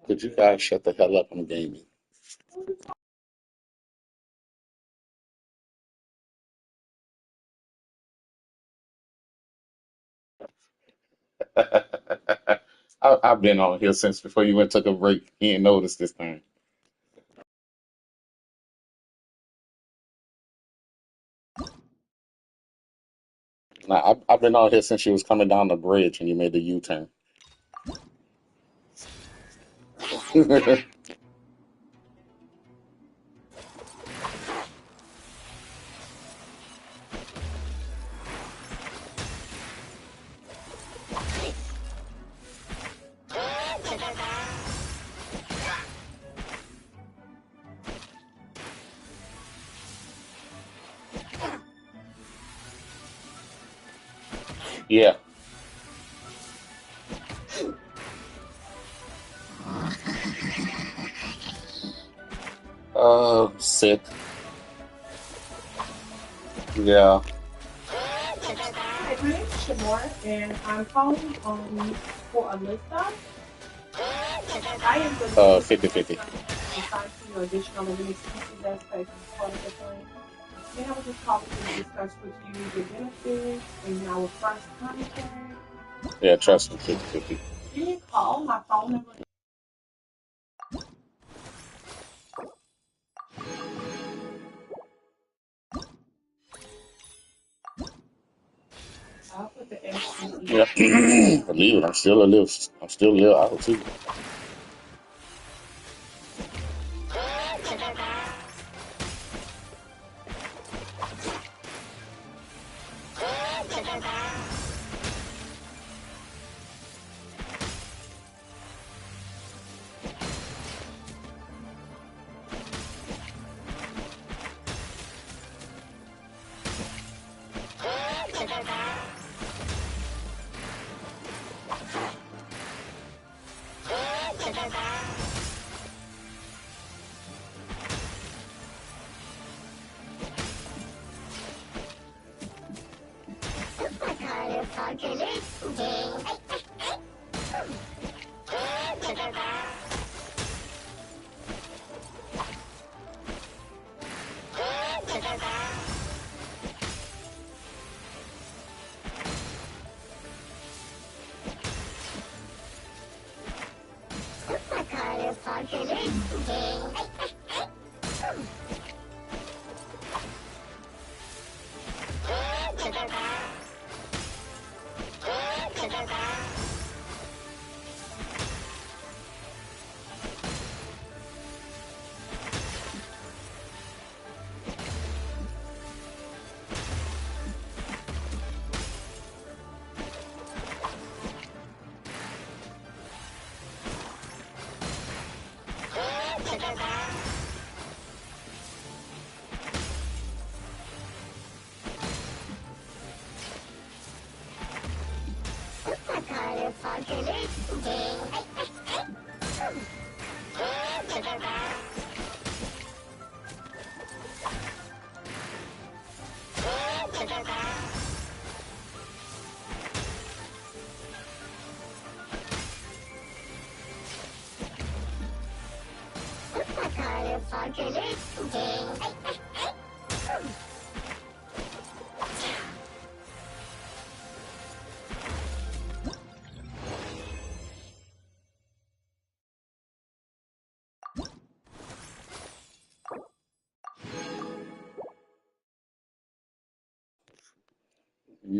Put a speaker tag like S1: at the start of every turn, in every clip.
S1: Could you guys shut the hell up? I'm gaming. I've been on here since before you went took a break. You ain't noticed this time. Nah, I've been on here since you was coming down the bridge and you made the U-turn. Yeah. Sick. Yeah.
S2: Hi, my name is Shamor, and I'm calling for a list up. I am the lead
S1: 50
S2: in
S1: 50.
S2: Descendants and 5 additional living expenses as per part of the plan. Then I was just calling to discuss with you the benefits in our first contract.
S1: Yeah,
S2: Um,
S1: trust me, 50/50.
S2: Give me a call. My phone number. I'll put the
S1: Yeah.
S2: SEE.
S1: Believe it, I'm still a little out too.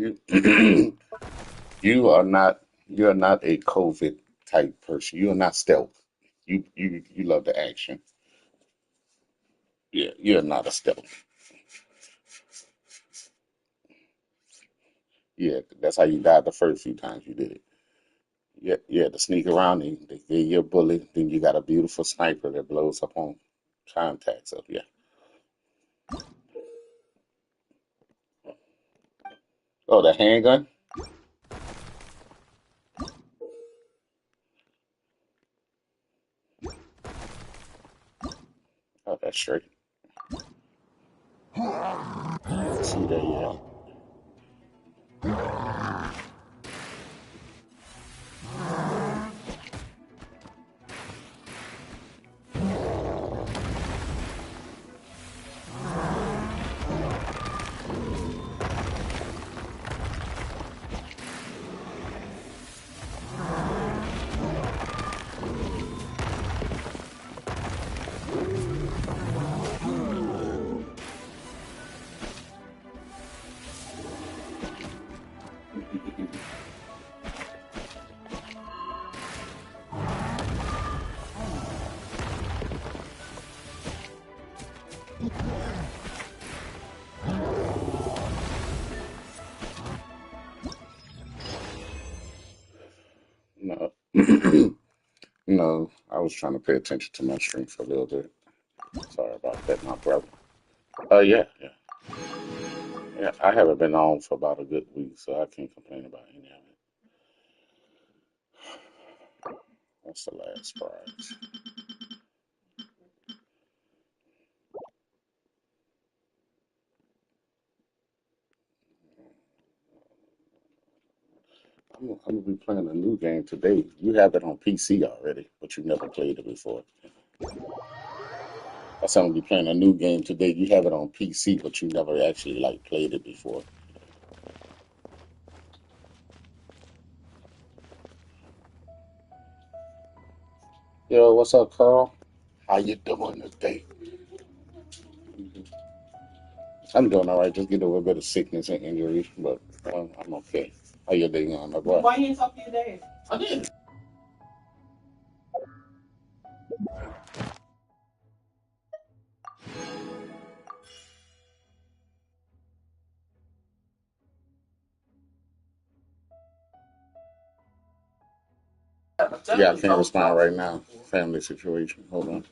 S1: You you're not a COVID type person. You are not stealth. You love the action. Yeah, you're not a stealth. Yeah, that's how you died the first few times you did it. Yeah, yeah, to sneak around and they give you a bullet, then you got a beautiful sniper that blows up on contacts up. Yeah. Oh, the handgun? Oh, that's straight. I didn't see that yet. No. No, I was trying to pay attention to my stream for a little bit. Sorry about that, my brother. Yeah, yeah, yeah. I haven't been on for about a good week, so I can't complain about any of it. What's the last prize? I'm gonna be playing a new game today. You have it on PC already, but you never played it before. That's gonna be playing a new game today. You have it on PC, but you never actually like played it before. Yo, what's up, Carl? How you doing today? I'm doing all right. Just get over a bit of sickness and injury, but I'm okay. How you day going, my boy?
S2: Why you ain't talk to your dad?
S1: I did. Yeah, I can't respond right now. Family situation. Hold on.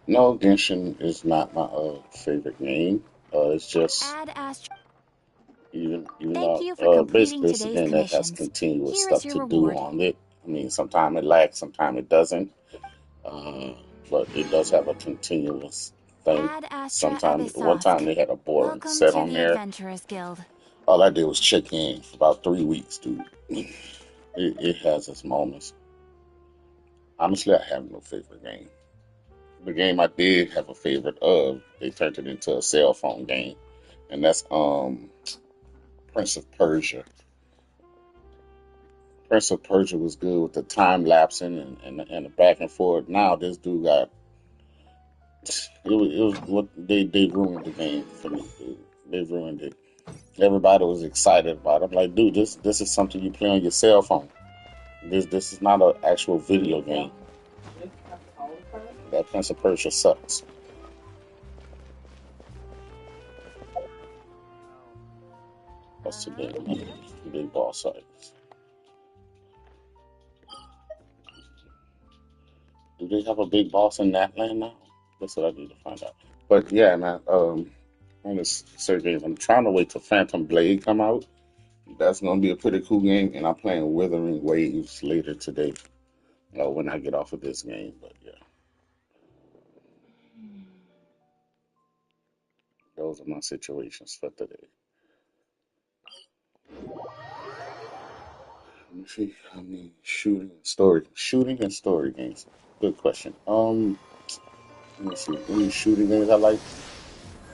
S1: No, Genshin is not my favorite game. It's just
S3: Add Astro.
S1: even
S3: Thank
S1: though
S3: you for completing
S1: basically it's a
S3: today's
S1: game that has
S3: commissions.
S1: continuous
S3: Here is
S1: stuff
S3: your
S1: to do
S3: reward.
S1: on it. I mean, sometimes it lacks, sometimes it doesn't. Uh, but it does have a continuous thing.
S3: Add Astra
S1: Sometimes, one time
S3: Abysoft.
S1: they had a boring
S3: Welcome
S1: set
S3: to
S1: on
S3: the
S1: there.
S3: Adventurers Guild.
S1: All I did was check in for about 3 weeks, dude. It has its moments. Honestly, I have no favorite game. The game I did have a favorite of, they turned it into a cell phone game, and that's Prince of Persia. Prince of Persia was good with the time lapsing and the back and forth. Now this dude got it was what they ruined the game for me, dude. They ruined it. Everybody was excited about it. I'm like, dude, this is something you play on your cell phone. This is not an actual video game. That Prince of Persia sucks. What's today? Today boss sites. Do they have a big boss in that land now? That's what I need to find out. But yeah, man, on this certain games, I'm trying to wait till Phantom Blade come out. That's gonna be a pretty cool game, and I'm playing Withering Waves later today. When I get off of this game, but yeah, those are my situations for today. Let me see. I mean, shooting and story games. Good question. Let me see. Any shooting games I like?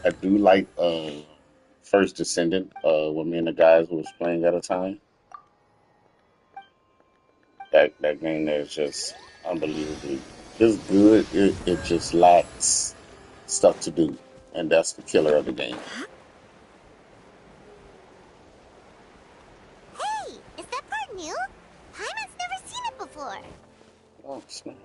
S1: I do like First Descendant. With me and the guys who was playing at a time. That game there is just unbelievably. It's good. It just lacks stuff to do, and that's the killer of the game.
S4: Hey, is that part new? Paimon's never seen it before.
S1: Oh snap!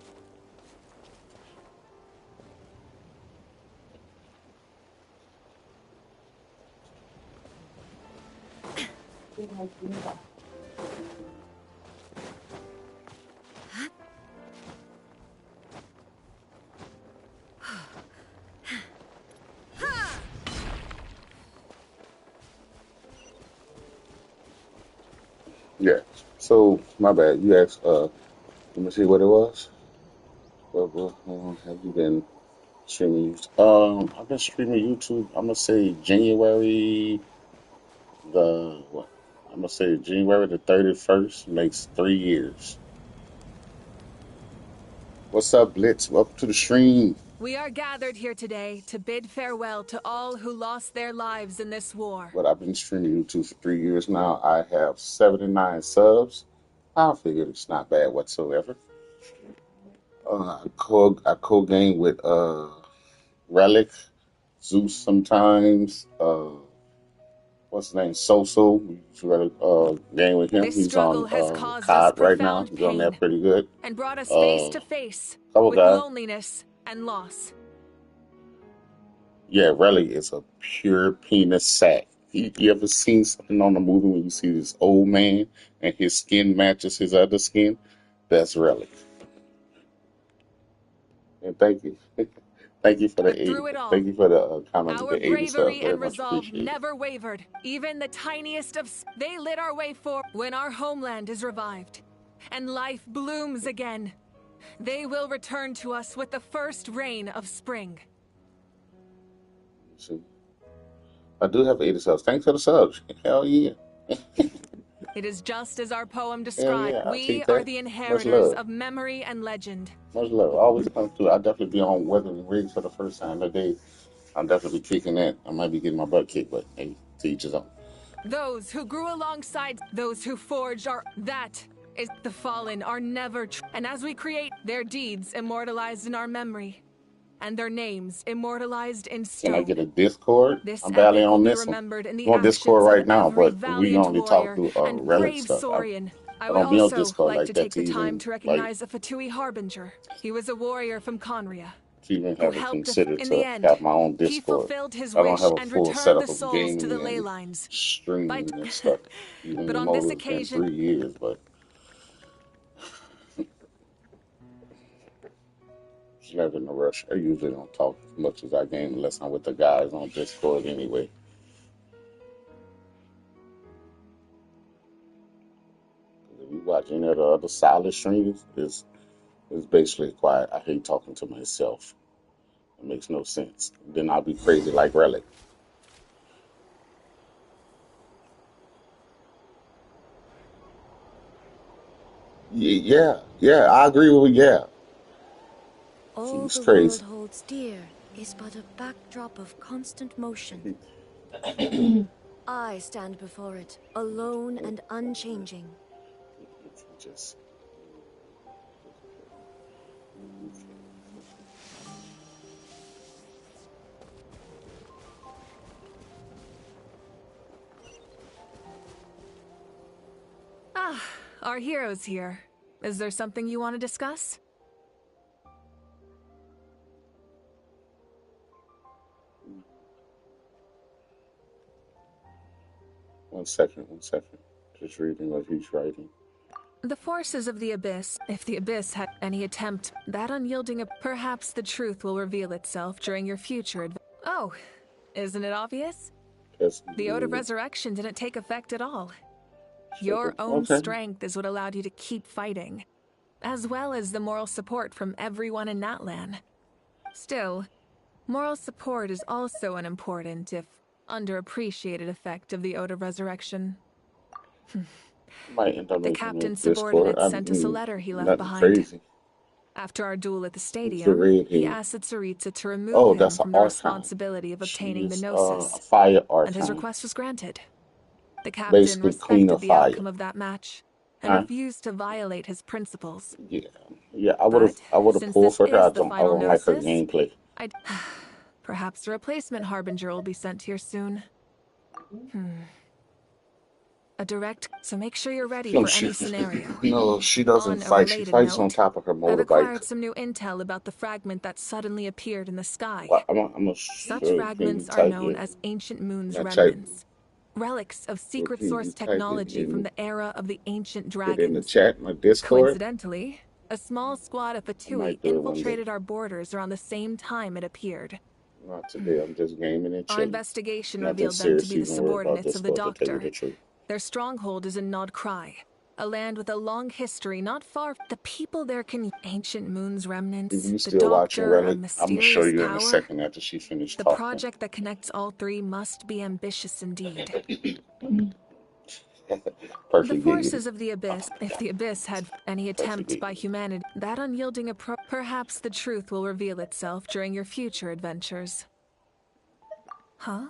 S1: Yeah. So my bad. You asked. Let me see what it was. Have you been streaming? I've been streaming YouTube. I'm gonna say January the what? I'm gonna say January the 31st makes 3 years. What's up, Blitz? Welcome to the stream.
S5: We are gathered here today to bid farewell to all who lost their lives in this war.
S1: But I've been streaming YouTube for 3 years now. I have 79 subs. I figured it's not bad whatsoever. I co game with Relic, Zeus sometimes. What's his name? Soso. We used to game with him.
S5: This
S1: He's on
S5: struggle has caused us
S1: COD right now.
S5: profound
S1: He's on there
S5: pain
S1: pretty good.
S5: and brought us face
S1: Uh,
S5: to face
S1: couple
S5: with
S1: guys.
S5: loneliness and loss.
S1: Yeah, Relic is a pure penis sack. You ever seen something on the movie when you see this old man and his skin matches his other skin? That's Relic. And thank you. Thank you for the
S5: But through it all,
S1: thank you for the comment with
S5: our
S1: the 80 subs.
S5: bravery
S1: Very
S5: and
S1: much
S5: resolve
S1: appreciated.
S5: never wavered. Even the tiniest of they lit our way forward when our homeland is revived. and life blooms again. They will return to us with the first rain of spring.
S1: See, I do have 80 subs. Thanks for the subs. Hell yeah.
S5: It is just as our poem
S1: Hell
S5: described.
S1: yeah. I'll
S5: We
S1: take
S5: are
S1: that.
S5: the
S1: Much
S5: inheritors
S1: love.
S5: of memory and legend.
S1: Much love. Always comes through. I'll definitely be on Weathering Rigs for the first time today. I'll definitely be kicking that. I might be getting my butt kicked, but hey, to each his own.
S5: Those who grew alongside, those who forged our... That is the fallen are never... And as we create their deeds immortalized in our memory, and their names immortalized in
S1: Can I
S5: stone.
S1: get a Discord?
S5: This
S1: I'm barely
S5: epic will
S1: on
S5: be
S1: this one.
S5: remembered in the
S1: I'm on Discord
S5: actions of
S1: right now,
S5: every
S1: but we
S5: valiant
S1: only talk
S5: warrior
S1: through
S5: and
S1: relic
S5: brave
S1: stuff.
S5: Saurian. I
S1: I
S5: would
S1: don't be on
S5: also
S1: Discord
S5: like
S1: like
S5: to
S1: that
S5: take the time to
S1: like
S5: recognize a Fatui Harbinger. He was a warrior from Conria,
S1: to even
S5: who
S1: have it
S5: helped
S1: considered
S5: in the
S1: to
S5: end.
S1: have my own
S5: He
S1: Discord.
S5: fulfilled his
S1: I don't
S5: wish
S1: have a
S5: and
S1: full
S5: returned the
S1: setup of
S5: souls to the
S1: gaming
S5: ley
S1: and
S5: lines.
S1: streaming
S5: But,
S1: and stuff. Even
S5: but on
S1: more,
S5: this
S1: it's been
S5: occasion,
S1: 3 years, but it's never in a rush. I usually don't talk as much as I game unless I'm with the guys on Discord anyway. If you watch any of the other solid streams, it's basically quiet. I hate talking to myself. It makes no sense. Then I'll be crazy like Relic. Yeah, I agree with you. Yeah.
S3: All
S1: She's
S3: the world
S1: crazy.
S3: holds dear is but a backdrop of constant motion. I stand before it, alone and unchanging.
S1: Just
S5: ah, our hero's here. Is there something you want to discuss?
S1: one second, 1 second. Just reading what he's writing.
S5: The forces of the Abyss, if the Abyss had any attempt, that unyielding, perhaps the truth will reveal itself during your future Oh, isn't it obvious?
S1: That's
S5: The Ode of
S1: good.
S5: Resurrection didn't take effect at all. Your
S1: Second.
S5: own
S1: Okay.
S5: strength is what allowed you to keep fighting, as well as the moral support from everyone in Natlan. Still, moral support is also an important, if underappreciated, effect of the Ode of Resurrection.
S1: Might end up
S5: The
S1: making a
S5: captain's
S1: Discord.
S5: subordinate
S1: I
S5: sent us a
S1: mean,
S5: letter he left
S1: nothing
S5: behind.
S1: crazy.
S5: After our duel at the
S1: Who's the
S5: stadium, he
S1: redhead?
S5: asked Tsaritsa to remove
S1: Oh,
S5: him
S1: that's an
S5: from the
S1: archon.
S5: responsibility of obtaining the
S1: She's a
S5: Gnosis,
S1: fire
S5: and his
S1: archon.
S5: request was granted. The captain
S1: Basically, queen
S5: respected
S1: of
S5: the
S1: fire.
S5: outcome of that match, and
S1: Huh?
S5: refused to violate his principles.
S1: Yeah. Yeah,
S5: But,
S1: I would have
S5: since
S1: pulled
S5: this
S1: for her.
S5: is the
S1: I
S5: final
S1: don't like her
S5: Gnosis,
S1: gameplay.
S5: I'd... Perhaps a replacement Harbinger will be sent here soon. A direct... So make sure you're ready
S1: No,
S5: for any scenario.
S1: no, she doesn't
S5: On a
S1: fight. She
S5: related
S1: fights on
S5: note,
S1: top of her
S5: I've
S1: motorbike.
S5: acquired some new intel about the fragment that suddenly appeared in the sky.
S1: Well, I'm a
S5: Such
S1: sure. Can you
S5: fragments are
S1: type
S5: known
S1: it?
S5: as Ancient Moon's
S1: Not type.
S5: remnants. Relics of
S1: Or
S5: secret
S1: can you
S5: source
S1: type it
S5: technology from the era of the ancient
S1: in the
S5: dragons.
S1: chat, my Discord?
S5: Coincidentally, a small squad of
S1: I
S5: Fatui
S1: might do it one day.
S5: infiltrated our borders around the same time it appeared.
S1: Not today. I'm just gaming and
S5: Our
S1: chilling.
S5: investigation
S1: Nothing
S5: revealed them to
S1: serious
S5: be the
S1: even worry about
S5: subordinates of the
S1: Discord, to tell you
S5: Doctor.
S1: the truth.
S5: Their stronghold is in Nod Krai, a land with a long history not far. The people there can... Ancient Moon's
S1: If
S5: remnants,
S1: you
S5: the
S1: still watching
S5: Doctor, a
S1: Relic, I'm gonna show
S5: mysterious
S1: you in a
S5: power.
S1: second after she finished
S5: The
S1: talking.
S5: project that connects all three must be ambitious indeed. The
S1: Perfect giggity.
S5: forces of the Abyss, if the Abyss had any attempt by humanity, that unyielding perhaps the truth will reveal itself during your future adventures. Huh?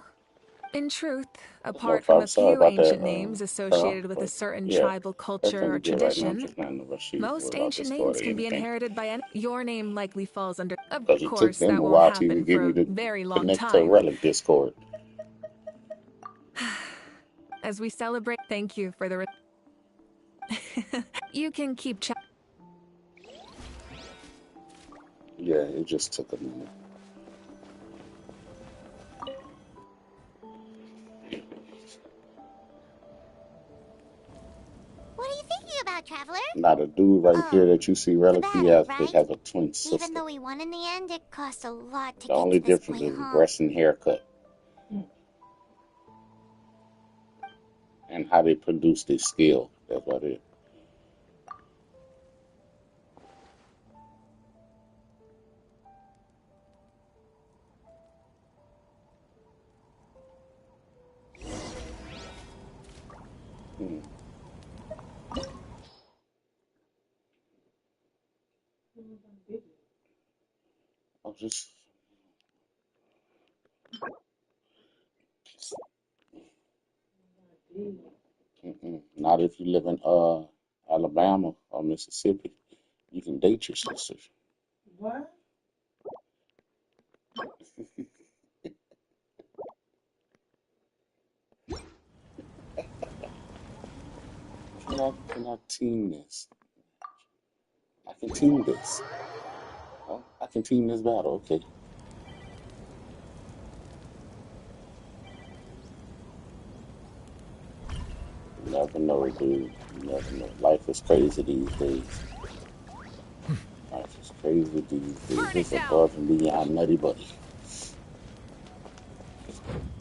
S5: In truth,
S1: No
S5: apart from a
S1: problem. Sorry
S5: few
S1: about that,
S5: ancient names
S1: Pearl.
S5: associated with a
S1: But
S5: certain
S1: yeah,
S5: tribal culture
S1: everything
S5: or
S1: is good right now. I'm
S5: tradition,
S1: just not in the rush to worry
S5: most
S1: about
S5: ancient
S1: Discord
S5: names
S1: or
S5: can be
S1: anything.
S5: inherited by any... Your name likely falls under... Of
S1: Because it took
S5: course,
S1: them
S5: that
S1: a
S5: won't
S1: while to
S5: happen
S1: even get
S5: for
S1: me
S5: a
S1: to
S5: very long
S1: connect to
S5: time.
S1: Relic Discord.
S5: As we celebrate, thank you for the... You can keep chat.
S1: Yeah, it just took a minute.
S4: What are you thinking about, Traveler?
S1: Now the dude right here
S4: Oh,
S1: that you see
S4: the
S1: Relic,
S4: battle,
S1: they
S4: right?
S1: have a twin
S4: Even
S1: sister.
S4: though we won in the end, it cost a lot to
S1: The
S4: get
S1: only
S4: to this
S1: difference
S4: point,
S1: is
S4: huh?
S1: breast and haircut and how they produce their skill. That's about it. I'll just not if you live in Alabama or Mississippi. You can date your sister.
S2: What?
S1: Can I team this? I can team this. Oh, I can team this battle. Okay. You never know, dude. You never know. Life is crazy these days. Life is crazy these days.
S5: Burn it
S1: It's
S5: down!
S1: above and beyond nutty buddy.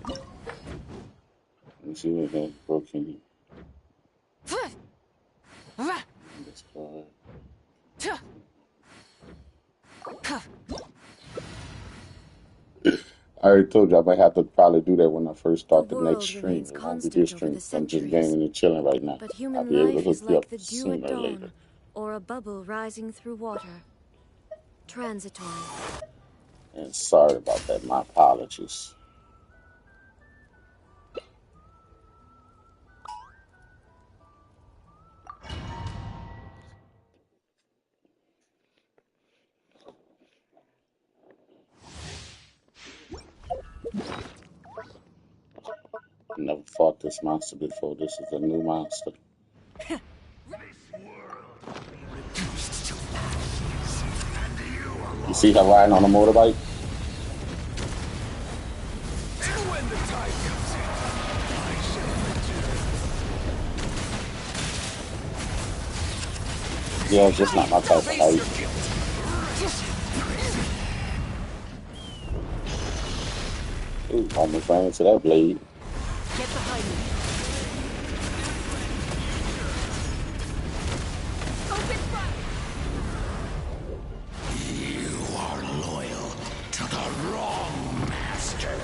S1: Let me see what that broken. This card. I already told you I might have to probably do that when I first
S3: The
S1: start the next
S3: world
S1: stream.
S3: remains
S1: It won't be this
S3: constant over
S1: stream
S3: the
S1: 'cause I'm just
S3: centuries,
S1: gaming and chilling right now.
S3: but
S1: I'll
S3: human
S1: be able to
S3: life
S1: hook
S3: is
S1: you up
S3: like the dew at
S1: sooner or later.
S3: dawn, or a bubble rising through water. Transitory.
S1: And sorry about that. My apologies. Never fought this monster before. This is a new monster. You see her riding on a motorbike? Yeah, it's just not my type of height. Ooh, almost ran into that blade.
S5: Get behind me. Open fire!
S6: You are loyal to the wrong master.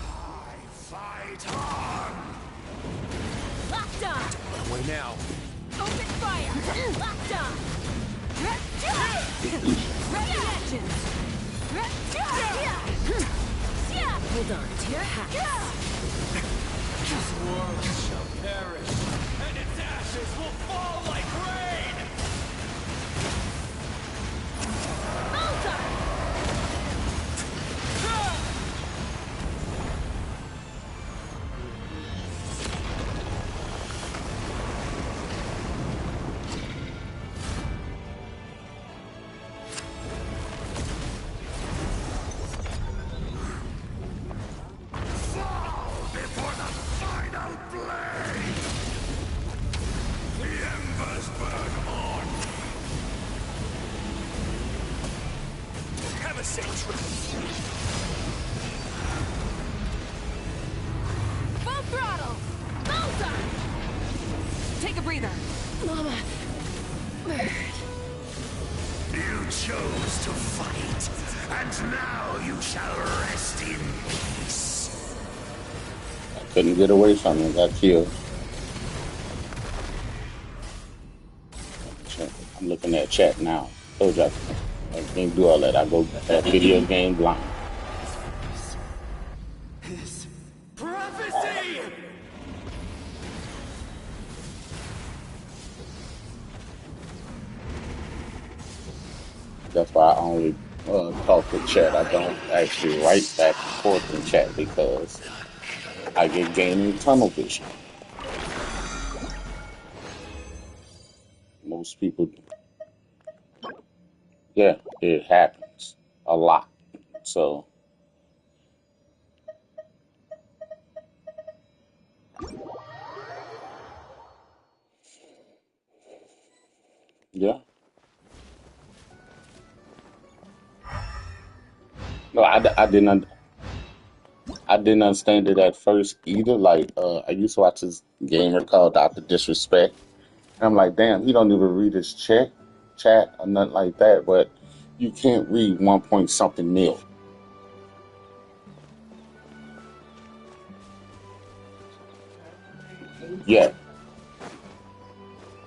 S6: I fight on.
S5: Locked on!
S6: Run away now.
S5: Open fire! Locked on! Ready engines! Hold on to your hats.
S6: This world shall perish, and its ashes will fall like rain. Before the final blade, the embers burn on. Have a safe trip.
S5: Full throttle! Bullseye! Take a breather. Mama.
S6: You chose to fight, and now you shall rest in peace.
S1: Couldn't get away from him. Got killed. I'm looking at chat now. Told you I can't do all that. I go that video game blind.
S6: His prophecy!
S1: That's why I only talk to chat. I don't actually write back and forth in chat because I get gaming tunnel vision. Most people, yeah, it happens a lot. So, yeah. No, I didn't understand it at first either. Like, I used to watch this gamer called Dr. Disrespect. And I'm like, damn, he don't even read his chat or nothing like that. But you can't read 1 point something mil. Yeah,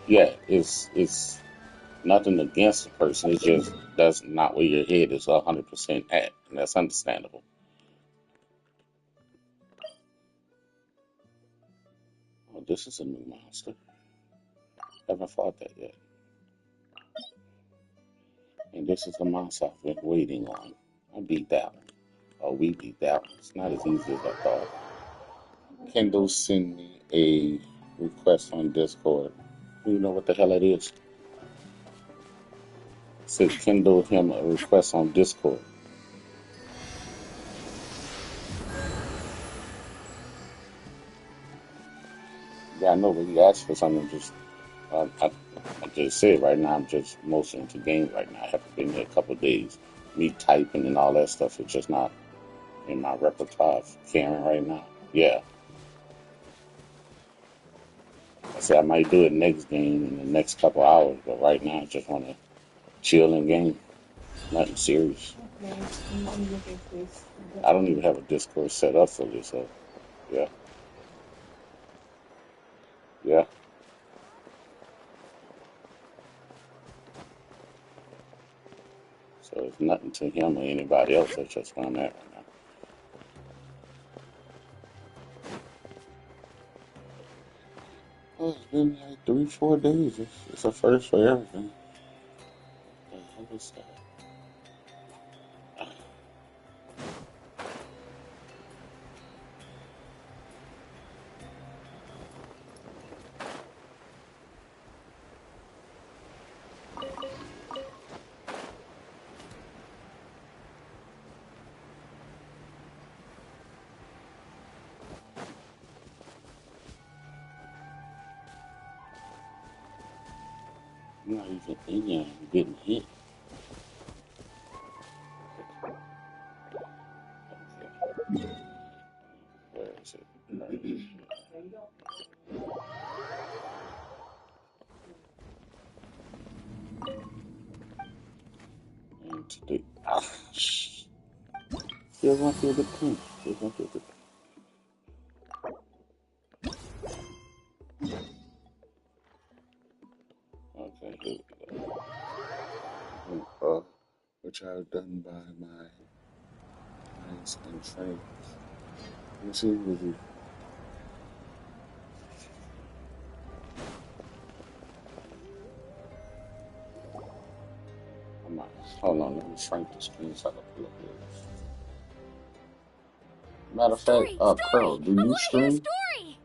S1: yeah, it's Nothing against the person. It's just that's not where your head is 100% at, and that's understandable. Oh, this is a new monster. Haven't fought that yet. And this is the monster I've been waiting on. I beat that one. Oh, we beat that one. It's not as easy as I thought. Kendall sent me a request on Discord. You know what the hell it is? Said Kendall him a request on Discord. Yeah, I know, but he asked for something. Just I just said right now I'm just mostly into games right now. I haven't been here a couple of days. Me typing and all that stuff is just not in my repertoire of caring right now. Yeah, I said I might do it next game in the next couple hours, but right now I just want to chill and game. Nothing serious.
S2: Okay, let me look at this.
S1: I don't even have a Discord set up for this, so yeah, yeah. So it's nothing to him or anybody else. That's just where I'm at right now. Oh, it's been like 3, 4 days. It's a first for everything. What the hell is that? I'm not even in there. I'm getting hit. Okay. Where is it? Right here.
S2: There you go.
S1: And today. Ah, still going through the punch. Still going through the. Okay, here we go. Which I've done by my knights and trains. Let me see what we. I'm not. Hold on, let me shrink the screen so I can pull up yours. Matter of fact,
S4: Story!
S1: Pearl,
S4: Story!
S1: do
S4: I
S1: you
S4: want to hear a
S1: stream?
S4: story!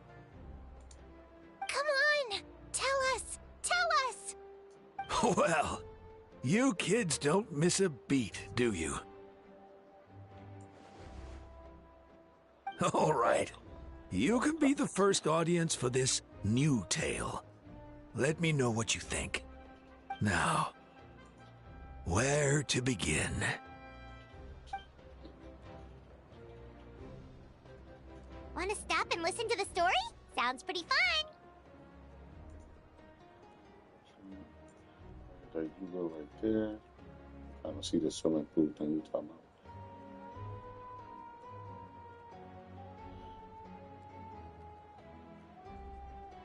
S4: Come on! Tell us! Tell us!
S6: Well, you kids don't miss a beat, do you? All right. You can be the first audience for this new tale. Let me know what you think. Now, where to begin?
S4: Want to stop and listen to the story? Sounds pretty fun!
S1: There you go right there. I don't see the swimming pool thing you talking about.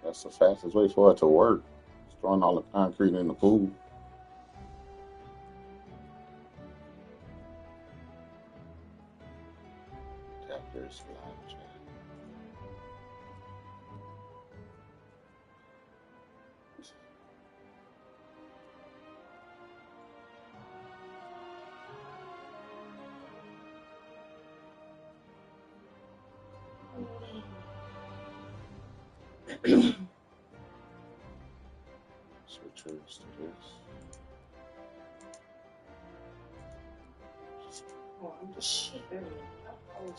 S1: That's the fastest way for it to work. Just throwing all the concrete in the pool. Chapters live chat. Switchers to this.
S2: Oh, I'm just there. Oh,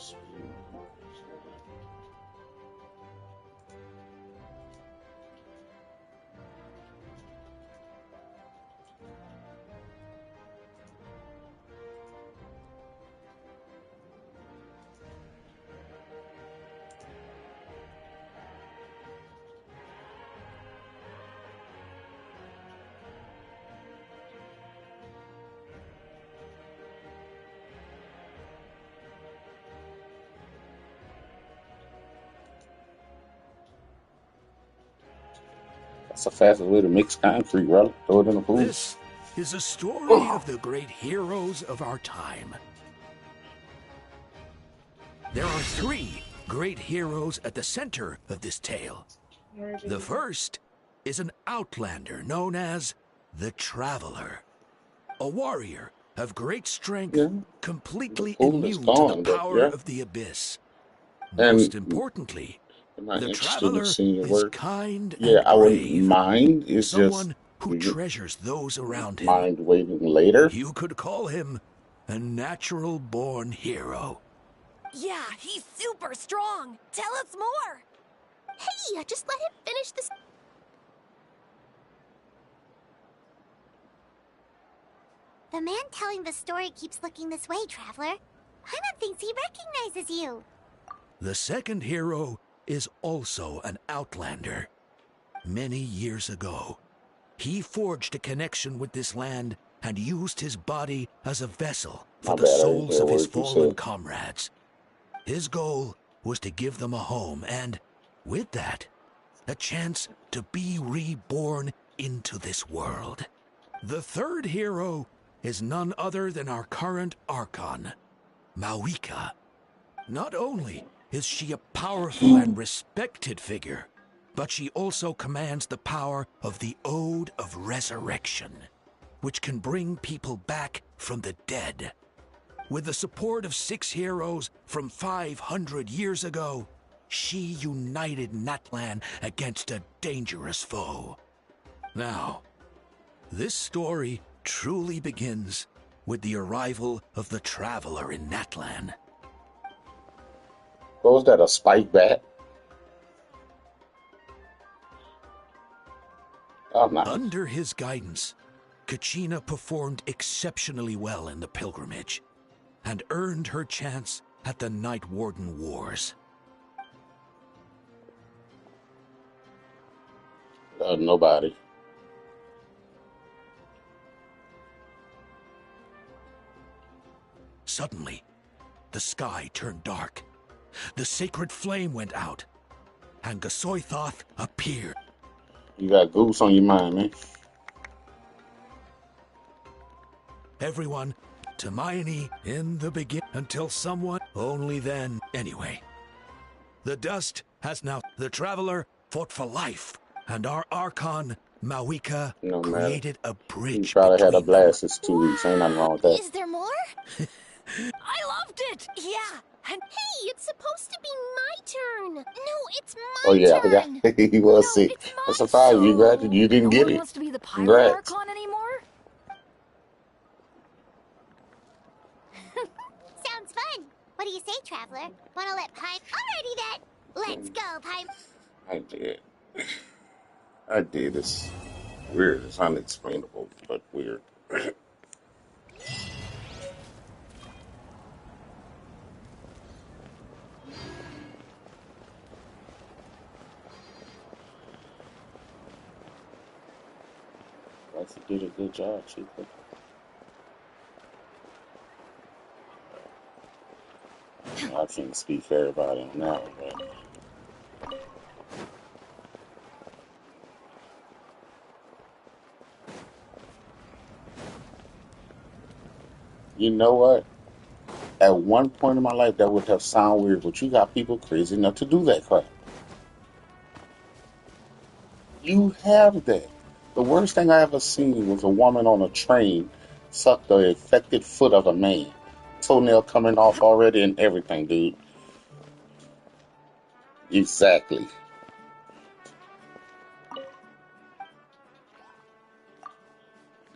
S1: That's the fastest way to mix concrete, brother. Throw it in the pool.
S6: This is a story of the great heroes of our time. There are 3 great heroes at the center of this tale. The first is an outlander known as the Traveler, a warrior of great strength,
S1: Yeah, the
S6: completely
S1: pool is
S6: immune to the
S1: gone, but
S6: power
S1: yeah.
S6: of the abyss. Most
S1: And
S6: importantly,
S1: am I
S6: the
S1: interested in
S6: Traveler
S1: seeing your
S6: is
S1: work?
S6: kind
S1: Yeah,
S6: and
S1: I wouldn't
S6: brave,
S1: mind. It's just
S6: someone who
S1: you
S6: treasures those around him.
S1: mind waiting later.
S6: You could call him a natural-born hero.
S3: Yeah, he's super strong. Tell us more.
S4: Hey, just let him finish this. The man telling the story keeps looking this way, Traveler. Paimon thinks he recognizes you.
S6: The second hero is also an outlander. Many years ago, he forged a connection with this land and used his body as a vessel for
S1: My
S6: the
S1: bad, I didn't
S6: souls
S1: hear a
S6: of his
S1: word you
S6: fallen
S1: said.
S6: comrades. His goal was to give them a home and, with that, a chance to be reborn into this world. The third hero is none other than our current Archon, Mawika. Not only is she a powerful and respected figure, but she also commands the power of the Ode of Resurrection, which can bring people back from the dead. With the support of 6 heroes from 500 years ago, she united Natlan against a dangerous foe. Now, this story truly begins with the arrival of the Traveler in Natlan.
S1: What was that, a spike bat? Oh, nice.
S6: Under his guidance, Kachina performed exceptionally well in the pilgrimage and earned her chance at the Night Warden Wars.
S1: Nobody.
S6: Suddenly, the sky turned dark. The sacred flame went out, and Gasoithoth appeared.
S1: You got goose on your mind, man.
S6: Everyone, Hermione in the beginning, until someone, only then. Anyway, the dust has now. The Traveler fought for life, and our Archon, Mawika,
S1: No matter.
S6: created a
S1: You
S6: bridge
S1: probably had a
S6: between them.
S1: blast this 2 weeks. Ain't nothing wrong with that.
S4: Is there more?
S3: I loved it. Yeah, and
S4: Hey, it's supposed to be my turn. No, it's
S1: Oh
S4: my
S1: yeah, I forgot.
S4: turn.
S1: He was
S3: no,
S1: sick.
S3: it's
S1: I'm
S3: my
S1: surprised you graduated. You didn't
S3: No
S1: get
S3: one
S1: it.
S3: wants to be the pirate
S1: Congrats.
S3: Archon anymore.
S4: Sounds fun. What do you say, Traveler? Wanna let Paim? Alrighty then. Let's go, Paim.
S1: I did. I did. It's weird. It's unexplainable, but weird. Lexi did a good job, Chica. I can't speak for everybody on that one, but you know what? At one point in my life, that would have sound weird, but you got people crazy enough to do that crap. You have that. The worst thing I ever seen was a woman on a train suck the affected foot of a man. Toenail coming off already and everything, dude. Exactly.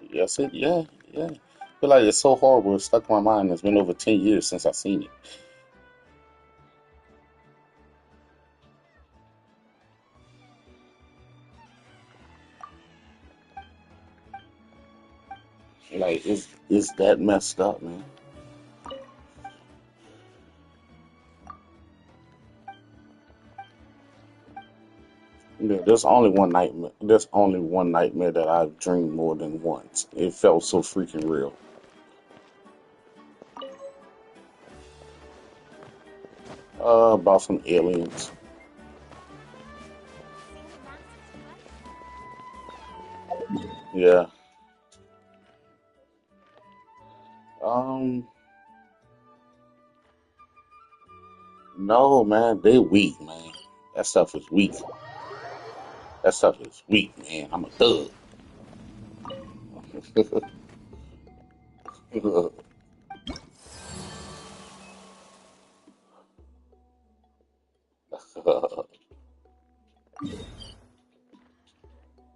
S1: Yes, it. Yeah, yeah. I feel like it's so horrible. It stuck in my mind. It's been over 10 years since I seen it. Like, it's that messed up, man. Yeah, there's only one nightmare. There's only one nightmare that I've dreamed more than once. It felt so freaking real. About some aliens. Yeah. Um. No, man. They weak, man. That stuff is weak. That stuff is weak, man. I'm a thug.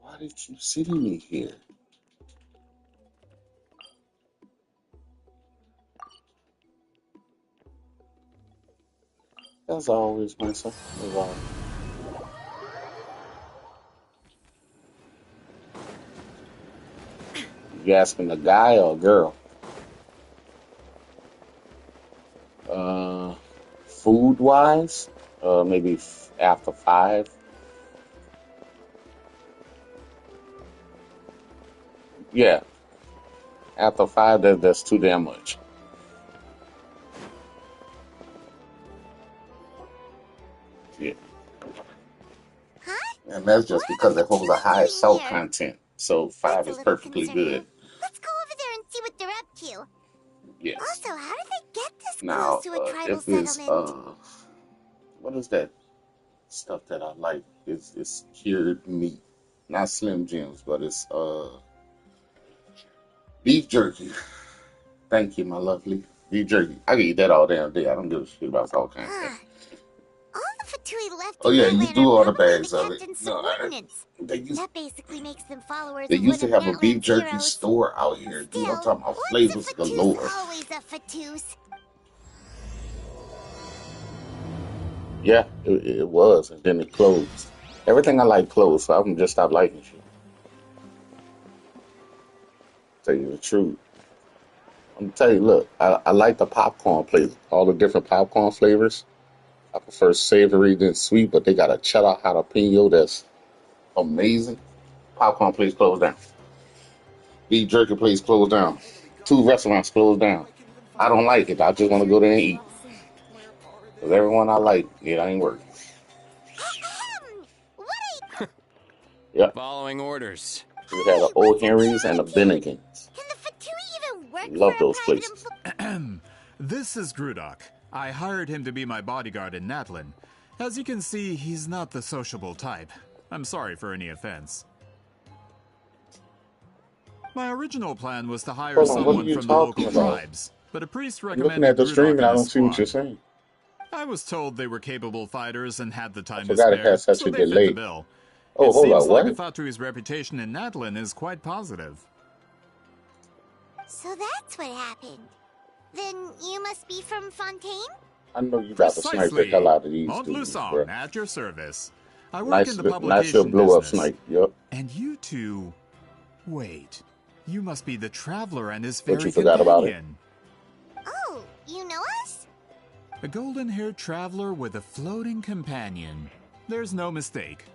S1: Why did you see me here? As always, my son. As always. You asking a guy or a girl? Uh, food wise, maybe after five. Yeah, after five, that's too damn much. Yeah,
S4: Huh?
S1: and that's
S4: What
S1: just
S4: are
S1: because
S4: the
S1: it holds a high
S4: Fatui
S1: salt
S4: doing here?
S1: content. So
S4: That's
S1: five
S4: a
S1: is
S4: little
S1: perfectly
S4: concerning.
S1: good.
S4: Let's go over there and see what they're up to.
S1: Yes.
S4: Also, how do they get this close
S1: Now,
S4: to a tribal
S1: if it's
S4: settlement?
S1: what is that stuff that I like? It's cured meat, not Slim Jims, but it's beef jerky. Thank you, my lovely. Beef jerky. I can eat that all damn day. I don't give a shit about all kinds of
S4: Huh.
S1: stuff.
S4: All the Fatui left
S1: Oh
S4: in
S1: yeah, you
S4: Natlan
S1: do
S4: are
S1: all the
S4: probably the
S1: bags of it.
S4: captain's
S1: No,
S4: subordinates.
S1: they used
S4: That basically makes them followers
S1: they
S4: of
S1: used
S4: one
S1: to
S4: of
S1: have a beef
S4: Natlan's
S1: jerky
S4: heroes.
S1: store out here, dude. I'm
S4: Still,
S1: talking about
S4: once a
S1: flavors
S4: Fatus,
S1: galore.
S4: always a Fatus.
S1: Yeah, it was, and then it closed. Everything I like closed, so I'm just stopped liking shit. Tell you the truth. I'm tell you, look, I like the popcorn flavors, all the different popcorn flavors. I prefer savory than sweet, but they got a cheddar jalapeno that's amazing. Popcorn place closed down. Beef jerky place closed down. Two restaurants closed down. I don't like it. I just want to go there and eat. Because everyone I like, it ain't working.
S4: Ahem! What are you...
S1: Yep.
S7: Following orders.
S1: We had the
S4: Hey,
S1: Old
S4: what's with the
S1: Henrys and the
S4: attitude?
S1: Bennigans.
S4: Can the Fatui even work for
S1: Love
S4: a
S1: those
S4: private
S1: places.
S8: This is Grudok. I hired him to be my bodyguard in Natlan. As you can see, he's not the sociable type. I'm sorry for any offense. My original plan was to hire
S1: Hold on, what are
S8: someone
S1: you
S8: from the
S1: talking
S8: local
S1: about?
S8: tribes, but a priest
S1: I'm looking at
S8: recommended
S1: the stream
S8: Grudok
S1: and
S8: and
S1: I
S8: his
S1: don't see what you're
S8: squad.
S1: saying.
S8: I was told they were capable fighters and had the
S1: I
S8: time to
S1: forgot it had
S8: spare,
S1: such
S8: so
S1: a
S8: they fit the
S1: delay.
S8: bill.
S1: Oh,
S8: It
S1: hold
S8: seems
S1: on,
S8: like the
S1: what?
S8: Fatui's reputation in Natlan is quite positive.
S4: So that's what happened. Then you must be from Fontaine?
S1: I know you got to snipe the hell
S8: Precisely!
S1: out of these dudes,
S8: Montluçon,
S1: bro.
S8: at your service. I work in
S1: Nice,
S8: the
S1: nice little
S8: publication
S1: blow up
S8: business.
S1: snipe. Yup.
S8: And you two... Wait. You must be the Traveler and his
S1: But you
S8: fairy
S1: forgot about it.
S8: companion.
S4: Oh, you know us?
S8: A golden-haired traveler with a floating companion. There's no mistake.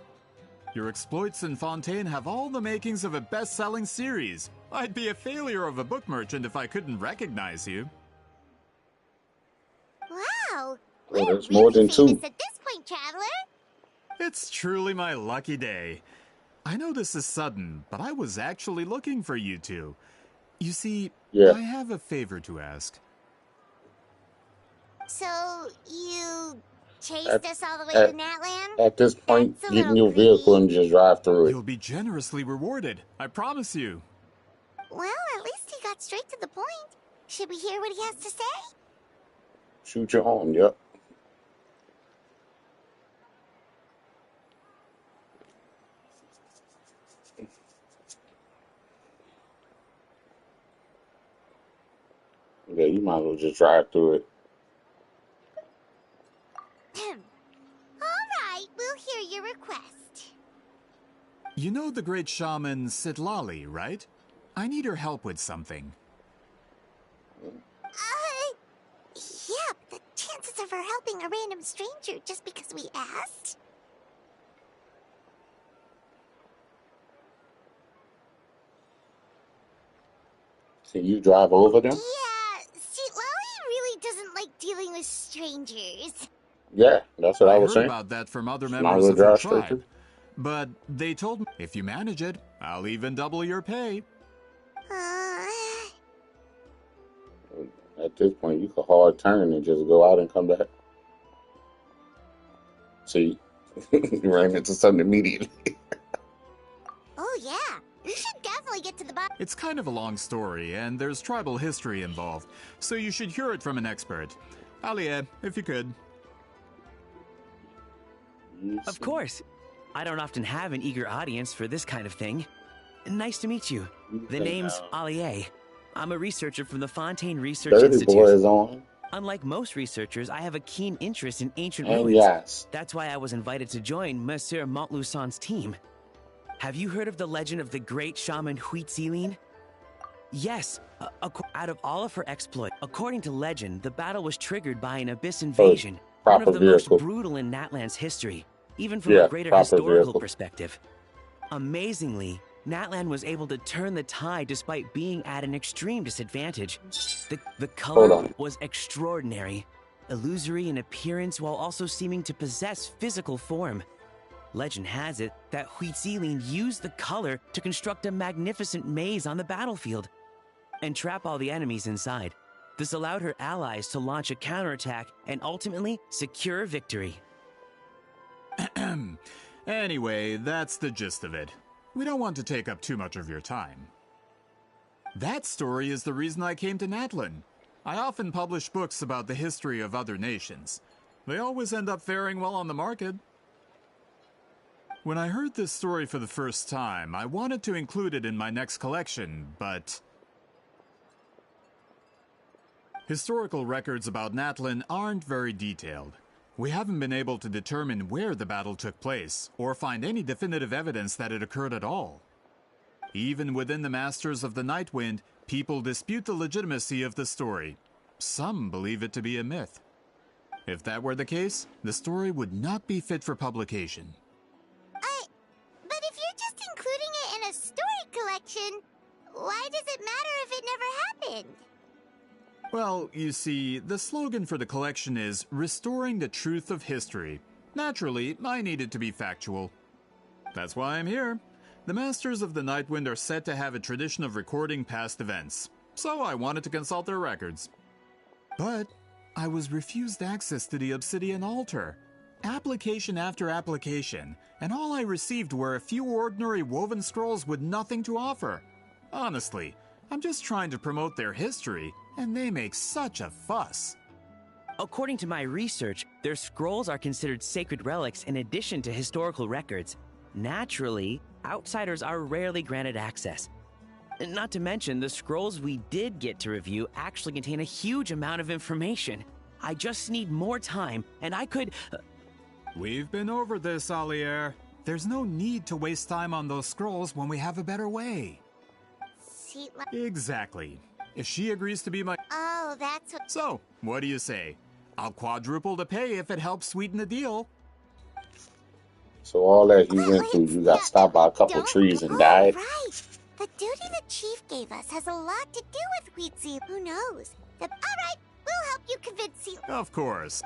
S8: Your exploits in Fontaine have all the makings of a best-selling series. I'd be a failure of a book merchant if I couldn't recognize you.
S4: Wow,
S1: Oh,
S4: we're
S1: there's more
S4: really
S1: than
S4: famous
S1: two.
S4: at this point, Traveler.
S8: It's truly my lucky day. I know this is sudden, but I was actually looking for you two. You see,
S1: Yeah.
S8: I have a favor to ask.
S4: So, you chased
S1: At,
S4: us all the way to
S1: at,
S4: Natlan?
S1: at this point,
S4: That's a
S1: get in
S4: little
S1: your vehicle
S4: greedy.
S1: and just drive through it.
S8: You'll be generously rewarded, I promise you.
S4: Well, at least he got straight to the point. Should we hear what he has to say?
S1: Shoot your own. Yup. Yeah, you might as well just drive through it.
S4: All right, we'll hear your request.
S8: You know the great shaman Sitlali, right? I need her help with something.
S4: Yeah, but the chances of her helping a random stranger just because we asked?
S1: Can you drive over them?
S4: Yeah, see, Lolly really doesn't like dealing with strangers.
S1: Yeah, that's what I
S8: I
S1: was
S8: heard
S1: saying.
S8: about that from other
S1: Just might as
S8: members
S1: well
S8: of her
S1: drive straight
S8: tribe.
S1: through.
S8: But they told me if you manage it, I'll even double your pay.
S1: At this point, you could hard turn and just go out and come back. See, you ran into something immediately.
S4: Oh yeah, you should definitely get to the bottom.
S8: It's kind of a long story, and there's tribal history involved, so you should hear it from an expert. Alia, if you could.
S7: Of course. I don't often have an eager audience for this kind of thing. Nice to meet you. The name's Alie. I'm a researcher from the Fontaine Research
S1: Dirty
S7: Institute.
S1: Boy is on.
S7: Unlike most researchers, I have a keen interest in ancient
S1: And
S7: ruins.
S1: yes.
S7: That's why I was invited to join Monsieur Montluçon's team. Have you heard of the legend of the great shaman Huitzilin? Yes, out of all of her exploits, according to legend, the battle was triggered by an abyss invasion, one of the most brutal in Natland's history, even from a greater historical perspective. Amazingly, Natland was able to turn the tide despite being at an extreme disadvantage. The color was extraordinary, illusory in appearance while also seeming to possess physical form. Legend has it that Huitzilin used the color to construct a magnificent maze on the battlefield and trap all the enemies inside. This allowed her allies to launch a counterattack and ultimately secure victory.
S8: Anyway, that's the gist of it. We don't want to take up too much of your time. That story is the reason I came to Natlan. I often publish books about the history of other nations. They always end up faring well on the market. When I heard this story for the first time, I wanted to include it in my next collection, but historical records about Natlan aren't very detailed. We haven't been able to determine where the battle took place, or find any definitive evidence that it occurred at all. Even within the Masters of the Nightwind, people dispute the legitimacy of the story. Some believe it to be a myth. If that were the case, the story would not be fit for publication.
S4: But if you're just including it in a story collection, why does it matter if it never happened?
S8: Well, you see, the slogan for the collection is Restoring the Truth of History. Naturally, I need it to be factual. That's why I'm here. The Masters of the Nightwind are said to have a tradition of recording past events, so I wanted to consult their records. But I was refused access to the Obsidian Altar. Application after application, and all I received were a few ordinary woven scrolls with nothing to offer. Honestly, I'm just trying to promote their history, and they make such a fuss.
S7: According to my research, their scrolls are considered sacred relics in addition to historical records. Naturally, outsiders are rarely granted access. Not to mention, the scrolls we did get to review actually contain a huge amount of information. I just need more time, and I could...
S8: We've been over this, Alier. There's no need to waste time on those scrolls when we have a better way. Exactly. If she agrees to be my...
S4: Oh, that's what...
S8: So, what do you say? I'll quadruple the pay if it helps sweeten the deal.
S1: So all that you went through, you got stopped by a couple trees and died?
S4: Right. The duty the chief gave us has a lot to do with Huitzi. Who knows? All right, we'll help you convince Seal.
S8: Of course.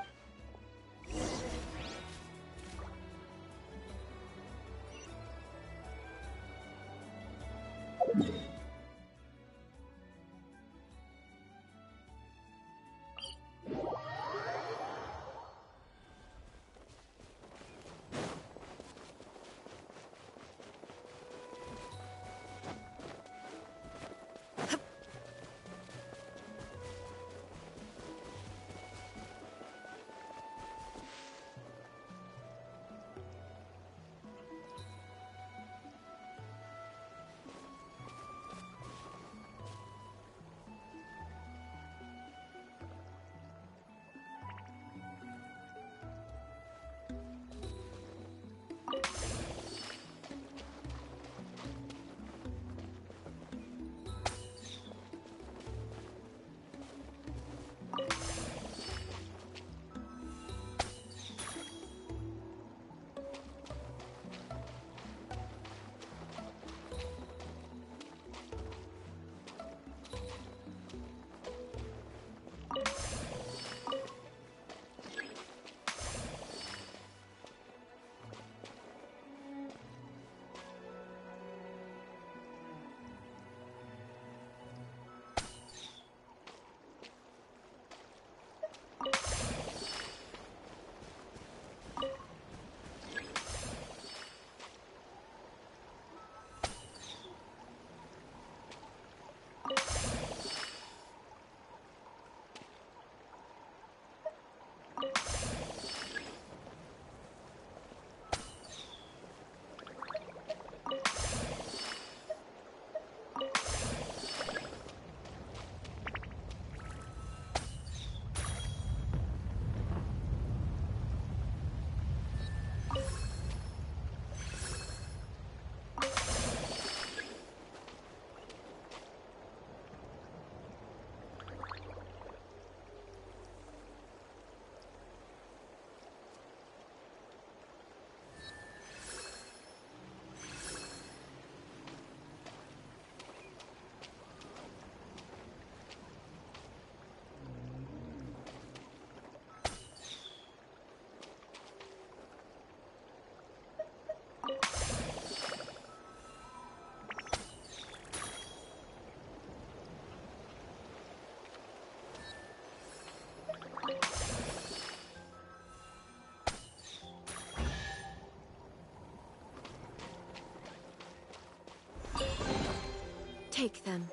S3: them.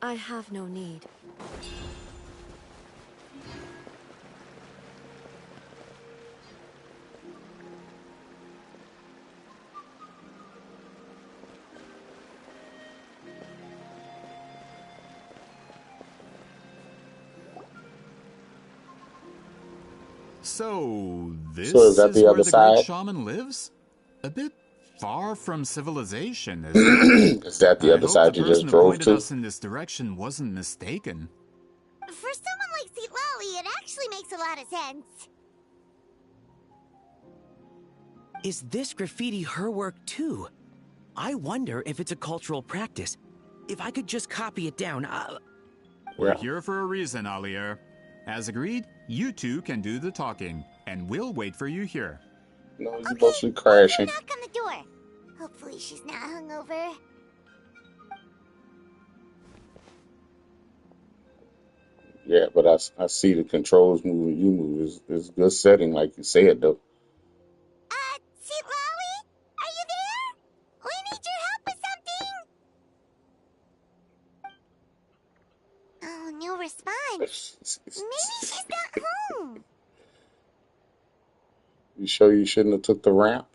S3: I have no need.
S8: So, this
S1: So is that
S8: is
S1: the
S8: where
S1: other
S8: the great
S1: side?
S8: shaman lives? A bit far from civilization, isn't it?
S1: Is that the
S8: I
S1: other
S8: hope the
S1: side you just
S8: person who
S1: drove
S8: pointed
S1: to?
S8: us in this direction wasn't mistaken.
S4: For someone like Citlali, it actually makes a lot of sense.
S7: Is this graffiti her work too? I wonder if it's a cultural practice. If I could just copy it down,
S8: We're
S1: Yeah.
S8: here for a reason, Alier. As agreed, you two can do the talking, and we'll wait for you here.
S1: No, you
S4: Okay,
S1: mostly
S4: I'll go
S1: crashing.
S4: knock on the door. Hopefully she's not hungover.
S1: Yeah, but I see the controls moving. You move. It's good setting, like you said, though.
S4: Citlali? Are you there? We need your help with something! Oh, no response. Maybe she's not home.
S1: You sure you shouldn't have took the ramp?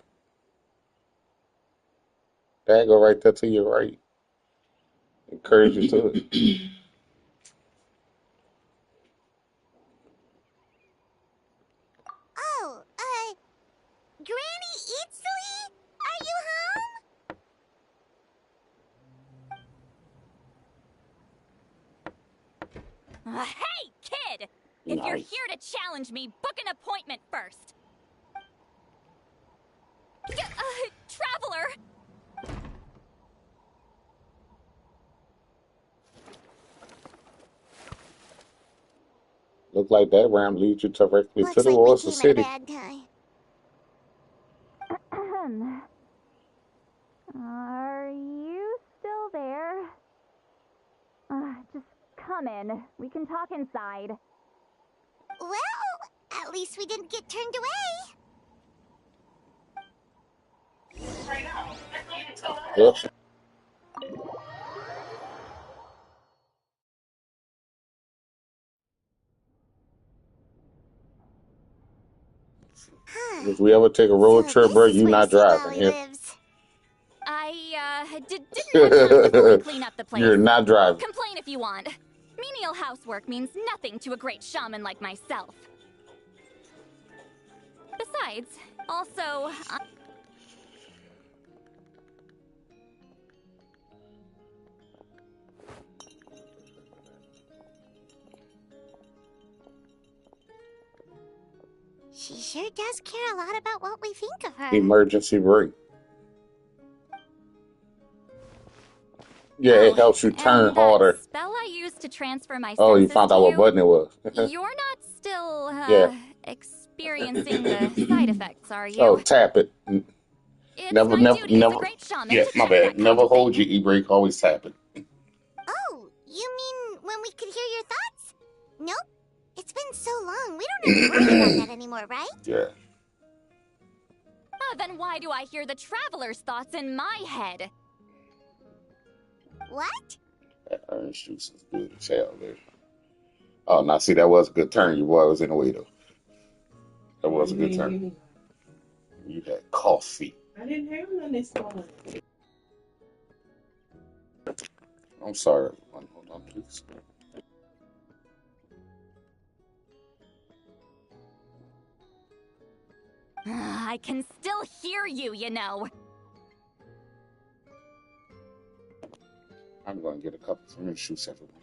S1: Dad, go right there to your right. Encourage you to it.
S4: Oh, Granny Eatsley? Are you home?
S9: Hey, kid! If you're
S1: Nice.
S9: here to challenge me, book an appointment first. Traveler!
S1: Look like that ramp leads you directly
S4: Looks
S1: to the
S4: like we
S1: Royal
S4: came at a
S1: City.
S4: bad time.
S10: Are you still there? Just come in. We can talk inside.
S4: Well, at least we didn't get turned away.
S1: Yep. If we ever take a road
S4: So
S1: trip, bro,
S4: this is
S1: you
S4: where
S1: not driving
S4: Citlali
S1: here.
S4: lives.
S9: I didn't have time to fully clean up the place.
S1: You're not driving.
S9: Complain if you want. Menial housework means nothing to a great shaman like myself. Besides, also,
S4: She sure does care a lot about what we think of her.
S1: Emergency brake. Yeah, it helps you turn
S9: and that
S1: harder.
S9: spell I used to transfer my
S1: Oh, you
S9: senses
S1: found
S9: to
S1: out what
S9: you,
S1: button it was.
S9: you're not still,
S1: Yeah.
S9: experiencing the side effects, are you?
S1: Oh, tap it.
S9: It's my duty as a great shaman
S1: Yeah,
S9: to
S1: my
S9: check
S1: bad.
S9: that kind
S1: Never
S9: of
S1: hold
S9: thing.
S1: your e-brake. Always tap it.
S4: Oh, you mean when we could hear your thoughts? Nope. It's been so long, we don't have to worry about that anymore, right?
S1: Yeah.
S9: Then why do I hear the traveler's thoughts in my head?
S4: What?
S1: That orange juice is good as hell, baby. Oh, now see, that was a good turn. Your boy was in the way, though. That was a good turn. You had coffee.
S2: I didn't have none this morning.
S1: I'm sorry, everyone. Hold on, please.
S9: I can still hear you, you know.
S1: I'm going to get a couple of orange juice, everyone.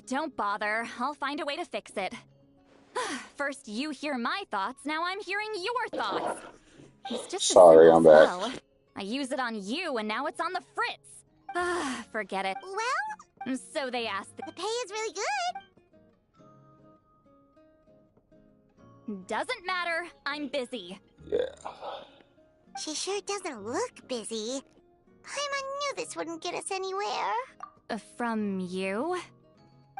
S9: Don't bother. I'll find a way to fix it. First you hear my thoughts, now I'm hearing your thoughts. It's just a
S1: Sorry,
S9: simple
S1: I'm back.
S9: spell. I use it on you, and now it's on the Fritz. Forget it.
S4: Well,
S9: So they asked.
S4: the pay is really good.
S9: Doesn't matter. I'm busy.
S1: Yeah.
S4: She sure doesn't look busy. Paimon knew this wouldn't get us anywhere.
S9: From you?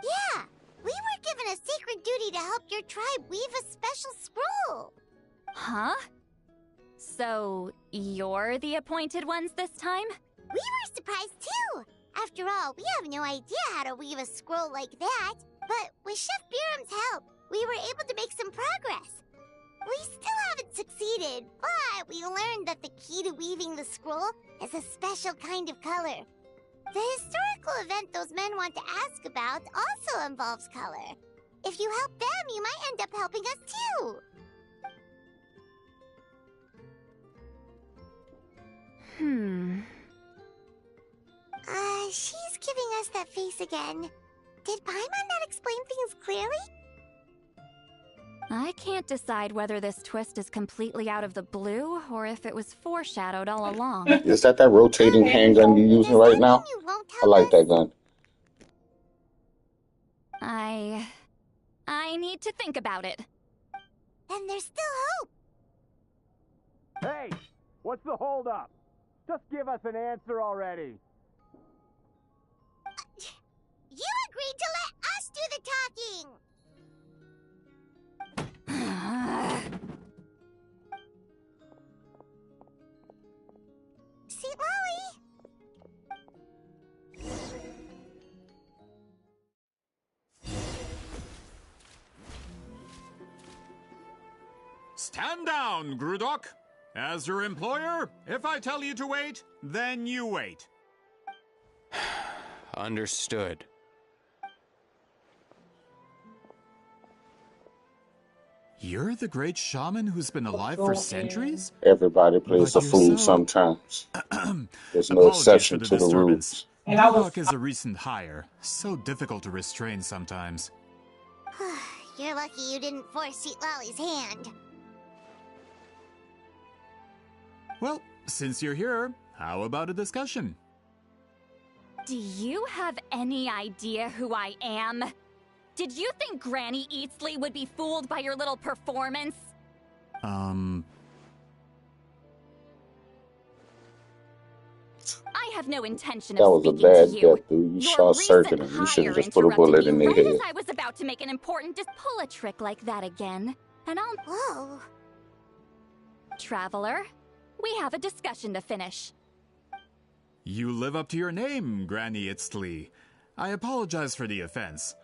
S4: Yeah, we were given a sacred duty to help your tribe weave a special scroll.
S9: Huh? So, you're the appointed ones this time?
S4: We were surprised too. After all, we have no idea how to weave a scroll like that. But with Chef Biram's help, we were able to make some progress. We still haven't succeeded, but we learned that the key to weaving the scroll is a special kind of color. The historical event those men want to ask about also involves color. If you help them, you might end up helping us too. She's giving us that face again. Did Paimon not explain things clearly?
S9: I can't decide whether this twist is completely out of the blue or if it was foreshadowed all along.
S1: Is that rotating handgun you're using right now?
S4: You won't
S1: I
S4: tell
S1: like
S4: us?
S1: that gun.
S9: I need to think about it.
S4: Then there's still hope.
S11: Hey, what's the holdup? Just give us an answer already.
S4: You agreed to let us do the talking. Sweet Lolly.
S8: Stand down, Grudok. As your employer, if I tell you to wait, then you wait.
S12: Understood.
S8: You're the great shaman who's been alive for centuries?
S1: Everybody plays
S8: But
S1: the
S8: you're
S1: fool
S8: so-
S1: sometimes. There's no
S8: Apologies
S1: exception
S8: for the
S1: to the
S8: disturbance.
S1: rules.
S8: Grudok is a recent hire, so difficult to restrain sometimes.
S4: You're lucky you didn't force Sweet Lolly's hand.
S8: Well, since you're here, how about a discussion?
S9: Do you have any idea who I am? Did you think Granny Eatsley would be fooled by your little performance? I have no intention
S1: That
S9: of
S1: was a
S9: speaking
S1: bad
S9: to you.
S1: death, dude. You
S9: Your
S1: short circuited
S9: recent
S1: him. You should have
S9: hire
S1: just put a
S9: interrupted
S1: bullet
S9: me
S1: in their
S9: right
S1: head.
S9: as I was about to make an important pull a trick like that again. And I'll...
S4: Whoa.
S9: Traveler, we have a discussion to finish.
S8: You live up to your name, Granny Itztli. I apologize for the offense.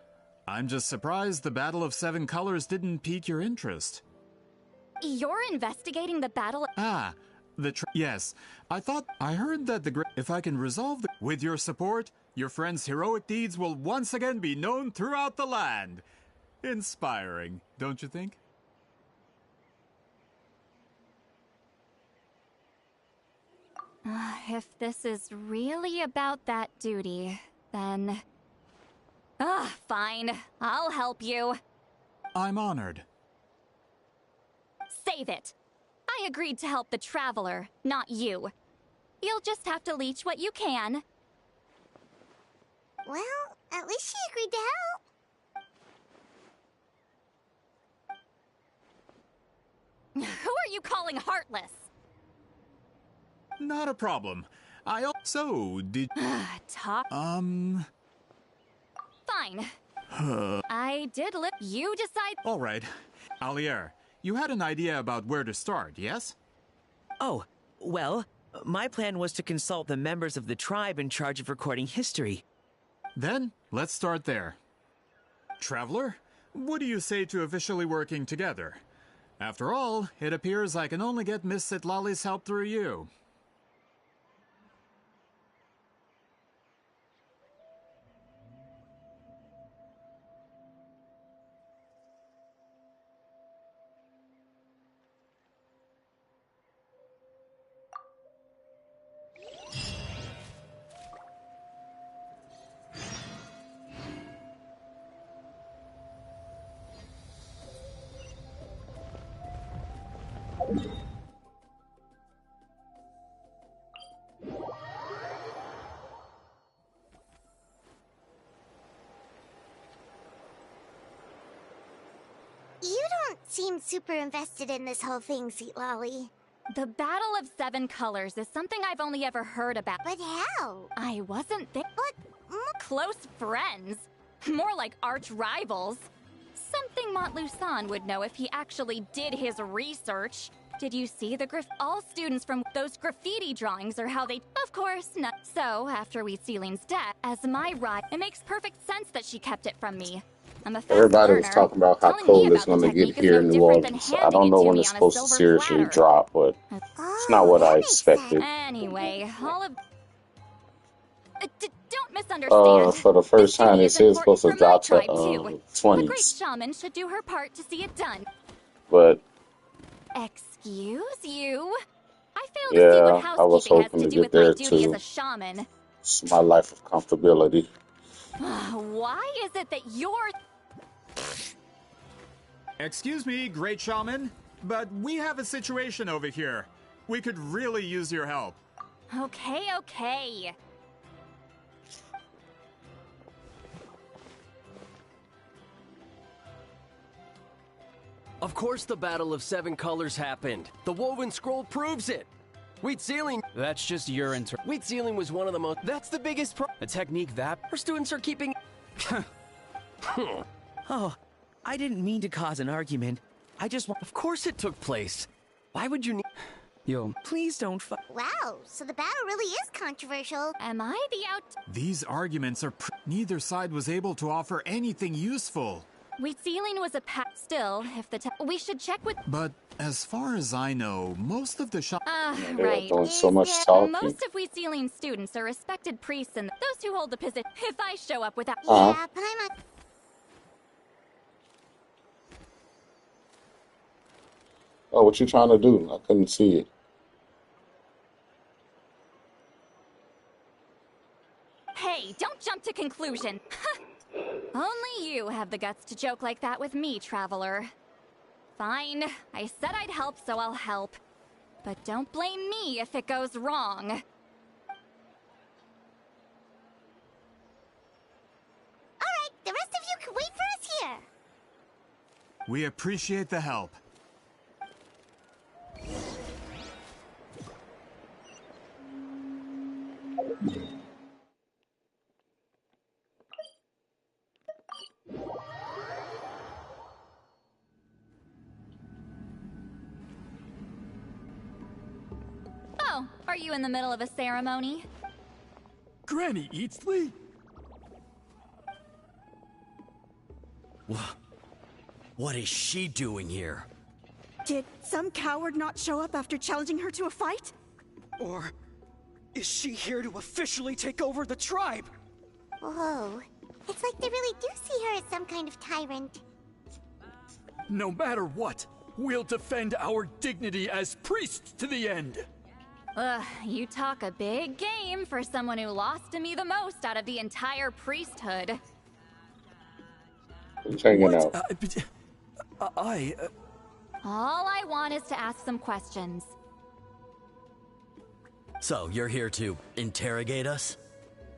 S8: I'm just surprised the Battle of Seven Colors didn't pique your interest.
S9: You're investigating the battle...
S8: Yes, I heard that if I can resolve with your support, your friend's heroic deeds will once again be known throughout the land. Inspiring, don't you think?
S9: If this is really about that duty, then... fine. I'll help you.
S8: I'm honored.
S9: Save it. I agreed to help the Traveler, not you. You'll just have to leech what you can.
S4: Well, at least she agreed to help.
S9: Who are you calling heartless?
S8: Not a problem. Did...
S9: Talk...
S8: Um...
S9: Fine. I did let you decide...
S8: Alright. Alier, you had an idea about where to start, yes?
S7: Oh, well, my plan was to consult the members of the tribe in charge of recording history.
S8: Then, let's start there. Traveler, what do you say to officially working together? After all, it appears I can only get Miss Sitlali's help through you.
S4: You don't seem super invested in this whole thing, Sweet Lolly.
S9: The Battle of Seven Colors is something I've only ever heard about.
S4: But how?
S9: I wasn't there. But close friends. More like arch rivals. Something Montluçon would know if he actually did his research. Did you see the all students from those graffiti drawings are how they— Of course not. So, after Celine's death, as my ride, it makes perfect sense that she kept it from me. I'm a fast
S1: Everybody was
S9: learner.
S1: talking about how
S9: Telling me
S1: cold
S9: about
S1: it's
S9: the
S1: going to
S9: technique
S1: get
S9: is
S1: here
S9: no
S1: in New
S9: different than
S1: Orleans. I
S9: handing
S1: don't know
S9: it to
S1: when
S9: me
S1: it's
S9: on a
S1: supposed to
S9: silver
S1: seriously
S9: platter.
S1: drop, but it's not what I expected.
S9: Anyway, all of— don't misunderstand.
S1: For the first time,
S9: Duty
S1: it
S9: is
S1: says it's
S9: important
S1: supposed to
S9: for my
S1: drop to
S9: tribe too. The great
S1: 20s,
S9: shaman should do her part to see it done.
S1: but
S9: Excuse you? I fail to see what
S1: yeah, I was
S9: housekeeping has
S1: hoping
S9: to
S1: to
S9: do
S1: get
S9: with my
S1: there
S9: duty as
S1: too.
S9: a shaman.
S1: It's my life of comfortability.
S9: Why is it that you're—
S8: Excuse me, Great Shaman, but we have a situation over here. We could really use your help.
S9: Okay.
S12: Of course the Battle of Seven Colors happened. The Woven Scroll proves it. Wheat Sealing—
S13: That's just your
S12: Wheat Sealing was one of the most—
S13: That's the biggest a technique that—
S12: Our students are keeping—
S7: Oh, I didn't mean to cause an argument. I just want—
S12: Of course it took place. Why would you need—
S13: Yo,
S7: Please don't
S4: Wow, so the battle really is controversial.
S9: Am I the out—
S8: These arguments are neither side was able to offer anything useful.
S9: Sealing was a still, if the we should check with—
S8: But as far as I know, most of the
S1: They're
S9: right.
S1: doing so much talking.
S9: Most of Sealing students are respected priests and those who hold the position. If I show up without—
S4: Yeah, but I'm a—
S1: Oh, what you trying to do? I couldn't see it.
S9: Hey, don't jump to conclusion. Only you have the guts to joke like that with me, traveler. Fine, I said I'd help, so I'll help. But don't blame me if it goes wrong.
S4: Alright, the rest of you can wait for us here.
S8: We appreciate the help.
S9: Oh, are you in the middle of a ceremony?
S6: Granny Eatsley?
S14: What is she doing here?
S15: Did some coward not show up after challenging her to a fight?
S16: Or is she here to officially take over the tribe?
S4: Whoa. It's like they really do see her as some kind of tyrant.
S6: No matter what, we'll defend our dignity as priests to the end.
S9: You talk a big game for someone who lost to me the most out of the entire priesthood.
S1: Who's hanging out?
S9: All I want is to ask some questions.
S14: So, you're here to interrogate us?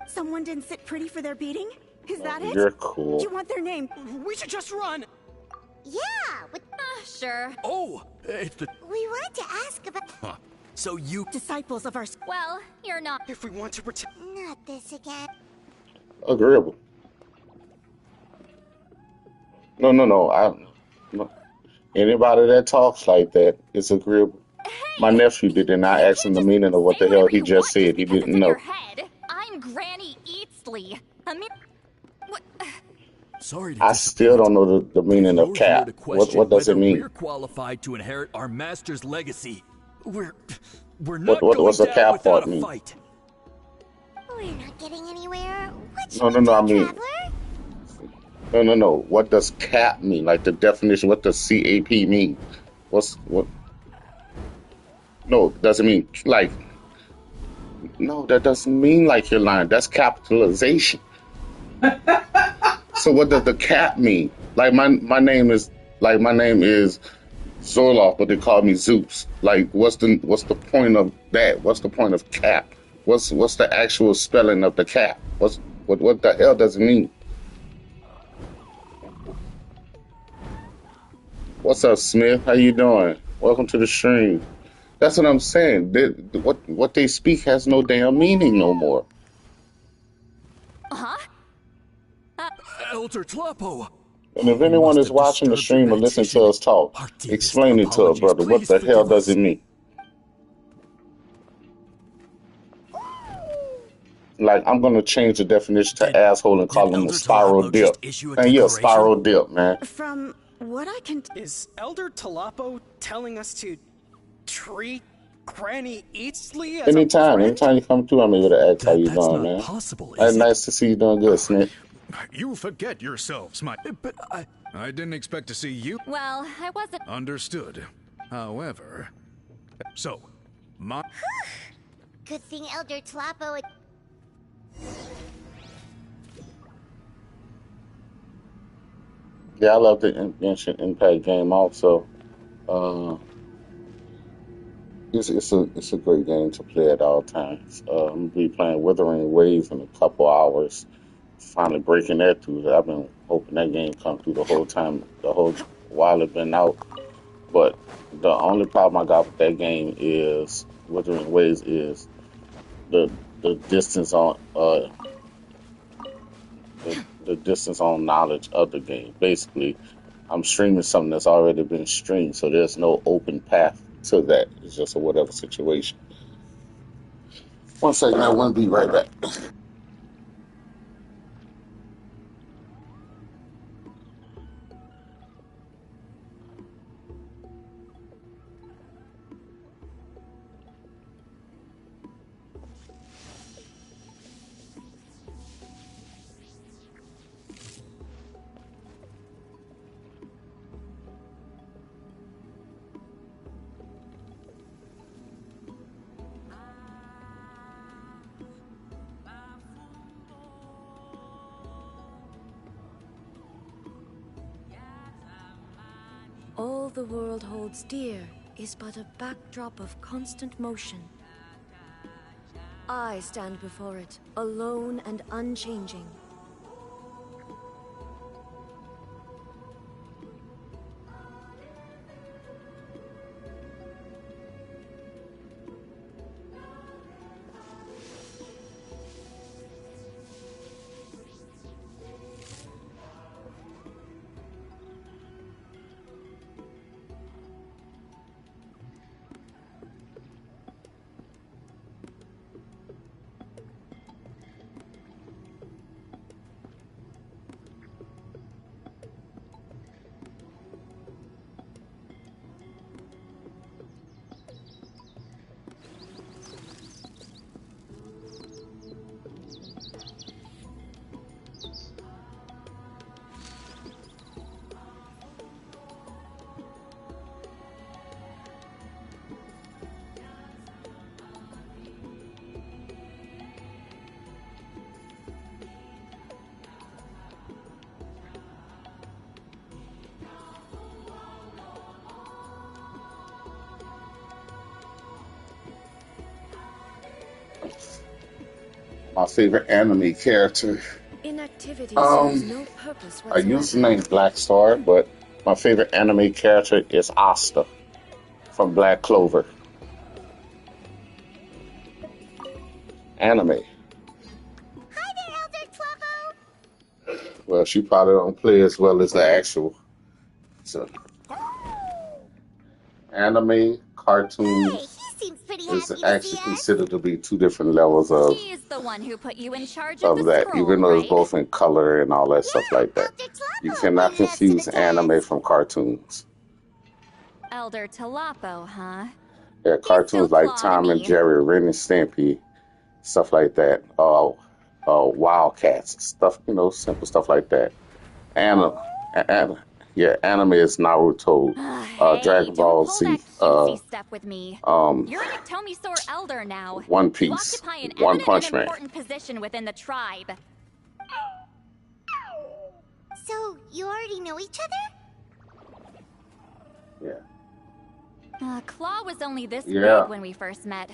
S15: Someone didn't sit pretty for their beating? Is that it?
S1: You're cool.
S15: You want their name?
S16: We should just run!
S4: Yeah,
S9: sure.
S6: Oh, it's the—
S4: we wanted to ask about—
S14: Huh. So you—
S15: Disciples of our—
S9: Well, you're not—
S16: If we want to protect—
S4: Not this again.
S1: Agreeable. No. No. Anybody that talks like that is agreeable. My nephew did not ask him the meaning of what the hell he just said. He didn't know.
S9: I'm Granny Eatsley.
S6: Sorry to
S1: I still don't know the meaning of
S6: We're here
S1: cap.
S6: to question
S1: What does it
S6: whether
S1: mean?
S6: We're qualified to inherit our master's legacy. We're not
S1: What's
S6: going
S1: the
S6: down
S1: cap
S6: without
S1: part
S6: a
S1: mean?
S6: fight.
S4: We're not getting anywhere. What
S1: No. I mean, no. What does cap mean? Like the definition. What does CAP mean? What? No, doesn't mean like. No, that doesn't mean like you're lying. That's capitalization. So what does the cap mean? Like my name is Zoloft, but they call me Zeus. Like, what's the point of that? What's the point of cap? What's the actual spelling of the cap? What the hell does it mean? What's up, Smith? How you doing? Welcome to the stream. That's what I'm saying. What they speak has no damn meaning no more.
S9: Huh?
S6: Elder Tlapo!
S1: And if
S6: We
S1: anyone
S6: must
S1: is
S6: have
S1: watching the
S6: disturbed your
S1: stream or listening to
S6: meditation.
S1: us talk,
S6: Our deepest
S1: explain it to her,
S6: apologies.
S1: brother. What
S6: Please
S1: the hell
S6: forgive
S1: does
S6: us.
S1: it mean? Like, I'm gonna change the definition to asshole and call
S14: Did
S1: him a
S14: Elder
S1: spiral
S14: Talapo
S1: dip.
S14: just issue a
S1: Man, you're a
S14: declaration?
S1: spiral dip, man.
S15: From what I can...
S16: Is Elder Talapo telling us to treat Granny Eatsley as a friend?
S1: Anytime you come through, I'm able to ask how you
S6: That's
S1: doing,
S6: not
S1: man.
S6: possible,
S1: Hey,
S6: is it?
S1: nice to see you doing good, Smith.
S17: You forget yourselves, my...
S6: But
S17: I didn't expect to see you.
S9: Well, I wasn't...
S17: Understood. However... So, my...
S4: Good thing Elder Tlapo...
S1: Yeah, I love the Genshin Impact game also. It's a great game to play at all times. I'm gonna be playing Withering Waves in a couple hours. Finally breaking that through. I've been hoping that game come through the whole time, the whole while it's been out. But the only problem I got with that game is Withering Waves is the distance on the distance on knowledge of the game. Basically, I'm streaming something that's already been streamed, so there's no open path to that. It's just a whatever situation. One second, I want to be right back.
S3: All the world holds dear is but a backdrop of constant motion. I stand before it, alone and unchanging. My favorite anime character. Inactivity serves no purpose
S1: I use the
S3: whatsoever.
S1: name Black Star, but my favorite anime character is Asta from Black Clover. Anime.
S4: Hi there, Elder Tlapo!
S1: Well, she probably don't play as well as the actual. So, anime, cartoons
S4: Hey, he seems pretty
S1: is
S4: happy to
S1: actually
S4: see us.
S1: considered to be two different levels
S9: She's the one who put you in charge of the
S1: that,
S9: scroll,
S1: even though it's
S9: right?
S1: both in color and all that stuff like that.
S4: Elder
S1: You
S4: Tlapo
S1: cannot
S4: pointed us to
S1: confuse
S4: the
S1: anime
S4: test.
S1: from cartoons.
S9: Elder Talapo, huh?
S1: Yeah, cartoons
S9: so
S1: like Tom and
S9: plot-y.
S1: Jerry, Ren and Stimpy, stuff like that. Wildcats, stuff, simple stuff like that. Anime is Naruto,
S9: Hey,
S1: Dragon
S9: don't
S1: Ball
S9: pull
S1: Z,
S9: that cutesy stuff with me.
S1: um,
S9: You're an Atomisaur Elder now.
S1: One
S9: You
S1: Piece,
S9: occupy an
S1: One
S9: eminent
S1: Punch
S9: and
S1: Man.
S9: important position within the tribe.
S4: So, you already know each other?
S1: Yeah.
S9: Claw was only this
S1: Yeah.
S9: big when we first met.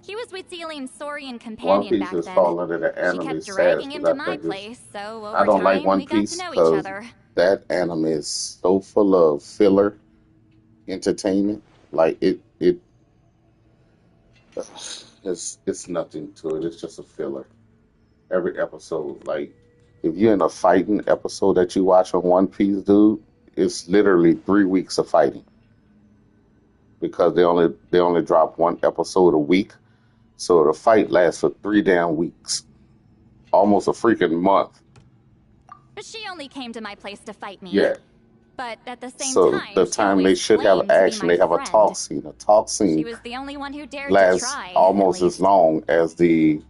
S9: He was with Celine's Saurian
S1: One
S9: companion
S1: Piece
S9: back
S1: is
S9: then.
S1: falling under the
S9: She
S1: anime
S9: kept
S1: status
S9: dragging him
S1: because
S9: to
S1: I
S9: my
S1: think it's.
S9: place, so
S1: I
S9: over
S1: don't like
S9: time
S1: One
S9: we got to
S1: Piece
S9: know each
S1: because
S9: other.
S1: that anime is so full of filler entertainment. Like it's nothing to it. It's just a filler. Every episode, like if you're in a fighting episode that you watch on One Piece, dude, it's literally 3 weeks of fighting because they only drop one episode a week, so the fight lasts for 3 damn weeks, almost a freaking month.
S9: She only came to my place to fight me.
S1: Yeah.
S9: But at the same
S1: So
S9: time,
S1: the
S9: she
S1: time they
S9: always
S1: should have
S9: claimed to be
S1: action,
S9: my
S1: they have a
S9: friend.
S1: talk scene. A talk
S9: She
S1: scene
S9: was the only one who dared to
S1: lasts
S9: try,
S1: almost
S9: at
S1: as
S9: least.
S1: long as the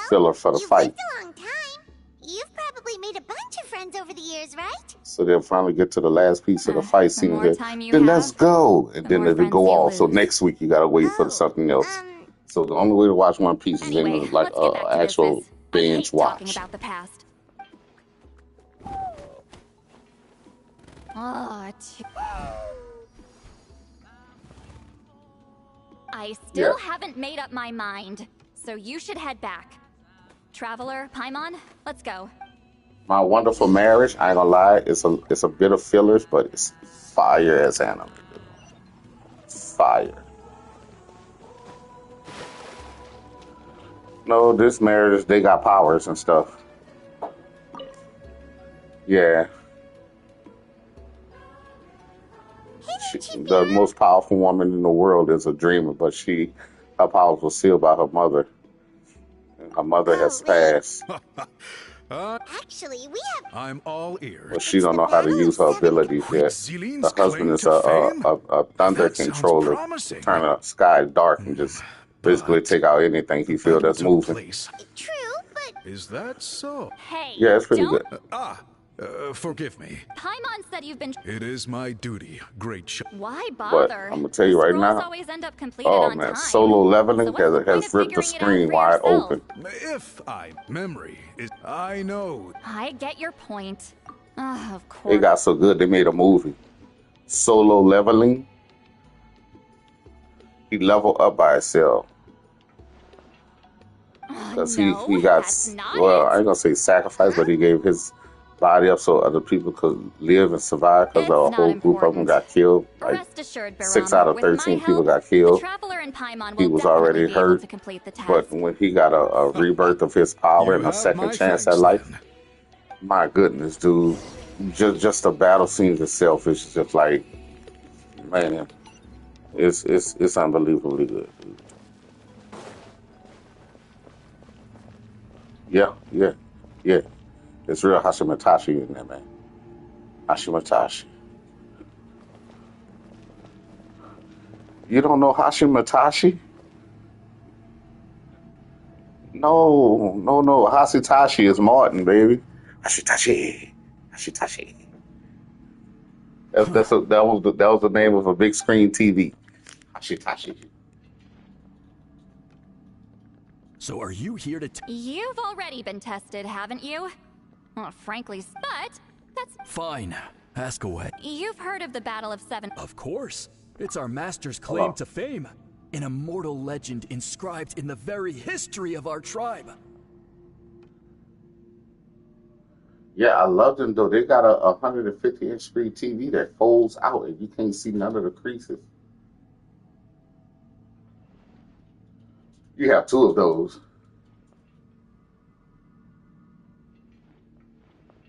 S1: filler for the
S4: You've
S1: fight.
S4: lived a long time. You've probably made a bunch of friends over the years, right?
S1: So they'll finally get to the last piece of the fight scene
S9: more
S1: here.
S9: time you
S1: Then
S9: have,
S1: let's go, and
S9: the
S1: then
S9: more
S1: it'll go
S9: friends you
S1: off. So
S9: lose.
S1: next week you gotta wait for something else. So the only way to watch One Piece is in
S9: Anyway,
S1: like
S9: let's get back to
S1: actual
S9: business. I
S1: binge
S9: hate talking
S1: watch.
S9: about the past. Oh, I still haven't made up my mind, so you should head back. Traveler, Paimon, let's go.
S1: My Wonderful Marriage, I ain't gonna lie, it's a bit of fillers, but it's fire as anime. Fire. No, this marriage, they got powers and stuff. Yeah. The most powerful woman in the world is a dreamer, but her powers were sealed by her mother. And her mother has passed.
S4: Actually, we have.
S17: I'm all ears.
S1: But she don't know how to use her abilities yet. Her husband is a thunder
S17: That sounds
S1: controller.
S17: promising.
S1: Turn the sky dark and just basically take out anything he feels that's moving.
S4: True, but.
S17: Is that so?
S9: Hey,
S1: Yeah, it's pretty
S9: don't...
S1: good.
S17: Forgive me.
S9: Paimon said you've been...
S17: It is my duty, great
S9: Why
S1: But
S9: bother?
S1: I'm gonna tell you right
S9: Scrolls
S1: now.
S9: always end up completed
S1: Oh
S9: on
S1: man,
S9: time.
S1: solo leveling
S9: So what's the point
S1: has
S9: of
S1: ripped the
S9: figuring it out
S1: screen
S9: for
S1: wide
S9: yourself?
S1: open.
S17: If memory is, I know.
S9: I get your point. Of
S1: It
S9: course.
S1: got so good they made a movie. Solo leveling. He leveled up by himself. Because he got, well, I ain't gonna say sacrificed, but he gave his body up so other people could live and survive because a whole group of them got killed. Like
S9: Rest assured,
S1: 6
S9: Barama,
S1: out of
S9: with my
S1: 13 people
S9: help,
S1: got
S9: the
S1: killed.
S9: Traveler and Paimon
S1: He
S9: will
S1: was
S9: definitely
S1: already
S9: be able
S1: hurt.
S9: to complete the task.
S1: But when he got a rebirth of his power and a second chance at life, my goodness, dude. Just the battle scenes itself is just like, man, it's unbelievably good. Dude. Yeah. It's real Hashimatashi in there, man. Hashimatashi. You don't know Hashimatashi? No. Hashitashi is Martin, baby. Hashitashi. That was the name of a big screen TV. Hashitashi.
S14: So are you here to
S9: You've already been tested, haven't you? Well, frankly, but that's...
S14: Fine. Ask away.
S9: You've heard of the Battle of Seven...
S14: Of course. It's our master's claim to fame. An immortal legend inscribed in the very history of our tribe.
S1: Yeah, I love them though. They got a 150-inch screen TV that folds out and you can't see none of the creases. You have 2 of those.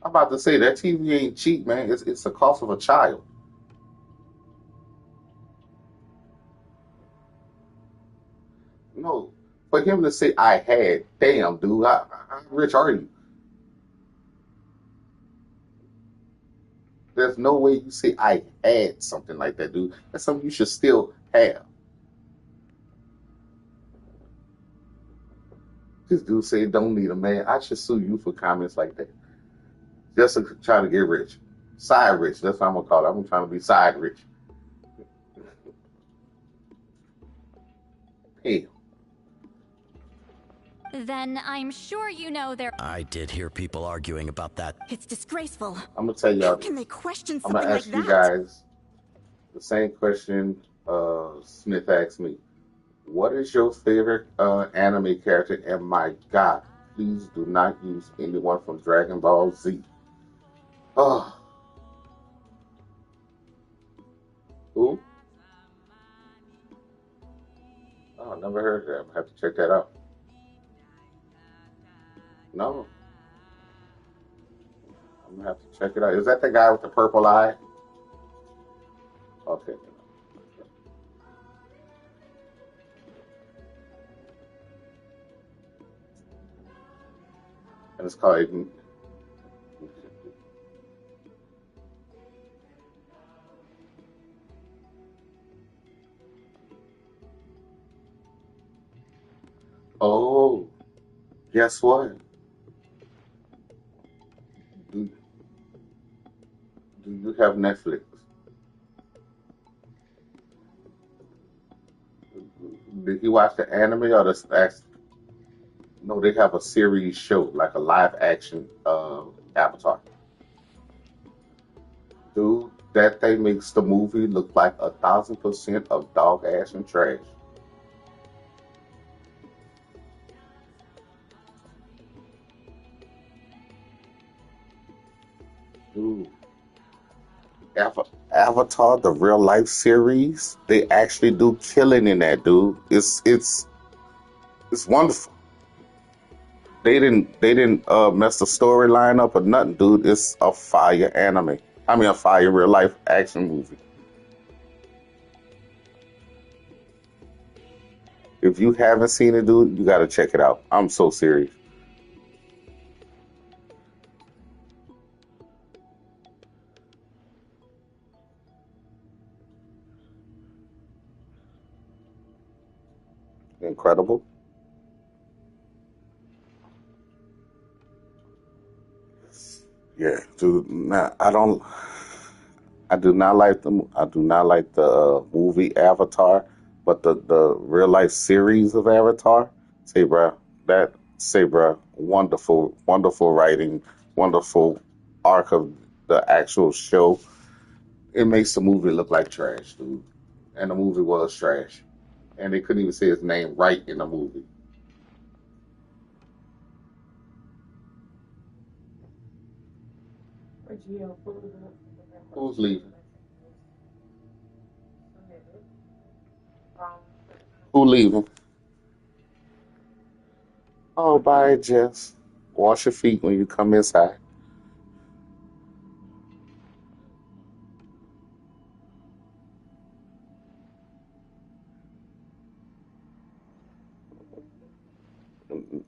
S1: I'm about to say that TV ain't cheap, man. It's the cost of a child. No, for him to say I had, damn, dude, how rich are you? There's no way you say I had something like that, dude. That's something you should still have. This dude said don't need a man. I should sue you for comments like that. Just to try to get rich. Side rich, that's what I'm gonna call it. I'm trying to be side rich. Hey.
S9: Then I'm sure you know there...
S14: I did hear people arguing about that.
S10: It's disgraceful.
S1: I'm gonna tell y'all.
S10: How can they question
S1: I'm
S10: something
S1: gonna
S10: like
S1: ask you
S10: that?
S1: guys the same question Smith asked me, "What is your favorite anime character?" And my God, please do not use anyone from Dragon Ball Z. Oh, who? Oh, I never heard that. I have to check that out. No, I'm gonna have to check it out. Is that the guy with the purple eye? Okay. And it's called. Oh, guess what? Do, do you have Netflix? Did you watch the anime or the? No, they have a series show, like a live action Avatar. Dude, that thing makes the movie look like 1,000% of dog ass and trash. Dude, Avatar, the real life series, they actually do killing in that, dude. It's wonderful. They didn't mess the storyline up or nothing, dude. It's a fire anime. I mean, a fire real life action movie. If you haven't seen it, dude, you gotta check it out. I'm so serious. Incredible. Yeah, dude. Nah, I do not like the. I do not like the movie Avatar, but the real life series of Avatar. Say, bruh, wonderful, wonderful writing, wonderful arc of the actual show. It makes the movie look like trash, dude. And the movie was trash, and they couldn't even say his name right in the movie. Who's leaving? Who leaving? Oh, bye, Jess. Wash your feet when you come inside.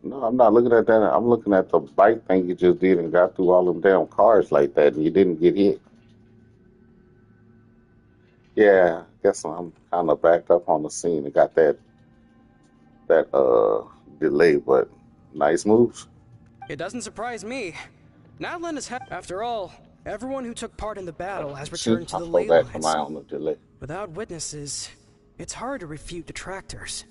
S1: No, I'm not looking at that. I'm looking at the bike thing you just did and got through all them damn cars like that and you didn't get hit. Yeah, guess I'm kind of backed up on the scene and got that delay, but nice moves.
S16: It doesn't surprise me. Natlan is after all, everyone who took part in the battle has
S1: See,
S16: returned to
S1: I
S16: the
S1: fell
S16: ley
S1: back from
S16: lines.
S1: my own delay.
S16: Without witnesses, it's hard to refute detractors.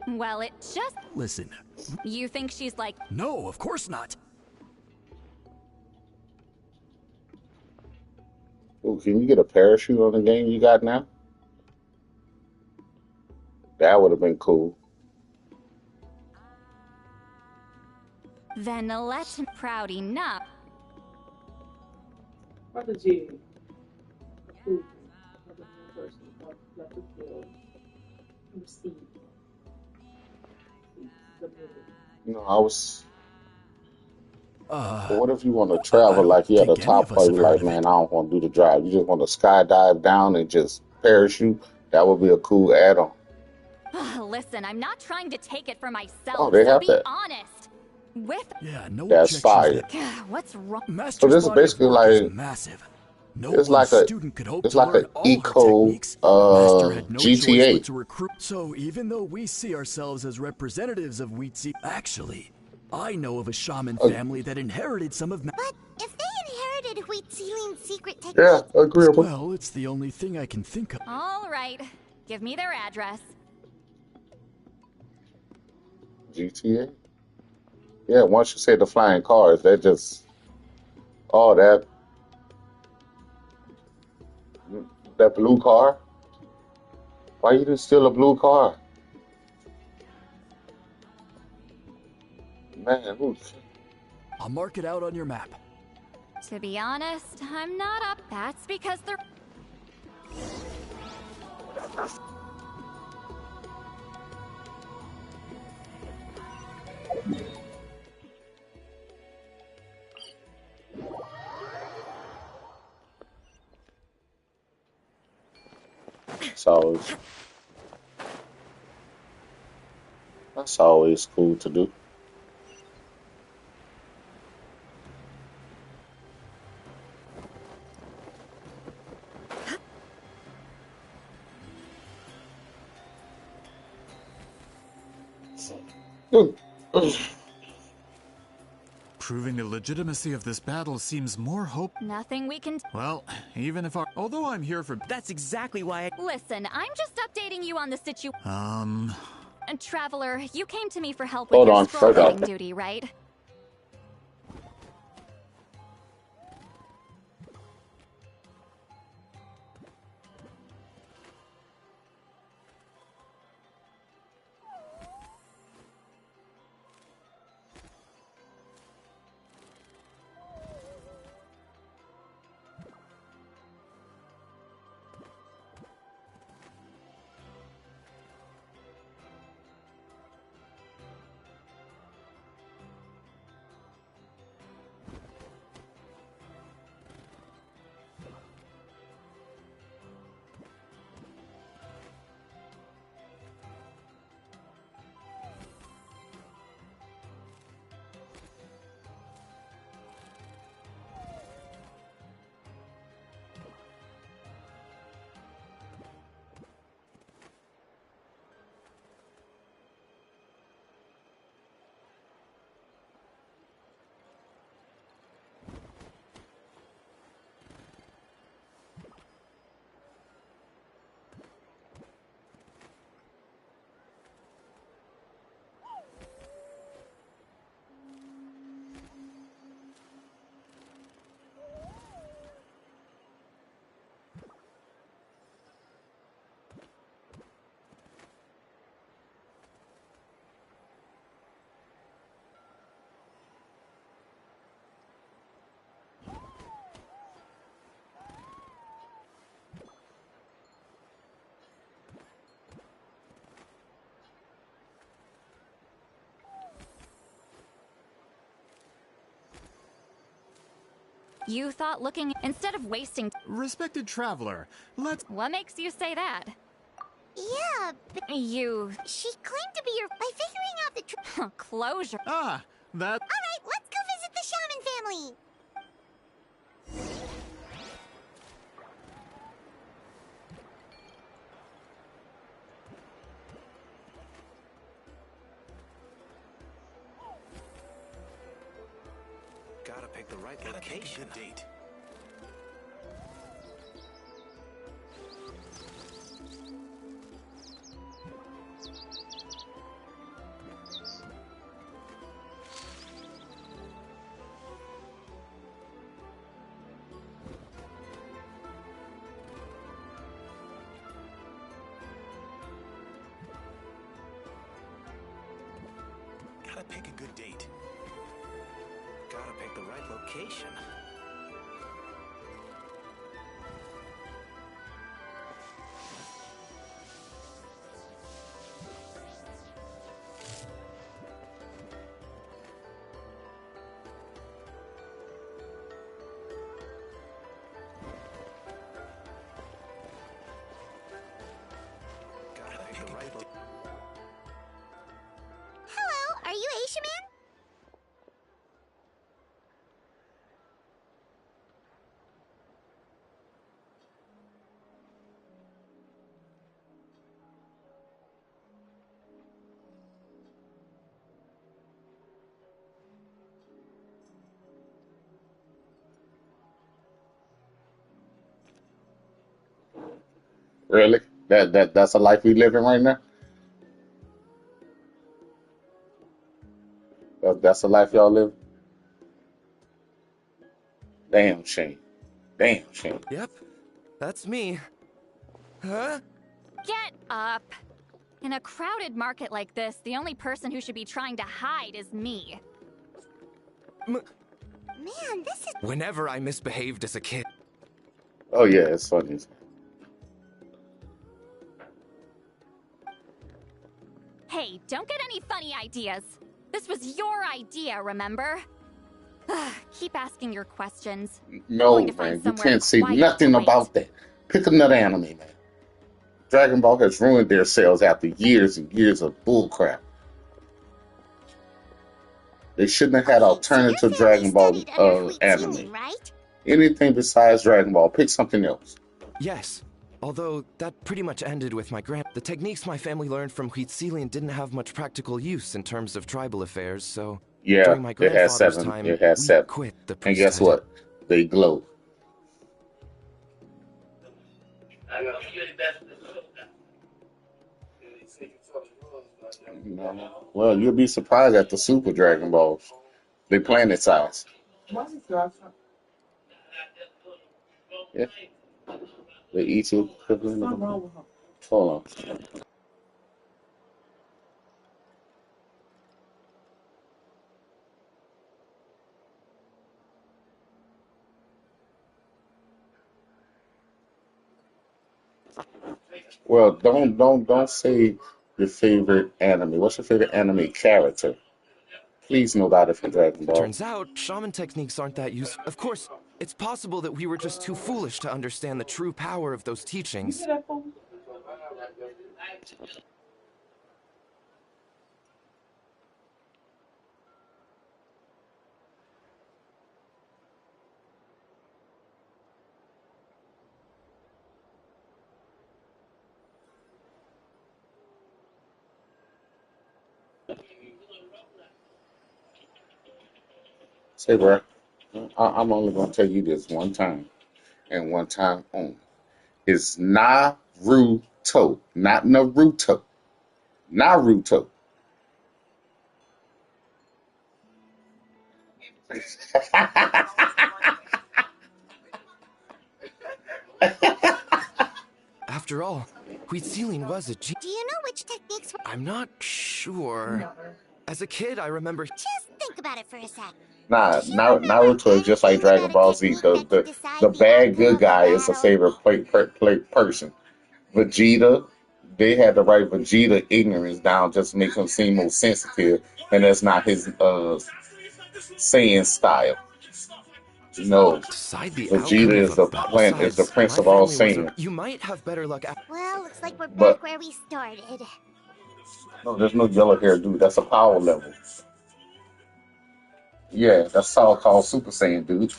S9: Well, it just...
S14: Listen.
S9: You think she's like...
S14: No, of course not.
S1: Ooh, can you get a parachute on the game you got now? That would have been cool.
S9: Then let him proud enough.
S1: I was. But what if you want to
S14: I
S1: travel
S14: don't
S1: like you at the
S14: think any
S1: top
S14: of us
S1: part?
S14: have
S1: You're
S14: heard
S1: like,
S14: of
S1: man,
S14: it.
S1: I don't want to do the drive. You just want to skydive down and just parachute. That would be a cool add-on.
S9: Listen, I'm not trying to take it for
S1: Oh,
S9: myself,
S1: they
S9: so
S1: have
S9: be
S1: that.
S9: honest. With...
S14: Yeah, no
S1: That's
S14: objections
S1: fire.
S14: there.
S9: What's wrong?
S1: So
S14: Master's
S1: this is
S14: body of
S1: basically
S14: work is
S1: like
S14: massive. No
S1: it's
S14: one
S1: like a
S14: student could hope
S1: it's
S14: to
S1: like
S14: learn
S1: an
S14: all her
S1: eco
S14: techniques. Master had no choice but
S1: GTA.
S14: to recruit. So even though we see ourselves as representatives of Wheatsea, actually, I know of a shaman family that inherited some of.
S4: But if they inherited Wheat Ceiling's secret technique,
S1: Yeah, agreeable.
S14: Well, it's the only thing I can think of.
S9: All right. Give me their address.
S1: GTA. Yeah, once you said the flying cars, that just oh that blue car. Why you didn't steal a blue car, man?
S14: I'll mark it out on your map.
S9: To be honest, I'm not up. That's because they're.
S1: That's always cool to do.
S8: Proving the legitimacy of this battle seems more hope.
S9: Nothing we can.
S8: Well, even if although I'm here for.
S7: That's exactly why I.
S9: Listen, I'm just updating you on the situation.
S8: And
S9: Traveler, you came to me for help with
S1: Hold
S9: your
S1: on,
S9: scroll
S1: forgot.
S9: reading duty, right? You thought looking instead of wasting.
S8: Respected traveler, let's.
S9: What makes you say that?
S4: Yeah, but
S9: You.
S4: she claimed to be your by figuring out the
S9: Closure.
S8: Ah, that.
S4: All right, let's go visit the shaman family.
S6: Gotta pick the right location. Pick a good date. Gotta pick a good date. Gotta pick the right location. Gotta pick the right location.
S4: Hello, are you Asia Man?
S1: Really? That's a life we living right now. that's the life y'all live. Damn shame. Damn shame.
S12: Yep, that's me. Huh?
S9: Get up! In a crowded market like this, the only person who should be trying to hide is me.
S4: Man, this is...
S12: Whenever I misbehaved as a kid.
S1: Oh yeah, it's funny.
S9: Hey, don't get any funny ideas. This was your idea, remember? Keep asking your questions.
S1: No, man, you can't say nothing about that. Pick another anime, man. Dragon Ball has ruined their sales after years and years of bullcrap. They shouldn't have had alternative Dragon Ball anime.
S4: Healing, right?
S1: Anything besides Dragon Ball. Pick something else.
S12: Yes, although that pretty much ended with my The techniques my family learned from Huitzilian didn't have much practical use in terms of tribal affairs, so
S1: Yeah,
S12: during my grandfather's time,
S1: it has
S12: we
S1: 7.
S12: quit the
S1: And guess
S12: priesthood.
S1: what? They glow. Well, you'll be surprised at the Super Dragon Balls. They planet size. Yeah. They each equivalent of them. Hold on. Well, don't say your favorite anime. What's your favorite anime character? Please nobody from Dragon Ball.
S12: Turns out, shaman techniques aren't that useful. Of course, it's possible that we were just too foolish to understand the true power of those teachings.
S1: Say, bro, I'm only going to tell you this one time, and one time only. It's Naruto, not Naruto. Naruto.
S12: After all, Huitzilian was a
S4: Do you know which techniques were...
S12: I'm not sure. As a kid, I remember...
S4: Just think about it for a sec.
S1: Nah, Naruto is just like Dragon Ball Z. The bad good guy is a favorite person. Vegeta, they had to write Vegeta ignorance down just to make him seem more sensitive, and that's not his Saiyan style. No, Vegeta is the prince of all Saiyans.
S12: You might have better luck.
S4: Well, looks like we're
S1: But-
S4: back where we started.
S1: No, there's no yellow hair dude. That's a power level. Yeah, that's all called Super Saiyan, dude.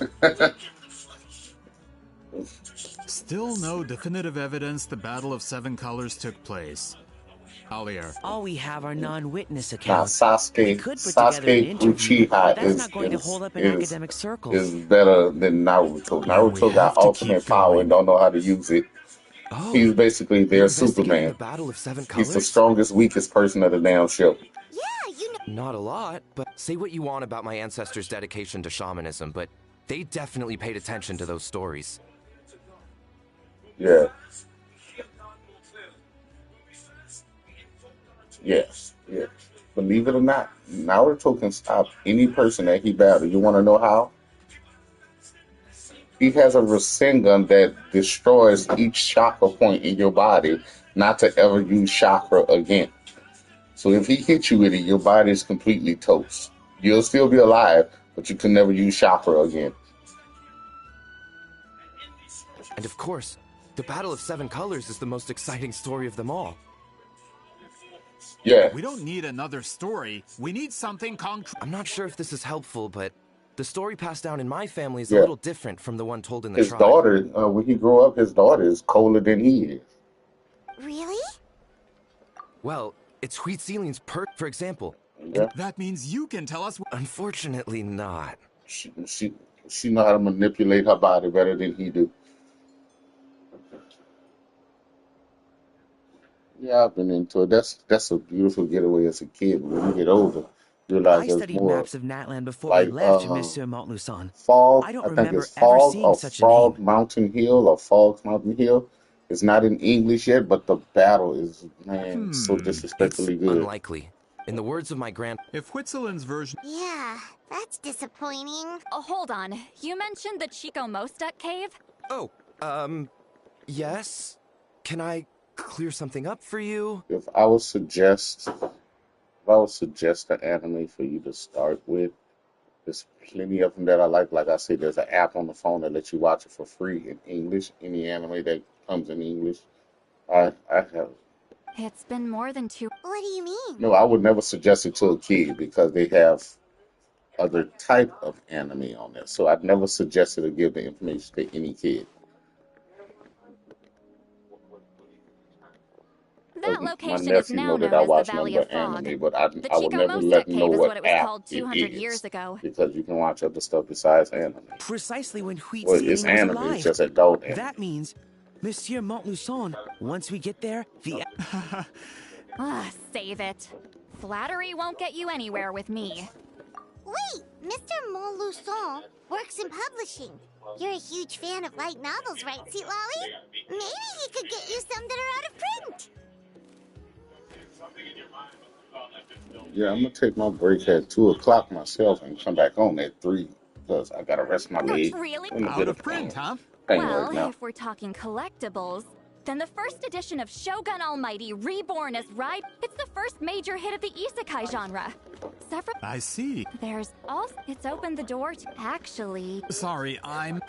S8: Still no definitive evidence the Battle of 7 Colors took place. Alier.
S7: All we have are non-witness
S1: Now,
S7: accounts. We could put together an
S1: Sasuke
S7: interview, but
S1: Uchiha
S7: that's not going to hold up in academic circles.
S1: is better than Naruto. Naruto got ultimate power and don't know how to use it.
S12: Oh,
S1: He's basically their
S12: investigating
S1: Superman.
S12: the Battle of 7
S1: He's the
S12: Colors?
S1: strongest, weakest person of the damn ship.
S12: Not a lot, but say what you want about my ancestors' dedication to shamanism, but they definitely paid attention to those stories.
S1: Yeah. Yes. Yeah. Believe it or not, Naruto can stop any person that he battles. You want to know how? He has a Rasengan that destroys each chakra point in your body, not to ever use chakra again. So if he hits you with it, your body is completely toast. You'll still be alive, but you can never use chakra again.
S12: And of course, the Battle of 7 Colors is the most exciting story of them all.
S1: Yeah.
S8: We don't need another story. We need something concrete.
S12: I'm not sure if this is helpful, but the story passed down in my family is
S1: Yeah.
S12: a little different from the one told in the
S1: His
S12: tribe.
S1: daughter, when he grew up, his daughter is colder than he is.
S4: Really?
S12: Well, it's Huitzilian's for example.
S1: Yeah.
S8: That means you can tell us.
S12: Unfortunately not.
S1: She know how to manipulate her body better than he do. Yeah, I've been into it. That's a beautiful getaway as a kid. But when you get older, realize
S7: I
S1: there's
S7: studied
S1: more
S7: maps of Natlan before we
S1: like
S7: left, Monsieur Montluçon.
S1: Fog.
S7: I don't
S1: I think it's
S7: remember ever
S1: Fog
S7: seeing
S1: or
S7: such a name.
S1: Frog Mountain Hill or Fog Mountain Hill. It's not in English yet, but the battle is, man, so
S12: It's
S1: disrespectfully good.
S12: unlikely. In the words of my grand...
S8: If Whitzelin's version...
S4: Yeah, that's disappointing.
S9: Oh, hold on. You mentioned the Chico Mostek cave?
S12: Oh, yes? Can I clear something up for you?
S1: If I would suggest, an anime for you to start with, there's plenty of them that I like. Like I said, there's an app on the phone that lets you watch it for free in English. Any anime that comes in English, I have.
S9: It's been more than 2.
S4: What do you mean?
S1: No, I would never suggest it to a kid because they have other type of anime on there. So I'd never suggest it to give the information to any kid.
S9: That
S1: My
S9: location is
S1: nephew
S9: now
S1: know that
S9: known
S1: I
S9: as the
S1: watch nothing
S9: Valley of
S1: but
S9: Fog.
S1: anime, but
S9: The
S1: I would
S9: Chico
S1: never let
S9: Mostek
S1: him know
S9: cave is what
S1: what
S9: it was
S1: app
S9: called
S1: it
S9: 200
S1: is
S9: years ago.
S1: because you can watch other stuff besides anime.
S7: Precisely when Huit
S1: Well, it's
S7: Sealing was
S1: anime. It's
S7: alive.
S1: just adult anime.
S7: That means, Monsieur Montluçon, once we get there, the...
S9: Save it. Flattery won't get you anywhere with me.
S4: Wait, Mr. Montluçon works in publishing. You're a huge fan of light novels, right, Sweet Lolly? Maybe he could get you some that are out of print.
S1: Yeah, I'm gonna take my break at 2 o'clock myself and come back on at 3 because I gotta rest my leg.
S9: Really?
S1: I'm in a bit of pain right
S9: Well,
S1: now.
S9: if we're talking collectibles, then the first edition of Shogun Almighty Reborn as Ride, it's the first major hit of the isekai genre. Several...
S8: I see.
S9: There's also... It's opened the door to... Actually...
S8: Sorry, I'm...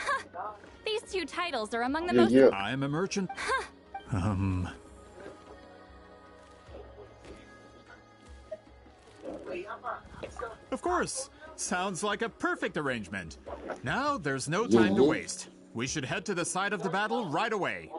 S9: These 2 titles are among the most...
S8: I'm a merchant. Of course. Sounds like a perfect arrangement. Now there's no time to waste. We should head to the site of the battle right away.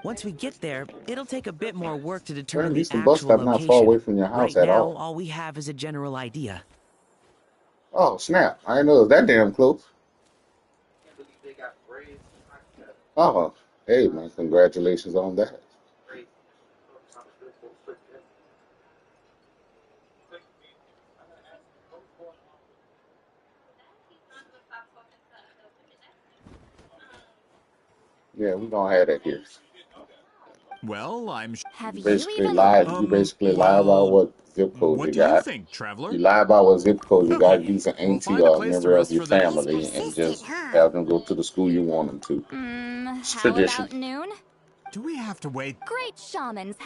S7: Once we get there, it'll take a bit more work to
S1: Well,
S7: determine
S1: at
S7: the
S1: least the bus
S7: actual
S1: stop not far
S7: location.
S1: away from your house
S7: Right
S1: at
S7: now,
S1: all.
S7: all we have is a general idea.
S1: Oh, snap. I didn't know it was that damn close. Oh, hey, man, congratulations on that. Yeah, we're gonna have that here.
S8: Well, I'm...
S9: Have
S1: You
S9: you
S1: basically
S9: even...
S1: lied. You basically lie about what zip code
S8: What
S1: you
S8: do you
S1: got.
S8: think, traveler?
S1: You lie about what zip code you got. Use an
S8: We'll
S1: auntie
S8: find a
S1: or a
S8: place to
S1: member of
S8: rest
S1: your
S8: for the...
S1: family and just have them go to the school you want them to. It's
S9: how
S1: tradition.
S9: about noon?
S8: Do we have to wait?
S9: Great shamans...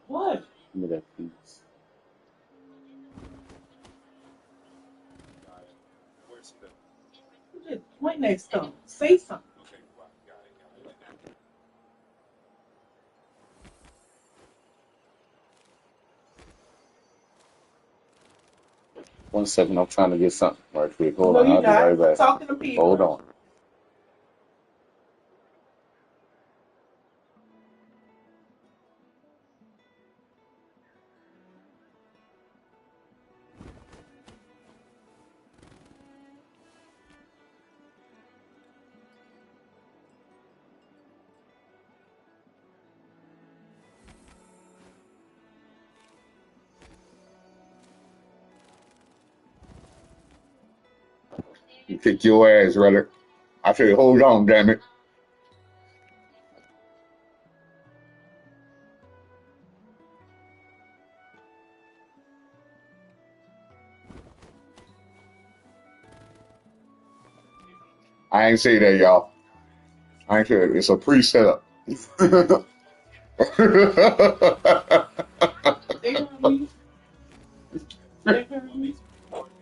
S2: What?
S1: Give me that piece.
S2: You just pointing at stuff. Say something.
S1: One second, I'm trying to get something right quick. Hold
S2: No,
S1: on,
S2: you're
S1: I'll be
S2: not.
S1: right
S2: I'm
S1: back.
S2: talking to people.
S1: Hold on. You kick your ass, brother. I said, hold on, damn it. I ain't say that, y'all. I ain't say that. It's a pre-setup.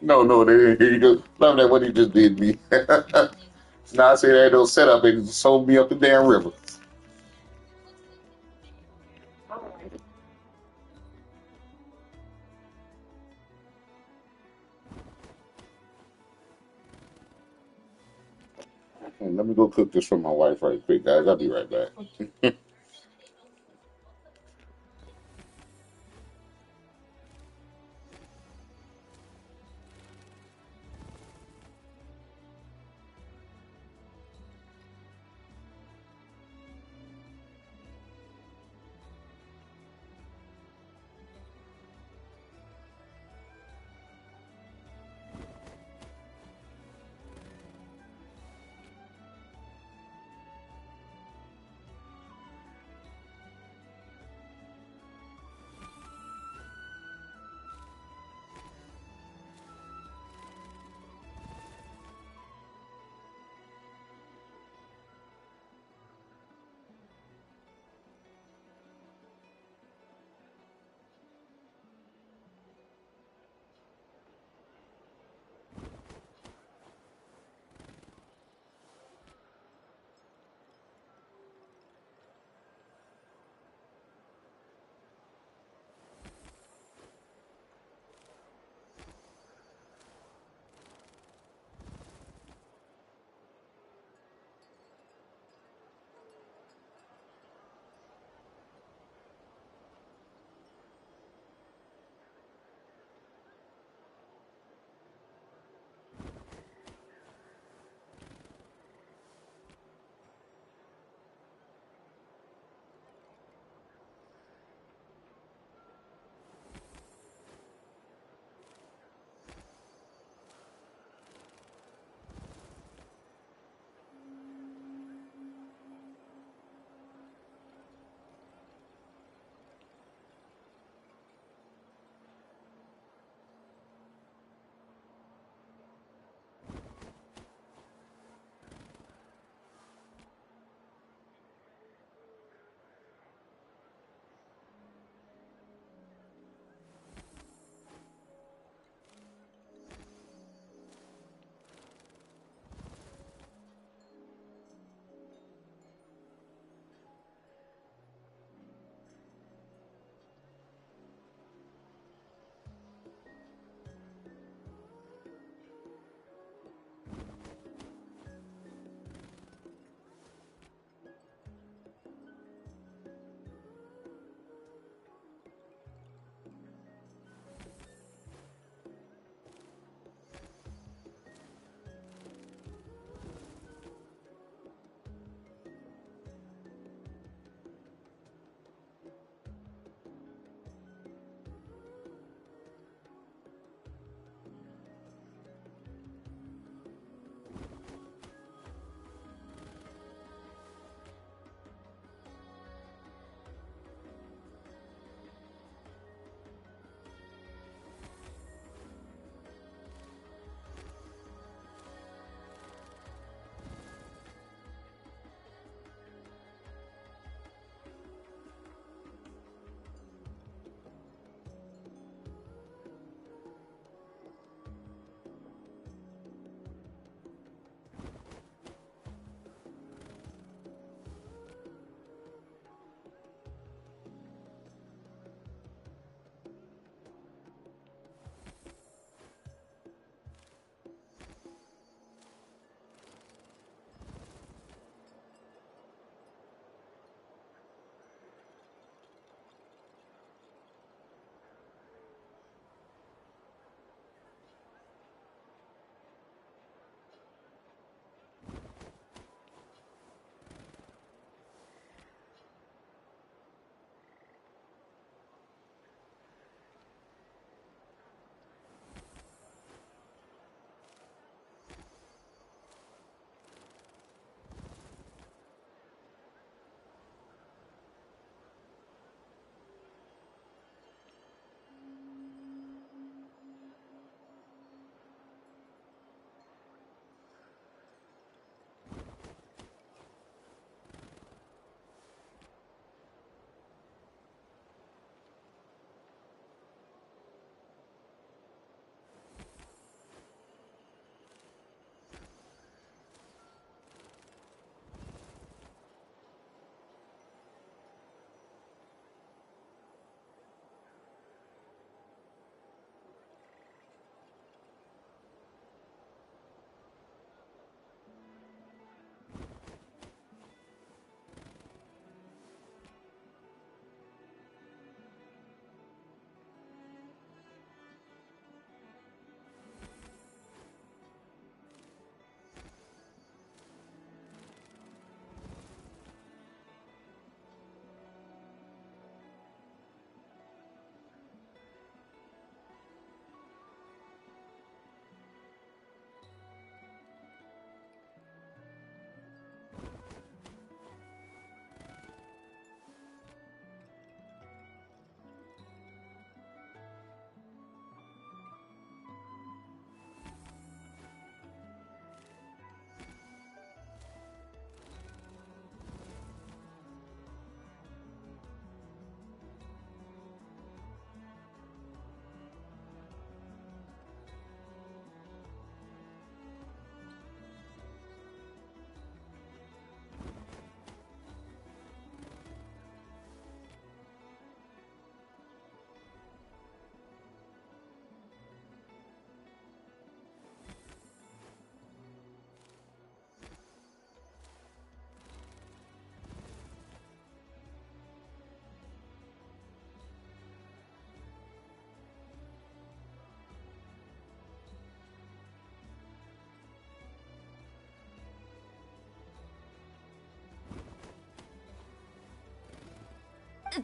S1: No, they didn't hear you. Just love that what he just did me. Now I say that no setup and sold me up the damn river. Hey, let me go cook this for my wife right quick, guys. I'll be right back.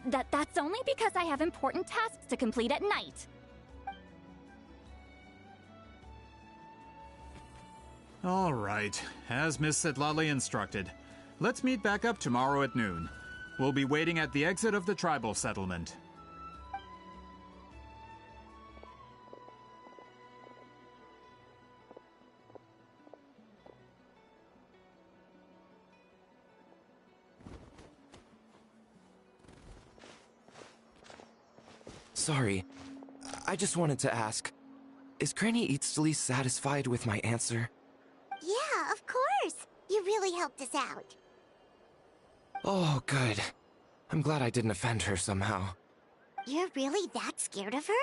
S9: That's only because I have important tasks to complete at night.
S8: All right, as Miss Sitlali instructed. Let's meet back up tomorrow at noon. We'll be waiting at the exit of the tribal settlement.
S12: Sorry, I just wanted to ask, is Granny Eatsley satisfied with my answer?
S4: Yeah, of course. You really helped us out.
S12: Oh, good. I'm glad I didn't offend her somehow.
S4: You're really that scared of her?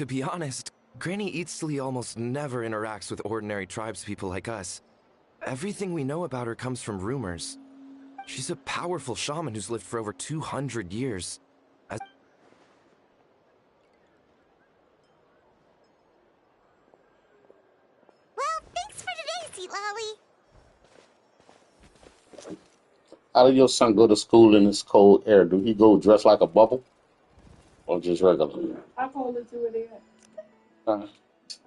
S12: To be honest, Granny Eatsley almost never interacts with ordinary tribespeople like us. Everything we know about her comes from rumors. She's a powerful shaman who's lived for over 200 years.
S4: Well, thanks for today, Sweet Lolly.
S1: How did your son go to school in this cold air? Do he go dressed like a bubble or just regular?
S2: I told her to it.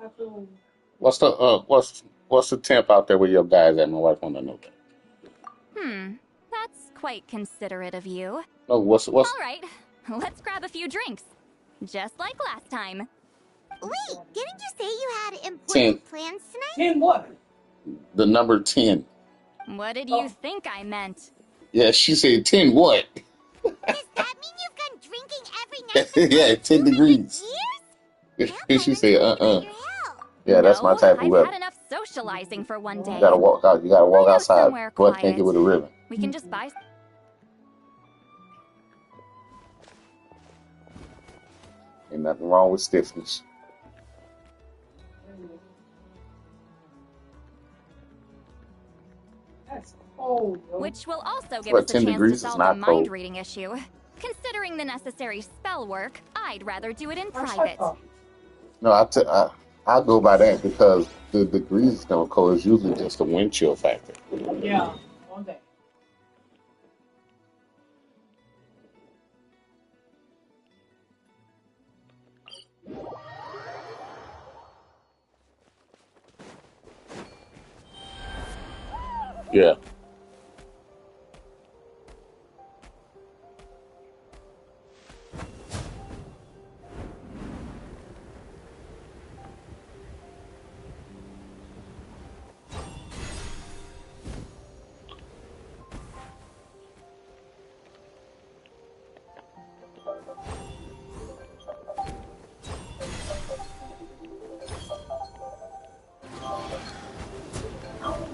S2: Absolutely.
S1: What's the temp out there with your guys at? My wife want to know that.
S9: That's quite considerate of you.
S1: No, what's
S9: All right, let's grab a few drinks. Just like last time.
S4: Wait, didn't you say you had
S1: 10?
S4: important plans tonight?
S2: 10 what?
S1: The number 10.
S9: What did you think I meant?
S1: Yeah, she said 10 what?
S4: Does that mean you've gone drinking every night for
S1: Yeah, 10 degrees.
S4: years?
S1: She said, Yeah, that's my type of
S9: I've
S1: weather.
S9: had enough socializing for one day.
S1: You gotta walk out. You gotta walk outside.
S9: Somewhere
S1: Butt naked
S9: quiet.
S1: with a ribbon.
S9: We can just buy.
S1: Ain't nothing wrong with stiffness.
S2: That's cold.
S9: Which will also give
S1: What,
S9: us a
S1: 10
S9: chance to
S1: degrees is
S9: solve
S1: not
S9: the
S1: cold.
S9: mind reading issue. Considering the necessary spell work, I'd rather do it in private.
S1: No, I go by that because the degrees is gonna cold is usually just a wind chill factor.
S2: Yeah, one day.
S1: Yeah.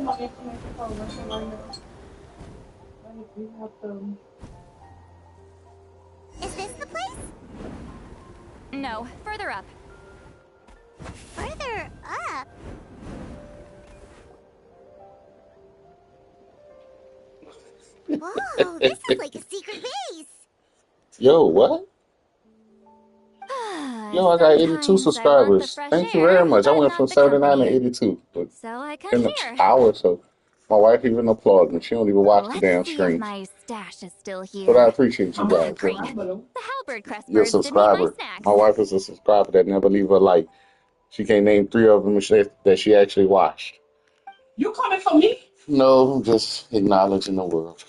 S2: My information for Russia right now. We have to.
S4: Is this the place?
S9: No, further up.
S4: Further up? Whoa, this is like a secret base.
S1: Yo, what? Yo, I got 82 subscribers. Thank you very much. I went from 79 to 82. But
S9: So I come
S1: in the
S9: here.
S1: hour, so my wife even applauded me. She don't even watch the damn
S9: Let's see if
S1: stream.
S9: my stash is still here.
S1: But I appreciate you guys.
S9: The halberd crest
S1: You're a
S9: birds didn't eat my
S1: subscriber.
S9: snacks.
S1: My wife is a subscriber that never leave her like. She can't name 3 of them that she actually watched.
S2: You coming for me?
S1: No, I'm just acknowledging the world.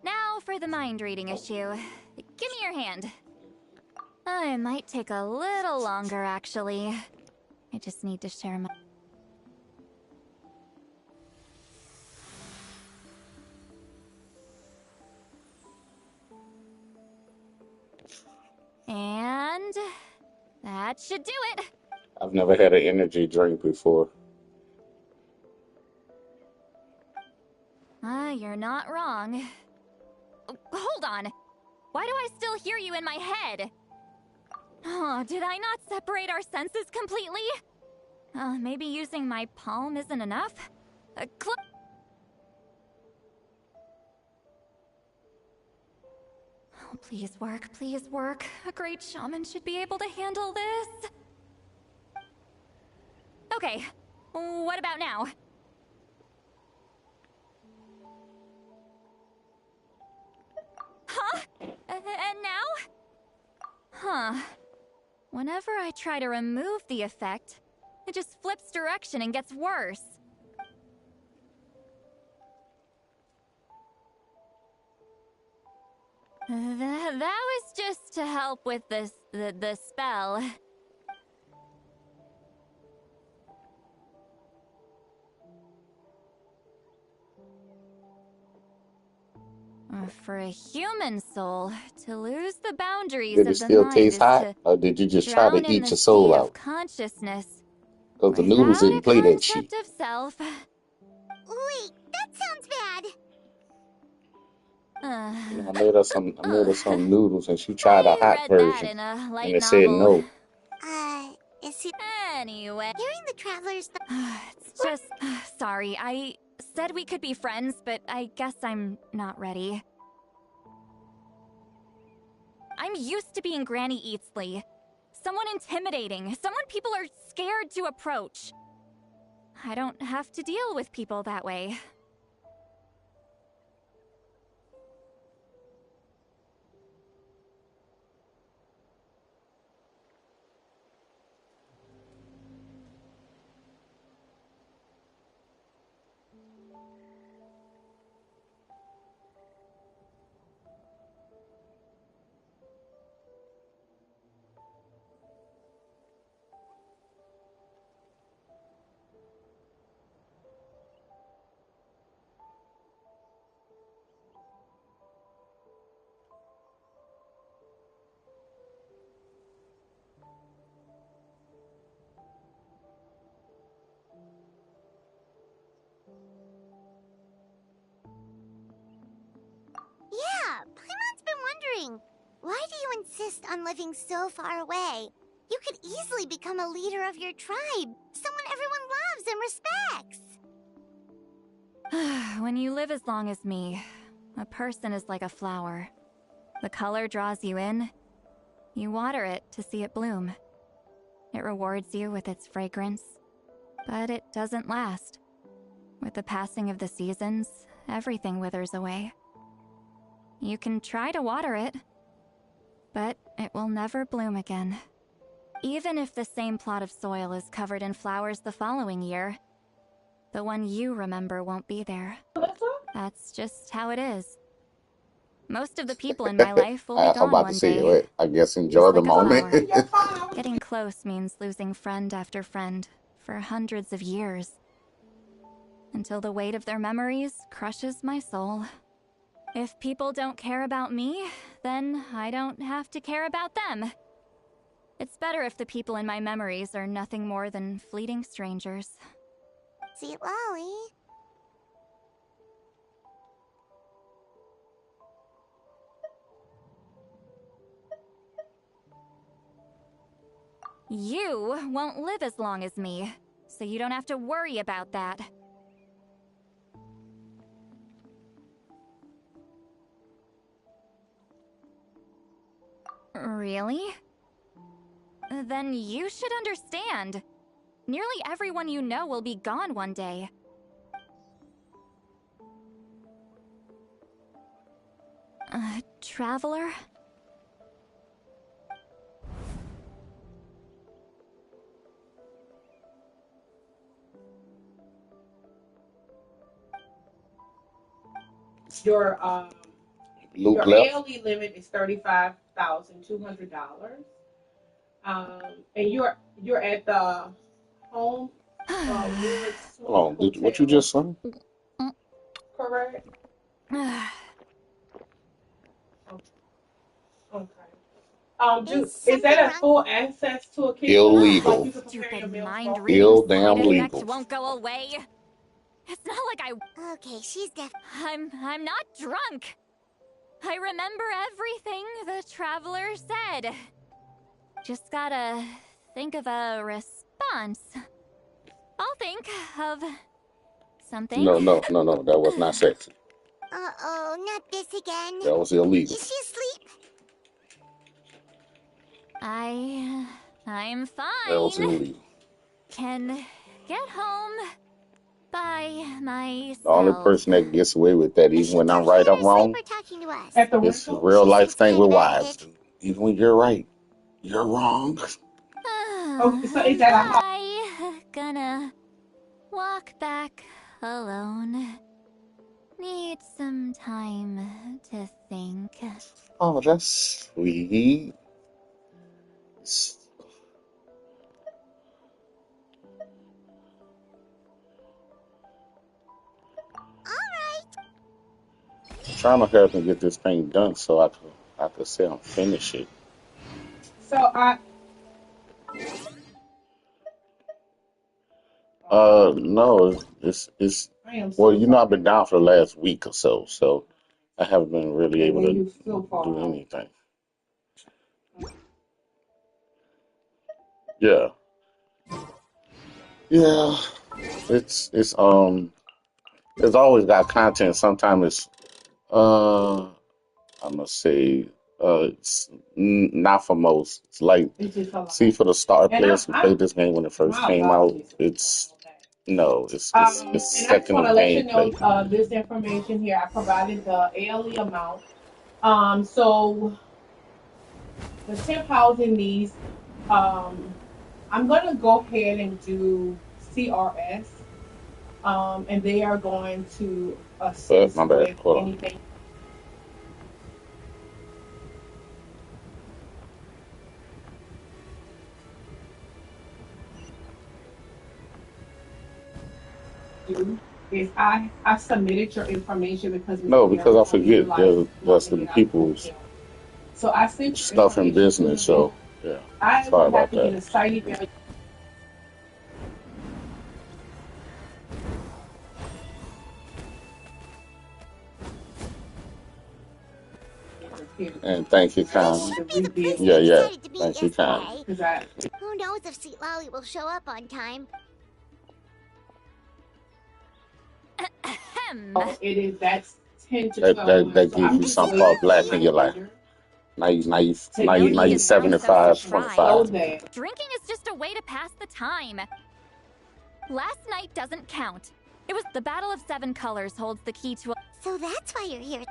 S9: Now for the mind reading issue. Give me your hand. It might take a little longer, actually. I just need to share my... And... that should do it.
S1: I've never had an energy drink before.
S9: You're not wrong. Oh, hold on. Why do I still hear you in my head? Oh, did I not separate our senses completely? Maybe using my palm isn't enough? Oh, please work, please work. A great shaman should be able to handle this. Okay, what about now? Huh? And now? Huh. Whenever I try to remove the effect, it just flips direction and gets worse. That was just to help with the spell. For a human soul, to lose the boundaries
S1: Did it
S9: of the
S1: still
S9: mind
S1: taste
S9: is
S1: hot?
S9: to
S1: Or did you just try
S9: drown
S1: to
S9: in
S1: eat
S9: the
S1: your soul
S9: sea
S1: out?
S9: of consciousness.
S1: Because the noodles
S9: Without
S1: didn't
S9: a
S1: play that shit.
S9: concept of self.
S4: Wait, that sounds bad.
S1: I made her some noodles, and she tried a
S9: I
S1: hot
S9: read that
S1: version,
S9: in a
S1: and
S9: light
S1: it said
S9: novel.
S1: no.
S4: Is it...
S9: Anyway.
S4: Hearing the travelers...
S9: It's just... Sorry, I said we could be friends, but I guess I'm not ready. I'm used to being Granny Eatsley. Someone intimidating, someone people are scared to approach. I don't have to deal with people that way.
S4: Yeah, Playmon's been wondering, why do you insist on living so far away? You could easily become a leader of your tribe, someone everyone loves and respects.
S9: When you live as long as me, a person is like a flower. The color draws you in. You water it to see it bloom. It rewards you with its fragrance, but it doesn't last. With the passing of the seasons, everything withers away. You can try to water it, but it will never bloom again. Even if the same plot of soil is covered in flowers the following year, the one you remember won't be there. That's just how it is. Most of the people in my life will be
S1: I'm
S9: gone
S1: about to
S9: one
S1: say,
S9: day.
S1: wait, I guess enjoy
S9: Just
S1: the
S9: like a
S1: moment.
S9: flower. Getting close means losing friend after friend for hundreds of years. Until the weight of their memories crushes my soul. If people don't care about me, then I don't have to care about them. It's better if the people in my memories are nothing more than fleeting strangers.
S4: See, Lolly.
S9: You won't live as long as me, so you don't have to worry about that. Really? Then you should understand. Nearly everyone you know will be gone one day. Traveler?
S2: Your
S1: Luke
S2: your
S1: left.
S2: ALE limit is $35,200. And you're at the home Woods
S1: Hold on, what you
S2: Hotel,
S1: just say?
S2: correct? Okay. Is that a full access to a kitchen? Like you
S1: Illegal.
S2: can prepare your
S9: Stupid
S2: meals
S9: mind-reading
S1: Ill
S9: side
S1: damn
S9: effect
S1: legal.
S9: won't go away. It's not like
S4: Okay, she's deaf.
S9: I'm not drunk. I remember everything the traveler said. Just gotta think of a response. I'll think of something.
S1: No, that was not sexy.
S4: Uh-oh, not this again.
S1: That was illegal.
S4: Is she asleep?
S9: I'm
S1: That was
S9: fine.
S1: illegal.
S9: Can get home by myself.
S1: The only person that gets away with that, even when I'm right or wrong,
S4: Talking to us.
S2: at the
S1: it's a
S2: rental?
S1: real life thing with wives. Even when you're right, you're wrong.
S2: Oh, so is that a house?
S9: I gonna walk back alone. Need some time to think.
S1: Oh, that's sweet. I'm trying to help him get this thing done so I could say I'm finish it.
S2: So
S1: No, it's
S2: I am
S1: well,
S2: so
S1: I've been down for the last week or so, so I haven't been really able
S2: then you
S1: to
S2: still fall
S1: do
S2: out.
S1: anything. Yeah, yeah. It's always got content. Sometimes it's I must say it's not for most. It's like
S2: It's just a lot.
S1: see for the star
S2: And
S1: players who played this game when it first
S2: my
S1: came out.
S2: apologies.
S1: It's no, it's
S2: And I
S1: set
S2: just
S1: in
S2: want
S1: the
S2: to let you know
S1: gameplay.
S2: this information here. I provided the ALE amount. So the 10,000 needs. I'm gonna go ahead and do CRS. And they are going to
S1: My
S2: assist
S1: bad.
S2: with
S1: Hold on.
S2: anything. Is I submitted your information because
S1: No,
S2: Mr.
S1: because
S2: Barrett
S1: I
S2: told me you
S1: forget
S2: like
S1: there's
S2: wanted
S1: some
S2: it. I told
S1: people's
S2: him. So I sent your
S1: stuff in
S2: information to
S1: business.
S2: him.
S1: So yeah,
S2: I
S1: sorry
S2: will have
S1: about
S2: to get
S1: that.
S2: a site email.
S1: And thank you, Con.
S4: Person
S1: Yeah,
S4: we
S1: yeah.
S4: decided to meet
S1: Thank you, Con.
S4: yesterday. Who knows if Sweet Lolly will show up on time?
S2: Oh, it is that's 10 to
S1: That
S2: 12
S1: that,
S2: months.
S1: that
S2: So
S1: gives
S2: I'm
S1: you
S2: just
S1: something called
S2: waiting for
S1: black in
S2: my
S1: your life.
S2: vendor
S1: Now you now you
S2: to
S1: now you now
S2: give
S1: you
S2: me that so
S1: 75, 25.
S2: that
S9: Drinking is just a way to pass the time. Last night doesn't count. It was the Battle of Seven Colors holds the key to.
S4: So that's why you're here.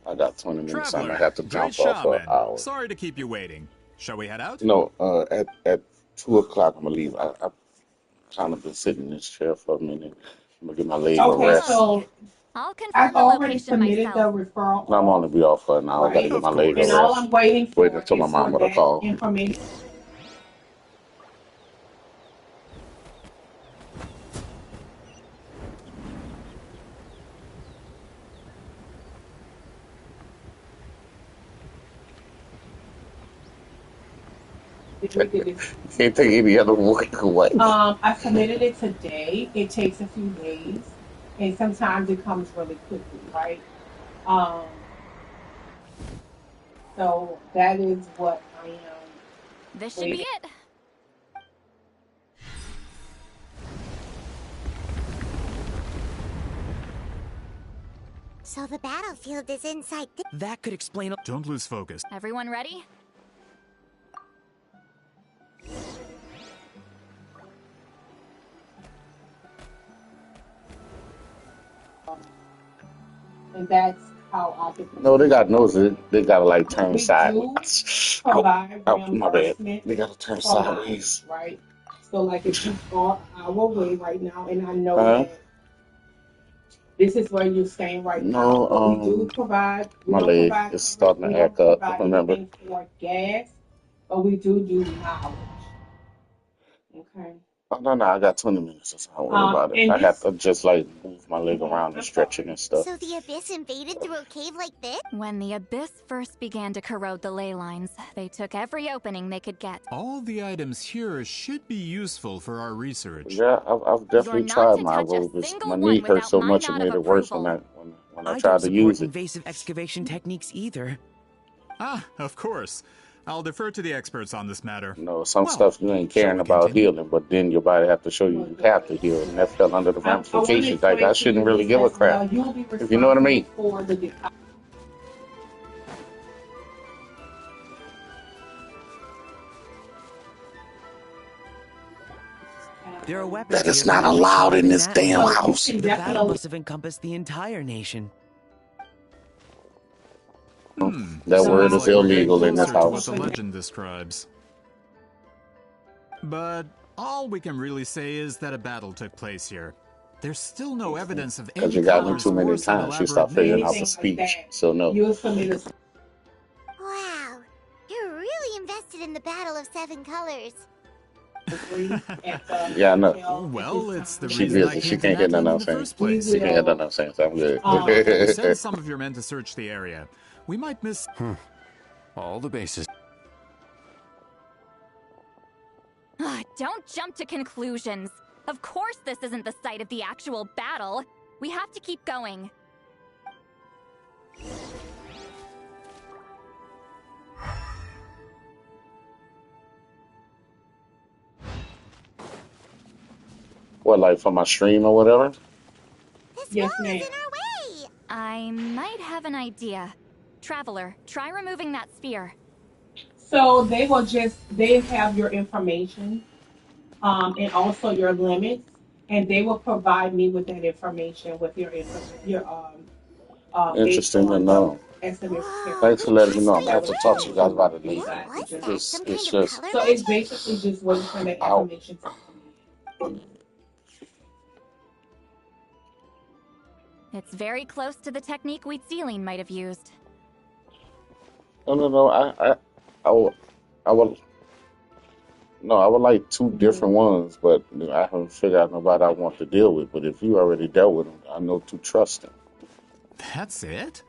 S1: I got 20 minutes. I'm
S8: Traveler,
S1: gonna have to
S8: great
S1: jump off for an
S8: shaman.
S1: hour.
S8: Sorry to keep you waiting. Shall we head out?
S1: No, at 2 o'clock I'm gonna leave. I kind of been sitting in this chair for a minute. I'm gonna get my leg a
S2: okay,
S1: rest.
S2: so
S9: I'll confirm
S2: I've
S9: the
S2: already
S9: location
S2: submitted the
S9: myself.
S2: referral,
S1: I'm only be off for an hour. I gotta
S2: right?
S1: get
S8: Of
S1: my leg a
S2: And
S8: course.
S2: all
S1: rest.
S2: I'm waiting
S1: Waiting
S2: for
S1: until my
S2: is for
S1: mom would have
S2: that
S1: called.
S2: information.
S1: Can't take any other work away.
S2: I submitted it today. It takes a few days, and sometimes it comes really quickly, right? Um, so that is what I am
S9: This should be
S2: waiting.
S9: it.
S4: So the battlefield is inside this.
S7: That could explain.
S8: Don't lose focus.
S9: Everyone ready?
S2: And that's how I can.
S1: No, they got noses. They gotta like turn
S2: We do
S1: sideways.
S2: provide
S1: My bad.
S2: reimbursement
S1: They gotta turn
S2: for miles,
S1: sideways.
S2: right? So, like, if you are our way right now, and I know
S1: Huh?
S2: that this is where you're staying right now,
S1: No,
S2: but we do provide. We
S1: my
S2: don't
S1: leg
S2: provide
S1: is
S2: coverage.
S1: starting
S2: We
S1: to act
S2: don't
S1: up.
S2: provide
S1: Remember?
S2: anything for gas, but we do mileage. Okay.
S1: Oh, no, I got 20 minutes. That's not worry about it.
S2: And
S1: I have
S2: this.
S1: to just like move my leg around and stretch it and stuff.
S4: So the abyss invaded through a cave like this?
S9: When the abyss first began to corrode the ley lines, they took every opening they could get.
S8: All the items here should be useful for our research.
S1: Yeah, I've definitely
S9: You're not
S1: tried
S9: to
S1: my
S9: touch a
S1: aerobics.
S9: single
S1: My
S9: one
S1: knee hurt
S9: without
S1: so
S9: my
S1: much it
S9: nod of
S1: made it worse
S9: approval.
S1: when I
S7: I
S1: tried
S7: don't
S1: to
S7: support
S1: use it.
S7: invasive excavation techniques either.
S8: Ah, of course. I'll defer to the experts on this matter.
S1: No, some
S8: Well,
S1: stuff you ain't
S8: shall
S1: caring
S8: we
S1: about
S8: continue?
S1: healing, but then your body have to show you have to heal, and that fell under the
S2: I want to
S1: ramifications. Like
S2: explain
S1: I
S2: to you
S1: shouldn't really
S2: this
S1: give a
S2: as
S1: crap,
S2: well. You'll be
S1: if you know what I
S2: responsible
S1: mean.
S2: for the.
S7: There are weapons
S1: That
S7: here
S1: is
S7: from
S1: not
S7: the ancient
S1: allowed
S7: world
S1: in
S7: in
S1: this damn
S7: Atlan.
S1: house.
S7: The battle must have encompassed the entire nation.
S1: That word
S8: Sounds
S1: is
S8: like we're getting
S1: illegal in this
S8: closer to what
S1: house.
S8: the legend describes. But all we can really say is that a battle took place here. There's still no evidence of
S1: Because
S8: any
S1: you got me
S8: colors
S1: too many
S8: or some
S1: times, she
S8: elaborate
S1: stopped figuring out
S8: names.
S1: the speech. So no.
S2: You'll submit a.
S4: Wow, you're really invested in the Battle of Seven Colors.
S1: Yeah, I know.
S8: Well, it's the
S1: She
S8: reason I
S1: busy. She
S8: came to
S1: can't get nothing
S8: Natlan in
S1: I'm
S8: the
S1: saying.
S8: first place.
S1: She can't get nothing I'm saying. So I'm good.
S8: Send some of your men to search the area. We might miss...
S14: All the bases.
S9: Don't jump to conclusions. Of course this isn't the site of the actual battle. We have to keep going.
S1: What, like for my stream or whatever?
S2: Yes, ma'am.
S9: I might have an idea. Traveler, try removing that sphere.
S2: So they have your information, and also your limits, and they will provide me with that information with based
S1: Interesting to
S2: on the
S1: know.
S2: estimated
S1: Thanks for letting me know. I'm gonna have to
S2: that
S1: talk to you guys about it
S2: you
S1: later.
S2: decide to
S1: It's just
S2: so it's basically just waiting for that
S1: out.
S2: information to come in.
S9: It's very close to the technique Wheatsealing might have used.
S1: No. I will, I will, no, I would like two different ones, but I haven't figured out nobody I want to deal with. But if you already dealt with them, I know to trust them.
S8: That's it?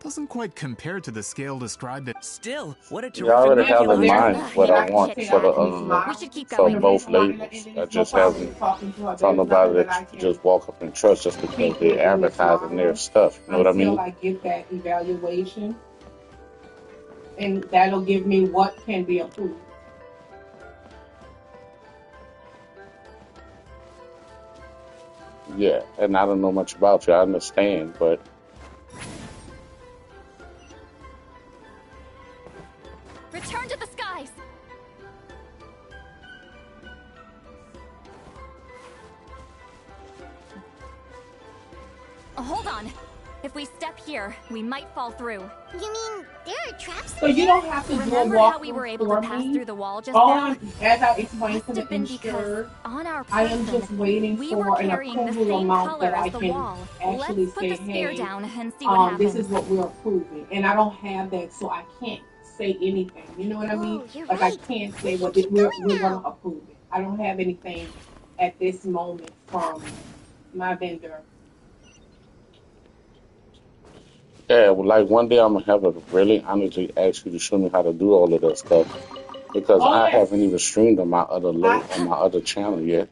S8: Doesn't quite compare to the scale described at.
S7: Still, what a
S1: Yeah, I
S7: terrific
S1: already
S7: method
S1: have in
S7: of
S1: mind
S7: transport.
S1: what I want for
S9: We should keep
S1: for
S9: going.
S1: both labels. I just haven't found nobody that you can just walk up and trust just because they're advertising their stuff. You know what I mean?
S2: Until I get that evaluation, and that'll give me what can be approved.
S1: Yeah, and I don't know much about you. I understand, but
S9: Return to the skies! Hold on. If we step here, we might fall through.
S4: You mean there are traps?
S2: So you don't have to do a
S9: Remember how we were
S2: walkthrough
S9: able
S2: for
S9: to pass
S2: me.
S9: through the wall just
S2: All
S9: now?
S2: as I explained to
S9: Must
S2: the
S9: have been because
S2: insured,
S9: on our
S2: I am just
S9: person,
S2: waiting
S9: we were
S2: for an
S9: carrying the
S2: approval
S9: same
S2: amount
S9: color
S2: that I
S9: as the
S2: can
S9: wall.
S2: actually
S9: Let's put
S2: say,
S9: the spear
S2: hey,
S9: down and see what happens.
S2: this is what we're approving, and I don't have that, so I can't say anything. You know what I mean?
S4: You're
S2: Like
S4: right.
S2: I can't say what we're gonna approve it. I don't have anything at this moment from my vendor.
S1: yeah, well, like one day I'm gonna have to really honestly ask you to show me how to do all of that stuff because
S2: Oh
S1: I
S2: yes,
S1: haven't even streamed on my other on my other channel yet,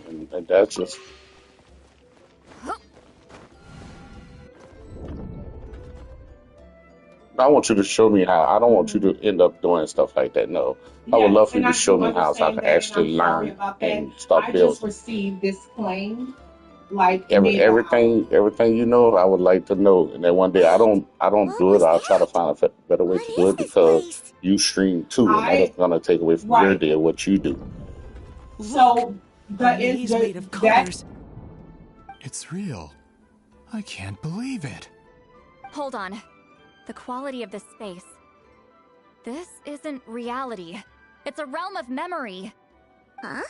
S1: and that's just. I want you to show me how. I don't want you to end up doing stuff like that. No, I would
S2: yes,
S1: love for
S2: and
S1: you to
S2: I
S1: show
S2: do
S1: me how so I
S2: understand
S1: can
S2: that, and I'm
S1: actually
S2: sorry
S1: learn
S2: about that.
S1: and start
S2: I just
S1: building.
S2: received this claim like mid-hour.
S1: Everything you know, I would like to know. And then one day, I don't do it. I'll try to find a better way to do it because you stream too, and that's gonna take away from your day of what you do.
S2: So
S8: It's real. I can't believe it.
S9: Hold on. The quality of this space. This isn't reality. It's a realm of memory.
S4: Huh?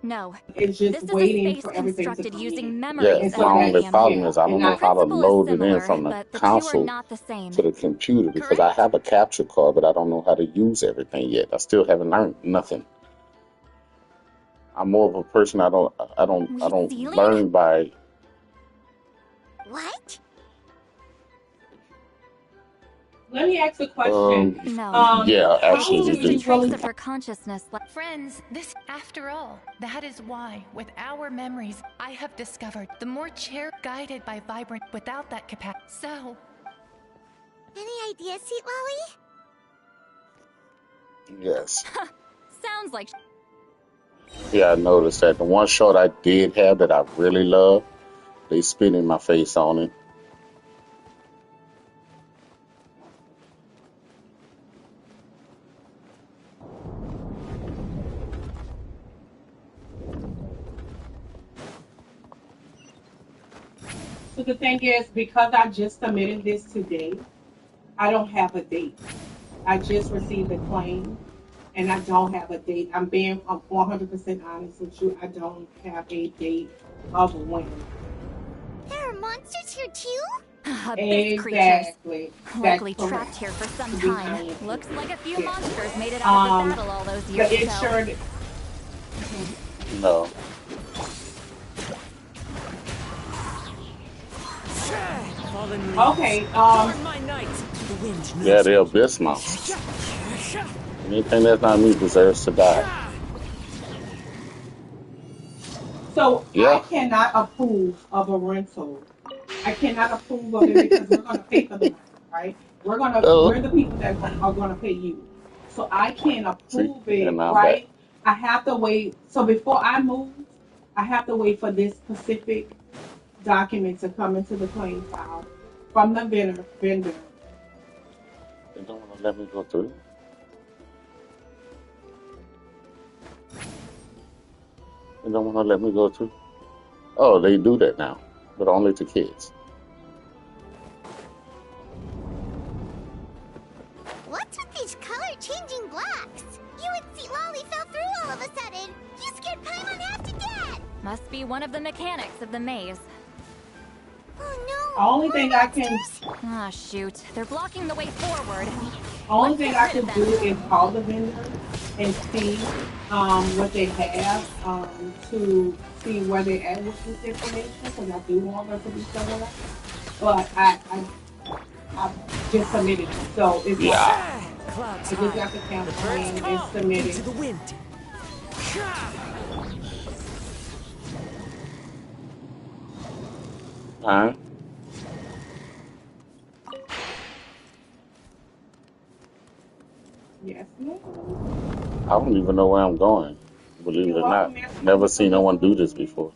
S9: No.
S2: It's
S9: This
S2: just
S9: is a
S2: waiting
S9: space
S2: for everything to
S9: constructed
S2: come
S9: using
S2: in.
S9: memories
S1: Yeah, my only problem is I don't know how to load it in from the
S9: but the two are
S1: console
S9: not the same.
S1: to the computer because I have a capture card, but I don't know how to use everything yet. I still haven't learned nothing. I'm more of a person. I don't learn by.
S4: What?
S2: Let me ask a question.
S1: Yeah, actually,
S9: Just
S1: we
S9: a
S1: do.
S9: trace of her consciousness.
S18: Friends, after all, that is why, with our memories, I have discovered the more guided by vibrant without that capacity. So,
S4: Any ideas, Sweet Lolly?
S1: Yes.
S9: Sounds like.
S1: Yeah, I noticed that. The one short I did have that I really love, they spit in my face on it.
S2: So the thing is, because I just submitted this today, I don't have a date. I just received the claim, and I don't have a date. I'm 100% honest with you. I don't have a date of when.
S4: There are monsters here too?
S9: Abyss creatures. Likely trapped here for some time. Looks like a few monsters made it out of the battle all those years ago.
S1: No.
S2: Okay,
S1: yeah, they're abyss monsters. Anything that's not me deserves to die.
S2: So I cannot approve of a rental. I cannot approve of it because we're going to pay for the rental, right? We're the people that are going to pay you. so I can't
S1: See,
S2: approve it,
S1: and I'm back.
S2: right? I have to wait. So before I move, I have to wait for this specific document to come into the claim file from the vendor.
S1: They don't want to let me go through. They don't want to let me go through. Oh, they do that now, but only to kids.
S4: What's with these color-changing blocks? You and Sweet Lolly fell through all of a sudden. You scared Paimon half to death.
S9: Must be one of the mechanics of the maze.
S4: Oh
S2: The only thing I can,
S9: Ah, shoot. They're blocking the way forward.
S2: only thing I can do is call the vendor and see what they have to see where they're at with this information because I do want her to be somewhere. But I just submitted it, so it's I just got the campaign and submitted.
S19: Into the wind.
S1: Huh?
S2: Yes, ma'am.
S1: I don't even know where I'm going. Believe it or not, never seen no one do this before.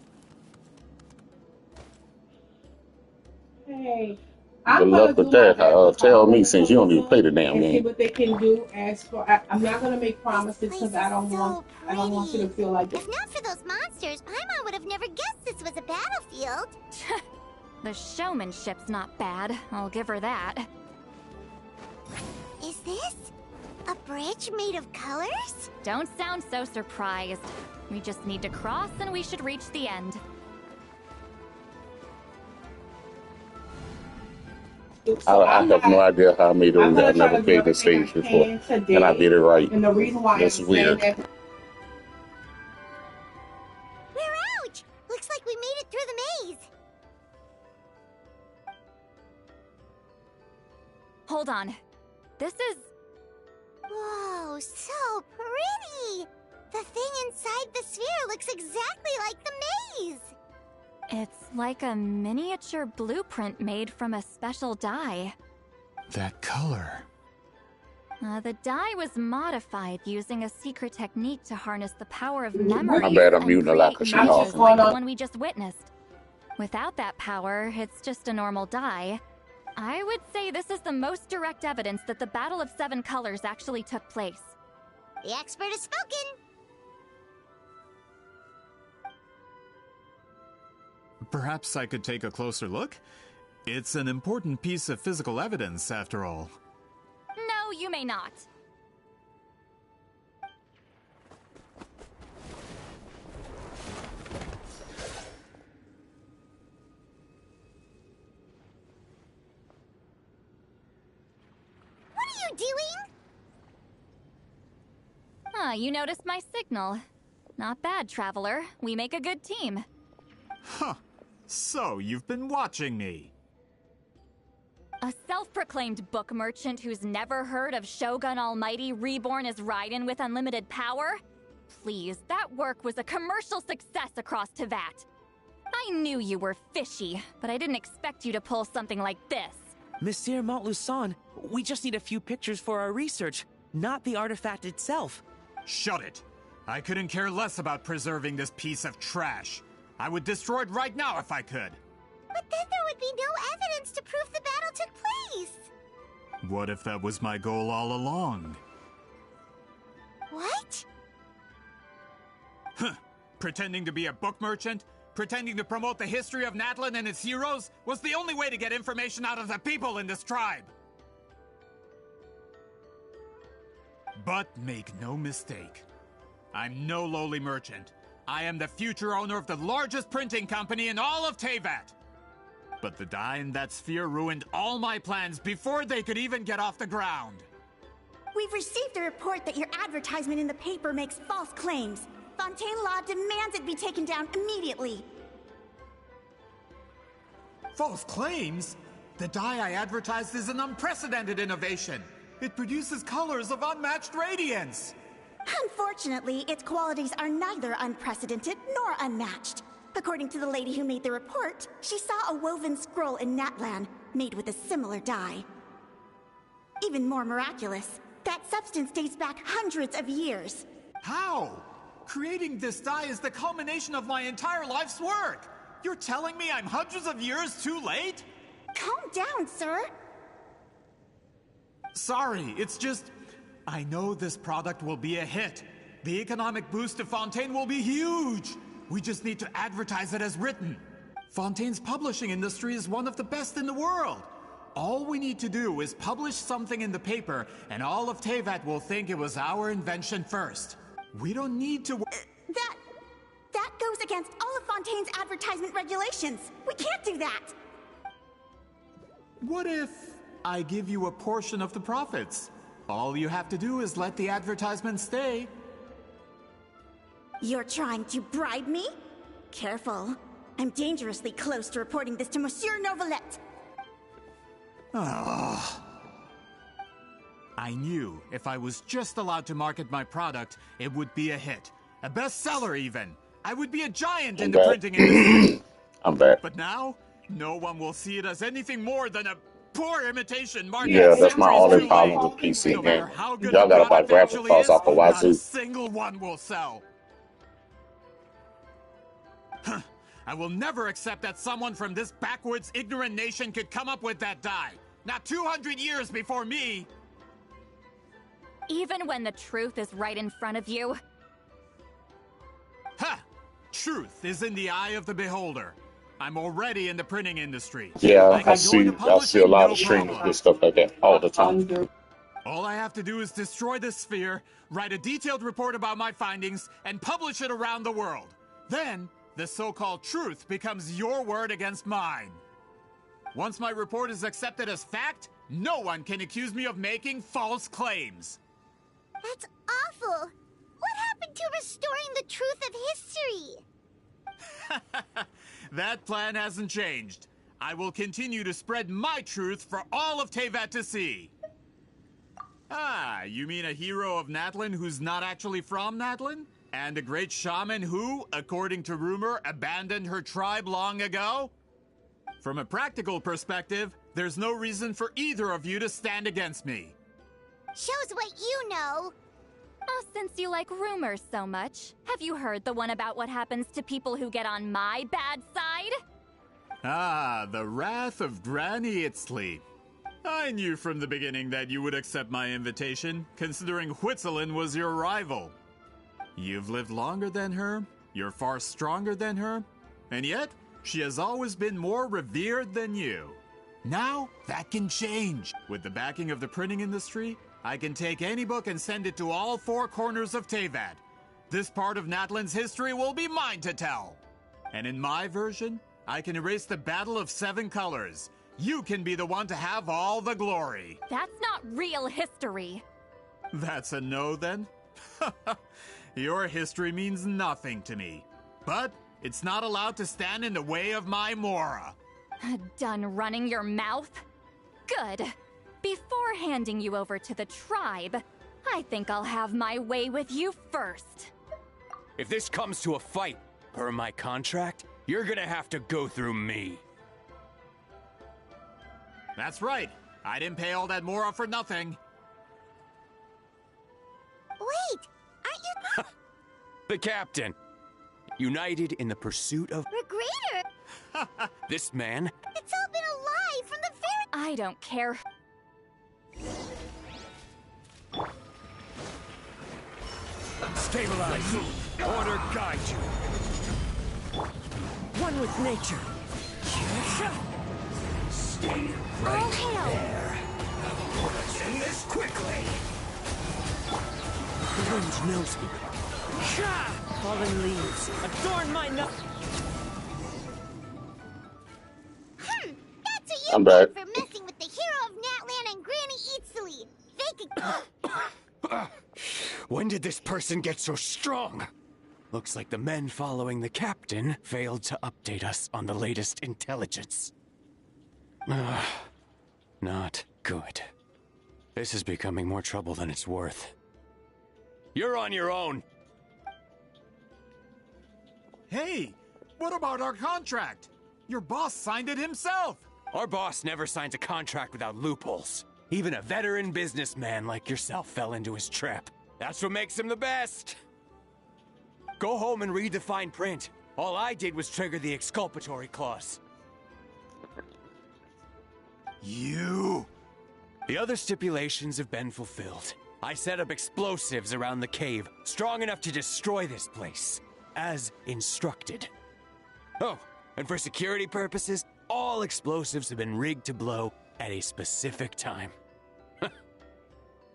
S2: Hey,
S1: Good
S2: I'm gonna
S1: luck with
S2: do my
S1: that.
S2: best to
S1: Tell
S2: follow
S1: me
S2: the
S1: since you don't even play the
S2: protocol
S1: damn
S2: and see
S1: game.
S2: what they can do. As for, I'm not gonna make promises because I don't want you to feel like
S4: If not for those monsters, Paimon would have never guessed this was a battlefield.
S9: The showmanship's not bad, I'll give her that.
S4: Is this a bridge made of colors?
S9: Don't sound so surprised. We just need to cross and we should reach the end.
S1: I have no idea how I made it over there. I've never played this stage before. And I did it right.
S2: And the reason why
S1: That's
S2: I'm
S1: weird.
S2: saying that,
S4: We're out! Looks like we made it through the maze.
S9: Hold on. This is...
S4: Whoa, so pretty! The thing inside the sphere looks exactly like the maze!
S9: It's like a miniature blueprint made from a special dye.
S8: That color.
S9: The dye was modified using a secret technique to harness the power of memory
S1: My bad, I'm
S9: and
S1: muting a lot
S9: create
S1: 'cause she's
S9: images
S1: awful.
S9: like the one we just witnessed. Without that power, it's just a normal dye. I would say this is the most direct evidence that the Battle of Seven Colors actually took place.
S4: The expert has spoken!
S8: Perhaps I could take a closer look? It's an important piece of physical evidence, after all.
S9: No, you may not.
S4: What are you doing?
S9: Ah, you noticed my signal. Not bad, Traveler. We make a good team.
S8: Huh. So, you've been watching me.
S9: A self-proclaimed book merchant who's never heard of Shogun Almighty reborn as Raiden with unlimited power? Please, that work was a commercial success across Teyvat. I knew you were fishy, but I didn't expect you to pull something like this.
S7: Monsieur Montluçon, we just need a few pictures for our research, not the artifact itself.
S8: Shut it! I couldn't care less about preserving this piece of trash. I would destroy it right now if I could.
S4: But then there would be no evidence to prove the battle took place.
S8: What if that was my goal all along?
S4: What?
S8: Huh. Pretending to be a book merchant, pretending to promote the history of Natlan and its heroes, was the only way to get information out of the people in this tribe. But make no mistake, I'm no lowly merchant. I am the future owner of the largest printing company in all of Teyvat. But the dye in that sphere ruined all my plans before they could even get off the ground.
S15: We've received a report that your advertisement in the paper makes false claims. Fontaine Law demands it be taken down immediately.
S8: False claims? The dye I advertised is an unprecedented innovation. It produces colors of unmatched radiance.
S15: Unfortunately, its qualities are neither unprecedented nor unmatched. According to the lady who made the report, she saw a woven scroll in Natlan made with a similar dye. Even more miraculous, That substance dates back hundreds of years.
S8: How? Creating this dye is the culmination of my entire life's work. You're telling me I'm hundreds of years too late?
S15: Calm down, sir.
S8: Sorry, it's just... I know this product will be a hit. The economic boost to Fontaine will be huge. We just need to advertise it as written. Fontaine's publishing industry is one of the best in the world. All we need to do is publish something in the paper, and all of Teyvat will think it was our invention first. We don't need to...
S15: That goes against all of Fontaine's advertisement regulations. We can't do that.
S8: What if I give you a portion of the profits? All you have to do is let the advertisement stay.
S15: You're trying to bribe me? Careful. I'm dangerously close to reporting this to Monsieur Novelette.
S8: Oh. I knew if I was just allowed to market my product, it would be a hit. A bestseller even. I would be a giant in the printing industry.
S1: I'm back.
S8: But now, no one will see it as anything more than a poor imitation market.
S1: Yeah, that's my only problem with PC gaming. Y'all gotta buy graphic cards off the
S8: Not a
S1: wazoo.
S8: single one will sell. I will never accept that someone from this backwoods, ignorant nation could come up with that dye. Not 200 years before me.
S9: Even when the truth is right in front of you.
S8: Ha! Truth is in the eye of the beholder. I'm already in the printing industry.
S1: Yeah, I see a lot of streamers do stuff like that all the time.
S8: All I have to do is destroy this sphere, write a detailed report about my findings, and publish it around the world. Then, the so-called truth becomes your word against mine. Once my report is accepted as fact, no one can accuse me of making false claims.
S4: That's awful. What happened to restoring the truth of history?
S8: That plan hasn't changed. I will continue to spread my truth for all of Teyvat to see. Ah, you mean a hero of Natlan who's not actually from Natlan? And a great shaman who, according to rumor, abandoned her tribe long ago? From a practical perspective, there's no reason for either of you to stand against me.
S4: Shows what you know.
S9: Oh, since you like rumors so much, have you heard the one about what happens to people who get on my bad side?
S8: Ah, the wrath of Granny Itzley. I knew from the beginning that you would accept my invitation, considering Huitzolin was your rival. You've lived longer than her, you're far stronger than her, and yet, she has always been more revered than you. Now, that can change. With the backing of the printing industry, I can take any book and send it to all four corners of Teyvat. This part of Natlan's history will be mine to tell. And in my version, I can erase the Battle of Seven Colors. You can be the one to have all the glory.
S9: That's not real history.
S8: That's a no, then? Your history means nothing to me. But it's not allowed to stand in the way of my Mora.
S9: Done running your mouth? Good. Before handing you over to the tribe, I think I'll have my way with you first.
S13: If this comes to a fight, per my contract, you're gonna have to go through me.
S8: That's right. I didn't pay all that Mora for nothing.
S4: Wait, aren't you...
S13: The captain. United in the pursuit of...
S4: Regrader?
S13: This man?
S4: It's all been a lie from the very...
S9: I don't care.
S6: Stabilize. Order guide you.
S19: One with nature.
S6: Stay
S4: All hail.
S6: there. Let's end this quickly.
S19: The wind knows me. Fallen leaves adorn my nose.
S4: That's what
S1: I'm
S4: you
S1: back.
S4: get for messing with the hero of Natlan and Granny Itzley. They could...
S13: When did this person get so strong? Looks like the men following the captain failed to update us on the latest intelligence. Not good. This is becoming more trouble than it's worth. You're on your own.
S8: Hey, what about our contract? Your boss signed it himself.
S13: Our boss never signs a contract without loopholes. Even a veteran businessman like yourself fell into his trap. That's what makes him the best. Go home and read the fine print. All I did was trigger the exculpatory clause. You! The other stipulations have been fulfilled. I set up explosives around the cave, strong enough to destroy this place, as instructed. Oh, and for security purposes, all explosives have been rigged to blow at a specific time.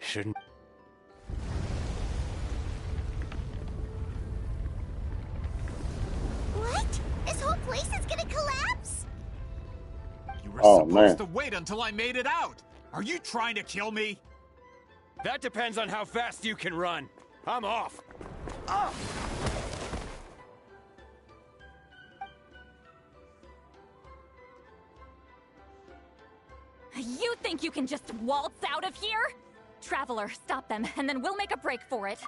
S13: Shouldn't...
S4: What? This whole place is gonna collapse?
S8: You were supposed to wait until I made it out! Are you trying to kill me?
S13: That depends on how fast you can run. I'm off.
S9: You think you can just waltz out of here? Traveler, stop them, and then we'll make a break for it.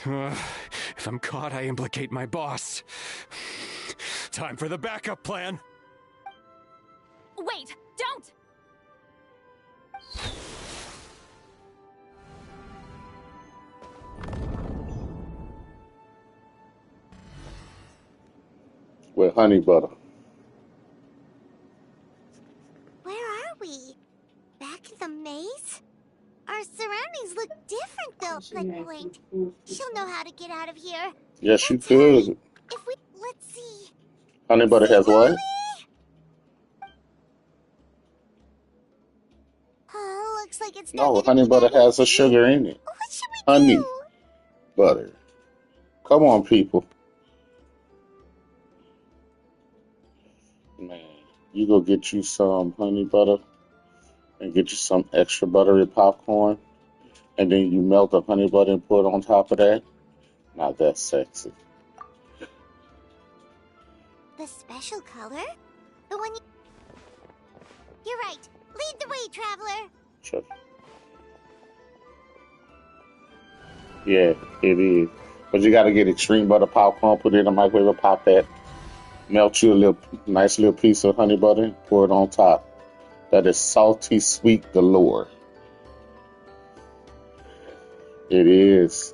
S13: If I'm caught, I implicate my boss. Time for the backup plan.
S9: Wait, don't!
S1: With honey butter.
S4: Where are we? Back in the maze? Our surroundings look different though, like Blink. She'll know how to get out of here.
S1: Yes, you could.
S4: If we... Let's see.
S1: Honey butter has what?
S4: Oh, looks like it's
S1: No, honey butter has a sugar in it.
S4: What should we
S1: honey
S4: do?
S1: butter. Come on, people. Man, you go get you some honey butter and get you some extra buttery popcorn, and then you melt the honey butter and put it on top of that. Now that's sexy.
S4: The special color? The one you... You're right. Lead the way, Traveler.
S1: Sure. Yeah, it is. But you got to get extreme butter popcorn, put it in the microwave and pop that. Melt you a little nice little piece of honey butter, pour it on top. That is salty sweet galore. It is.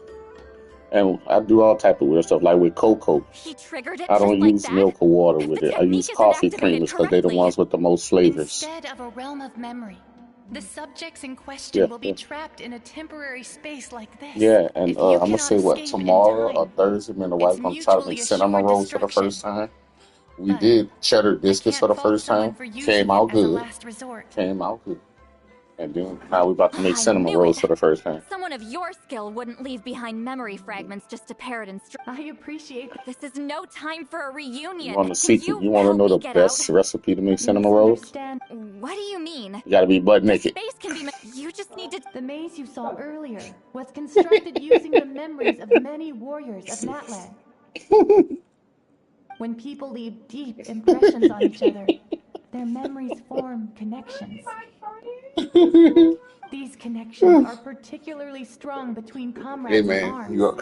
S1: And I do all type of weird stuff, like with cocoa.
S9: He triggered it
S1: I don't
S9: just
S1: use
S9: like
S1: milk or water with
S9: The
S1: it. I
S9: technique
S1: use
S9: isn't
S1: coffee
S9: activated
S1: creamers because they're the
S9: correctly.
S1: ones with the most flavors.
S18: Instead of a realm of memory, the subjects in question will be trapped in a temporary space like this.
S1: Yeah, and
S18: If you
S1: I'm gonna
S18: cannot
S1: say what
S18: escape in
S1: tomorrow
S18: time,
S1: or Thursday, me and the
S18: it's
S1: wife gonna try to
S18: mutually
S1: make cinnamon
S18: assured
S1: rolls for the
S18: destruction.
S1: first time. We did cheddar biscuits for the
S18: fault
S1: first
S18: someone
S1: time.
S18: for using
S1: Came
S18: it
S1: out
S18: as a
S1: good.
S18: last resort.
S1: Came out good. And then now we're about to make
S9: I
S1: cinnamon
S9: knew
S1: rolls
S9: it.
S1: for the first time.
S9: Someone of your skill wouldn't leave behind memory fragments just to parrot instructions.
S18: I appreciate it.
S9: This is no time for a reunion.
S1: You want a
S9: Can
S1: secret? You want to
S9: help
S1: know
S9: me
S1: the
S9: get
S1: best
S9: out?
S1: recipe to make cinnamon rolls?
S9: What do you mean?
S1: You gotta be butt naked.
S9: Space can be. You just need to.
S18: The maze you saw earlier was constructed using the memories of many warriors of Natlan. When people leave deep impressions on each other, their memories form connections. These connections are particularly strong between comrades
S1: Hey
S18: in
S1: man,
S18: arms.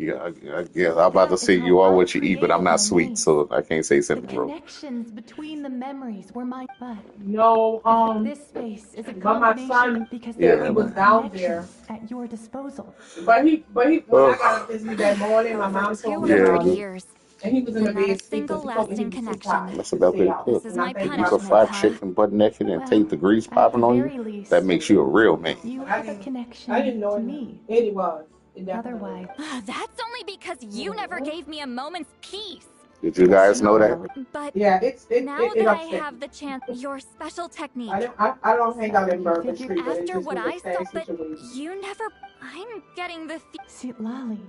S1: I guess I'm about to say you are what you eat, but I'm not sweet, so I can't say
S18: The
S1: cinnamon roll.
S18: connections between the memories were mine, but
S2: No,
S18: this space is a
S2: but my
S18: combination
S2: son
S18: because
S1: Yeah,
S18: there
S2: he was
S18: are
S2: down there.
S18: connections at your disposal.
S2: But he, when I got up this that morning, my mom told me about
S9: 200
S2: it,
S9: years.
S2: and he was in the
S9: And not a
S2: bed sleeping.
S9: single
S2: She told me he
S9: lasting
S2: was too
S9: connection.
S2: tired
S1: That's
S2: to
S1: about
S2: stay
S1: to
S2: out.
S1: cook.
S9: This is
S2: And I
S9: my
S2: thank
S1: You
S2: God
S1: could
S2: for
S1: fry
S2: my son.
S1: chicken butt naked and
S18: Well,
S1: take the grease
S18: at
S1: popping
S18: the
S1: on
S18: very
S1: you.
S18: least,
S1: That makes you a real man.
S18: you have a connection
S2: I didn't know
S18: to
S2: it.
S18: me.
S2: It was. It definitely
S18: Otherwise,
S9: That's only because you never gave me a moment's peace.
S1: Did you guys know that?
S9: But
S2: Yeah,
S9: now
S2: it
S9: that I
S2: upset
S9: have the chance, your special technique.
S2: I don't hang out in Bourbon Street, but it
S9: After
S2: just
S9: what
S2: was a
S9: I saw,
S2: sad
S9: but
S2: situation.
S9: you never. I'm getting the.
S18: see, Lolly,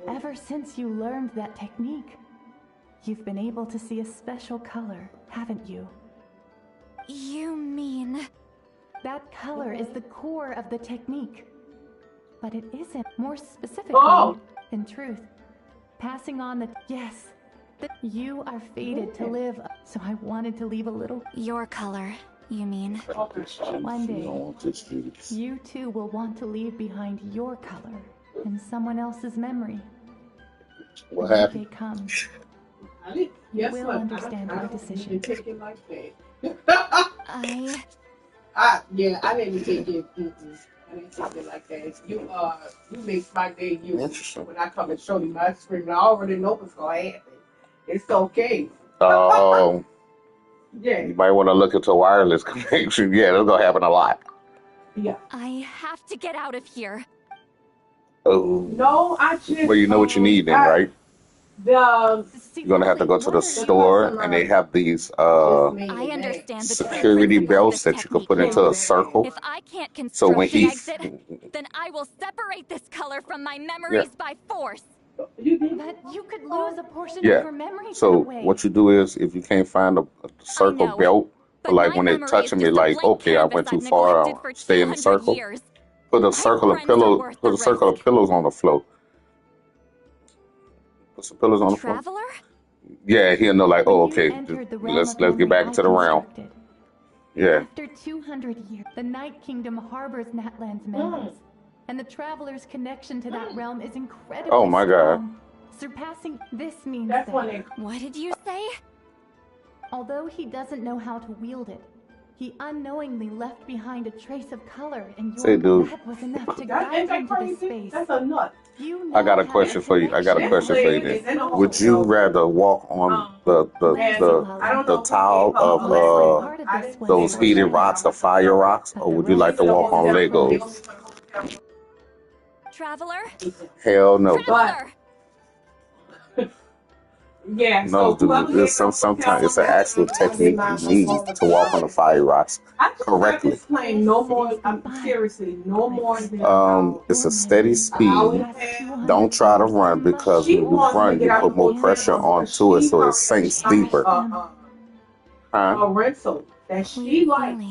S18: ever since you learned that technique, you've been able to see a special color, haven't you?
S9: You mean?
S18: That color is the core of the technique. But it isn't. More specifically, in truth, passing on the... Yes, you are fated to live, so I wanted to leave a little...
S9: Your color, you mean?
S18: One day, you too will want to leave behind your color in someone else's memory.
S1: What
S18: When
S1: happened?
S18: the day comes,
S2: You
S18: will understand your decision.
S2: Take it like that. Yeah, I didn't take it. I didn't take it like that. You make my day. When I come and show you my screen, I already know what's gonna happen. It's okay. Yeah.
S1: You might want to look into wireless connection. Yeah, that's gonna happen a lot.
S2: Yeah.
S9: I have to get out of here.
S1: Oh.
S2: No, I just.
S1: Well, you know what you need then, right? You're gonna have to go to the store, and they have these
S9: I understand the
S1: security
S9: truth about
S1: belts
S9: this
S1: that you can
S9: technique
S1: put into
S9: now.
S1: a circle.
S9: If I can't
S1: So when
S9: construct an
S1: he,
S9: exit, then I will separate this color from my
S1: yeah,
S9: memories by force.
S18: But you could lose a portion of
S1: yeah.
S18: your memory
S1: So
S18: that way.
S1: what you do is, if you can't find a circle
S9: know,
S1: belt,
S9: but
S1: like
S9: my
S1: when it
S9: memory is
S1: touching me,
S9: just a
S1: like
S9: blank
S1: okay, I
S9: canvas
S1: went too
S9: I've
S1: far,
S9: neglected
S1: I'll
S9: for
S1: stay in the
S9: 200
S1: circle.
S9: years.
S1: Put a
S9: My
S1: circle of
S9: friends are
S1: pillows.
S9: worth
S1: Put
S9: the
S1: a circle of
S9: risk.
S1: pillows on the floor. Put some pillows on the floor.
S9: Traveler?
S1: Yeah, he'll know. Like, oh, okay,
S18: Entered the realm
S1: let's
S18: of
S1: get
S18: memory
S1: back
S18: I
S1: into the round.
S18: constructed.
S1: Yeah.
S18: After 200 years, the Night Kingdom harbors Natlan's memories, and the traveler's connection to that realm is incredibly
S1: Oh my God.
S18: strong, surpassing. This means
S2: That's
S18: that.
S9: What did you say?
S18: Although he doesn't know how to wield it, he unknowingly left behind a trace of color in your.
S1: Say, dude.
S18: That was enough to guide him to this space.
S2: That's a nut.
S18: You
S1: I got
S18: now
S1: a
S18: have
S1: question for you. I got a
S18: connection
S1: question for you.
S18: with
S1: Then.
S18: this
S1: Would you rather walk on the tile of those heated rocks, the fire rocks, or would you like to walk on Legos?
S9: Traveler?
S1: Hell no.
S9: Traveler!
S2: Yeah,
S1: No, dude. Sometimes it's an actual technique you need to walk on the fire rocks correctly.
S2: Playing no more. I'm seriously no more than
S1: It's a steady speed. Don't try to run because when you run, you put more pressure onto it, so it sinks deeper.
S2: A rental that she likes.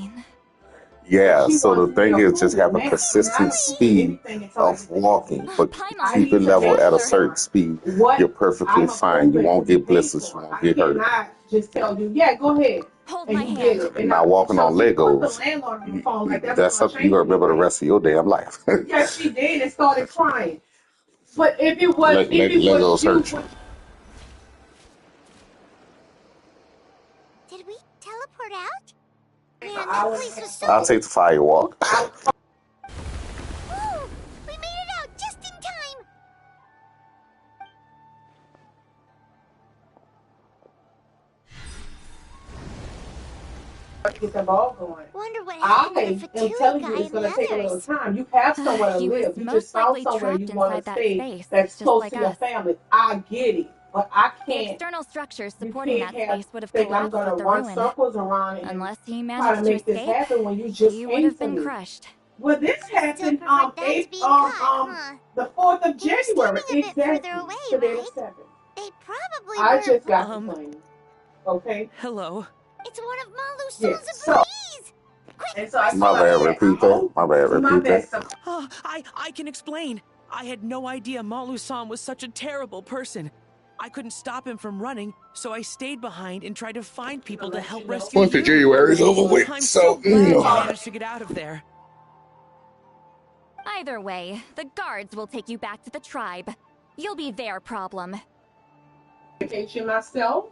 S1: Yeah, so the thing is just have a consistent speed of walking, but keep it level at a certain speed. You're perfectly fine. You won't get blisters, you won't get hurt.
S2: I just tell you, yeah, go ahead.
S9: Hold
S2: and
S9: my
S2: you
S9: hand.
S2: get it.
S1: You're not walking on Legos. That's something you're gonna remember the rest of your damn life.
S2: Yeah, she did and started crying. But if it was,
S1: Legos hurt you.
S4: Did we teleport out? Man, that place was so.
S1: I'll take the fire walk.
S4: Woo! We made it out just in time.
S2: Get the ball going.
S4: Wonder what
S2: I
S4: happened to the
S2: am telling you, it's going to take a little time. You have somewhere to live. You just found somewhere you want to stay that's close to your family. I get it, but I
S9: The
S2: can't.
S9: external structures supporting that space would have
S2: Think I'm
S9: collapsed
S2: going to
S9: with the
S2: run
S9: ruin.
S2: circles around it
S9: Unless he
S2: try to
S9: managed to
S2: make this
S9: escape,
S2: happen when you just
S9: he
S2: came
S9: would have
S2: to
S9: been
S2: me.
S9: crushed.
S2: Well, this happened the 4th of January. Exactly.
S4: Away,
S2: Today
S4: right?
S2: is 7.
S4: They probably
S2: I
S4: were.
S2: just got the plane. Okay.
S13: Hello.
S4: It's one of Malu's
S2: Yes.
S4: employees.
S2: And so I
S1: My bad, repeat that. My bad, repeat that.
S7: Oh, I can explain. I had no idea Montluçon was such a terrible person. I couldn't stop him from running, so I stayed behind and tried to find people to help rescue
S1: 4th of
S7: you.
S1: January is over with,
S7: I'm
S1: so
S7: glad you managed to get out of there.
S9: Either way, the guards will take you back to the tribe. You'll be their problem.
S2: Vacation myself.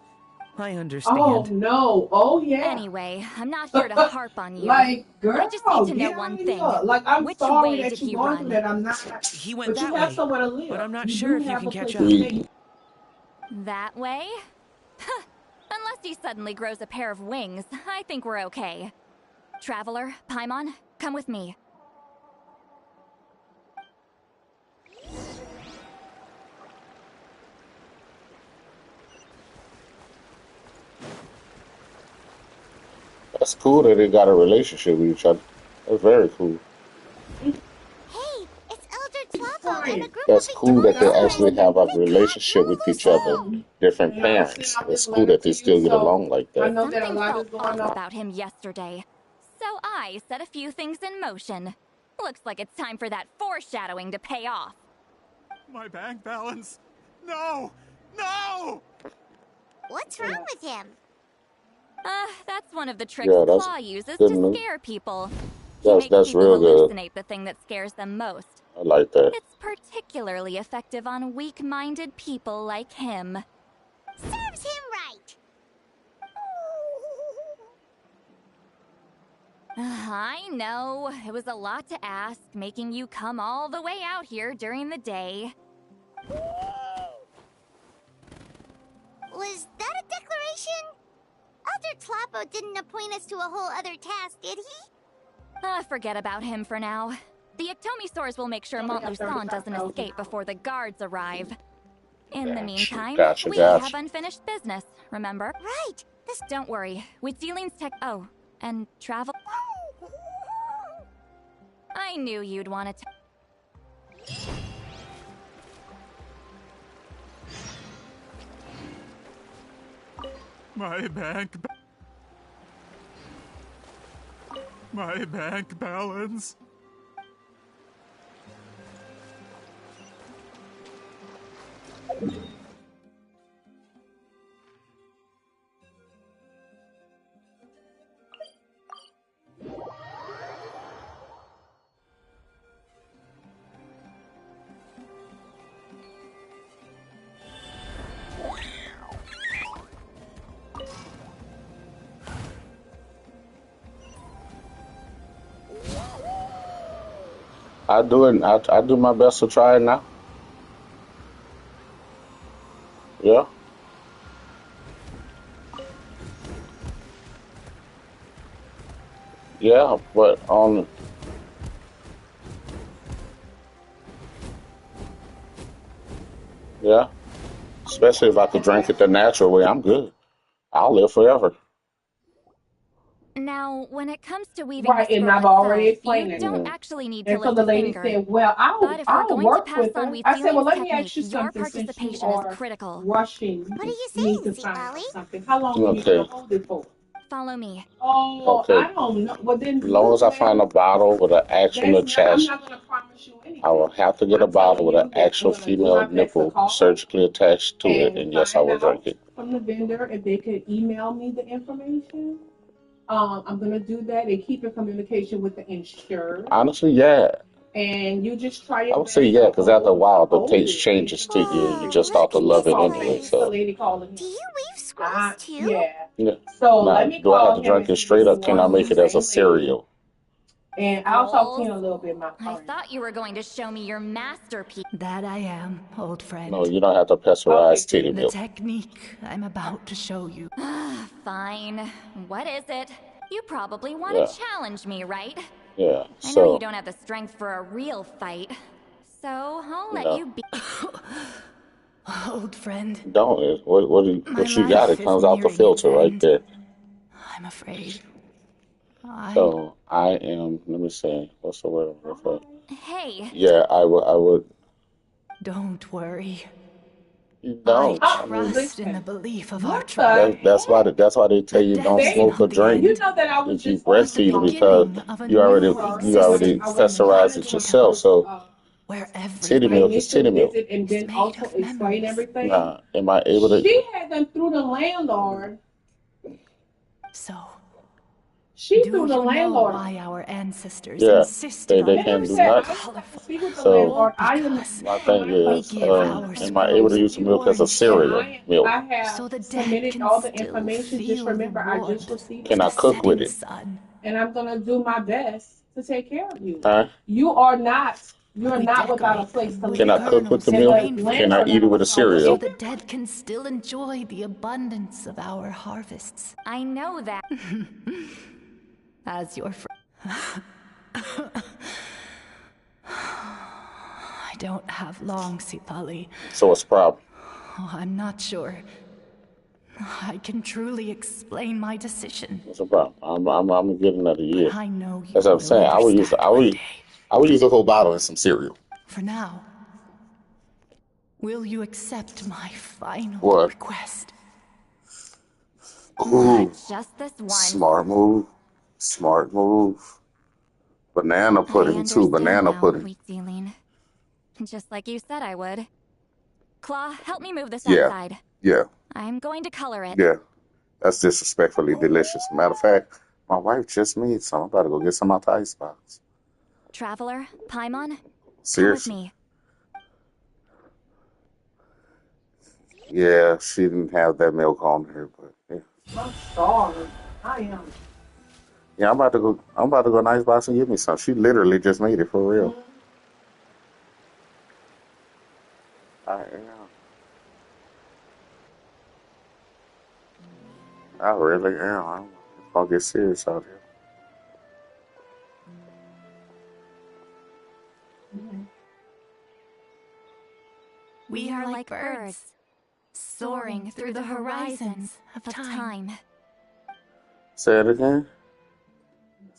S7: I understand.
S2: Oh no! Oh yeah.
S9: Anyway, I'm not here to harp on you.
S2: Like, girl,
S9: I just need to know one thing.
S2: Like, I'm
S9: Which
S2: sorry
S9: way
S2: that
S9: did
S2: you
S9: he
S2: going
S9: run?
S2: through that. I'm not.
S7: He went
S2: but
S7: that
S2: you have
S7: way,
S2: somewhere to live.
S7: but I'm not
S2: You
S7: sure
S2: do
S7: if you
S2: have
S7: can
S2: a
S7: catch
S2: place
S7: up.
S2: to stay.
S9: That way? Unless he suddenly grows a pair of wings, I think we're okay. Traveler, Paimon, come with me.
S1: That's cool that they got a relationship with each other. That's very cool.
S4: Hey, it's Elder Twelvo and a group
S1: That's
S4: of
S1: cool that they
S4: victorious
S1: actually have a relationship with each other. Different parents. It's cool that they still get along like that.
S9: Something felt off about him yesterday. So I set a few things in motion. Looks like it's time for that foreshadowing to pay off.
S8: My bank balance. No! No!
S4: What's wrong with him?
S9: That's one of the tricks
S1: Yeah, that's
S9: Claw uses
S1: good
S9: to
S1: news.
S9: scare people. He makes
S1: That's
S9: people
S1: real good.
S9: hallucinate the thing that scares them most.
S1: I like that.
S9: It's particularly effective on weak-minded people like him.
S4: Serves him right.
S9: I know. It was a lot to ask, making you come all the way out here during the day.
S4: Was that a declaration? Elder Tlappo didn't appoint us to a whole other task, did he?
S9: Forget about him for now. The Ectomisaurs will make sure Montluçon doesn't escape before the guards arrive. In the meantime, we have unfinished business, remember?
S4: Right.
S9: Don't worry. With Zealand's tech... Oh, and travel... I knew you'd want to...
S8: My bank balance.
S1: I do it. I do my best to try it now. Yeah. Yeah, but on. Yeah, especially if I could drink it the natural way, I'm good. I'll live forever.
S9: Now, when it comes to weaving
S2: Right,
S9: the
S2: and
S9: scroll
S2: I've already
S9: itself,
S2: explained
S9: you
S2: it.
S9: don't actually need to
S2: And so
S9: lift
S2: the
S9: a
S2: lady
S9: finger.
S2: said, well,
S9: But if we're
S2: I'll
S9: going to
S2: work
S9: pass
S2: with
S9: on
S2: her. I said, well,
S9: Wheatzealing's
S2: let me ask
S9: technique,
S2: you
S9: your
S2: something since you
S9: participation is
S2: are
S9: critical.
S2: rushing
S4: What are you
S2: me
S4: saying,
S2: to find out
S4: Seepali?
S2: something. How long are you going to hold it for?
S9: Follow me.
S2: Oh,
S1: Okay.
S2: I don't know. Well, then
S1: As long as I find a bottle with an actual
S2: I'm
S1: attached,
S2: not going to promise you anything.
S1: I will have to get a bottle with an actual female nipple surgically attached to it, and yes, I will drink it.
S2: From the vendor, if they could email me the information, I'm going to do that and keep in communication with the insured.
S1: Honestly, yeah.
S2: And you just try it.
S1: I would say yeah, because after a while, the taste changes to you, and you just start to love it anyway. So,
S4: Do you weave scrolls too?
S1: yeah.
S2: So
S1: now,
S2: let me
S1: do I have
S2: call
S1: to
S2: him
S1: drink it straight, or can I make it as a cereal?
S2: And I'll talk to you a little bit about
S9: I thought you were going to show me your masterpiece.
S18: That I am, old friend.
S1: No, you don't have to pasteurize titty
S18: The
S1: milk.
S18: technique I'm about to show you.
S9: Fine. What is it? You probably want
S1: Yeah.
S9: to challenge me, right?
S1: Yeah.
S9: I know you
S1: So,
S9: don't have the strength for a real fight. So I'll let
S1: Yeah.
S9: you be.
S18: Old friend.
S1: don't it? What you got? It comes out the filter right there.
S18: I'm afraid.
S1: So I am. Let me see. What's the word?
S9: Hey.
S1: Yeah, I would.
S18: Don't worry.
S1: You
S18: I
S1: don't.
S18: trust in the belief of our tribe.
S1: That's why they tell you don't smoke or drink
S2: You know that I was
S1: if you
S2: just
S1: breastfeed it because you already accessorized it yourself. So
S18: where
S1: titty milk is titty milk.
S2: And then also explain everything.
S1: Nah, am I able to?
S2: She had them through the landlord.
S18: So,
S2: she
S18: do
S2: threw the
S18: you know
S2: landlord.
S18: why our ancestors
S1: Yeah,
S18: insisted
S1: they
S18: on
S1: can't do
S18: using
S1: nothing.
S18: colorful?
S2: Speak with the
S1: So
S2: landlord. I am.
S1: my thing is,
S18: give our
S1: am I able to use the milk as a cereal milk?
S2: I have
S18: So the dead
S2: submitted
S18: can
S2: all the
S18: still
S2: information. Just
S18: feel the
S2: remember, I just
S18: warmth
S2: received
S1: Can
S2: it.
S1: I cook with it?
S18: sun.
S2: And I'm gonna do my best to take care of you.
S1: Huh?
S2: You're not without a place to live.
S1: Can I cook with the milk? Can I eat it with a
S18: So
S1: cereal?
S18: the dead can still enjoy the abundance of our harvests.
S9: I know that.
S18: As your friend. I don't have long, Sipali.
S1: So what's the problem?
S18: Oh, I'm not sure. I can truly explain my decision.
S1: What's the problem? I'm gonna get another year.
S18: I know you
S1: That's what I'm
S18: will
S1: saying. I would use a whole bottle and some cereal.
S18: For now, will you accept my final
S1: What?
S18: request?
S1: Ooh,
S9: just this one.
S1: smart move. Smart move. Banana pudding too. Banana pudding.
S9: Wheatzealing. Just like you said I would. Claw, help me move this
S1: Yeah.
S9: outside.
S1: Yeah.
S9: I'm going to color it.
S1: Yeah. That's disrespectfully delicious. Matter of fact, my wife just made some. I'm about to go get some out the icebox.
S9: Traveler, Paimon,
S1: Seriously.
S9: come with me.
S1: Yeah, she didn't have that milk on her, but yeah.
S2: I'm sorry. I am.
S1: Yeah, I'm about to go. I'm about to go to Nice Box and get me some. She literally just made it for real. I am. I really am. I'm gonna get serious out here.
S3: We are like birds, soaring through the horizons of time.
S1: Say it again.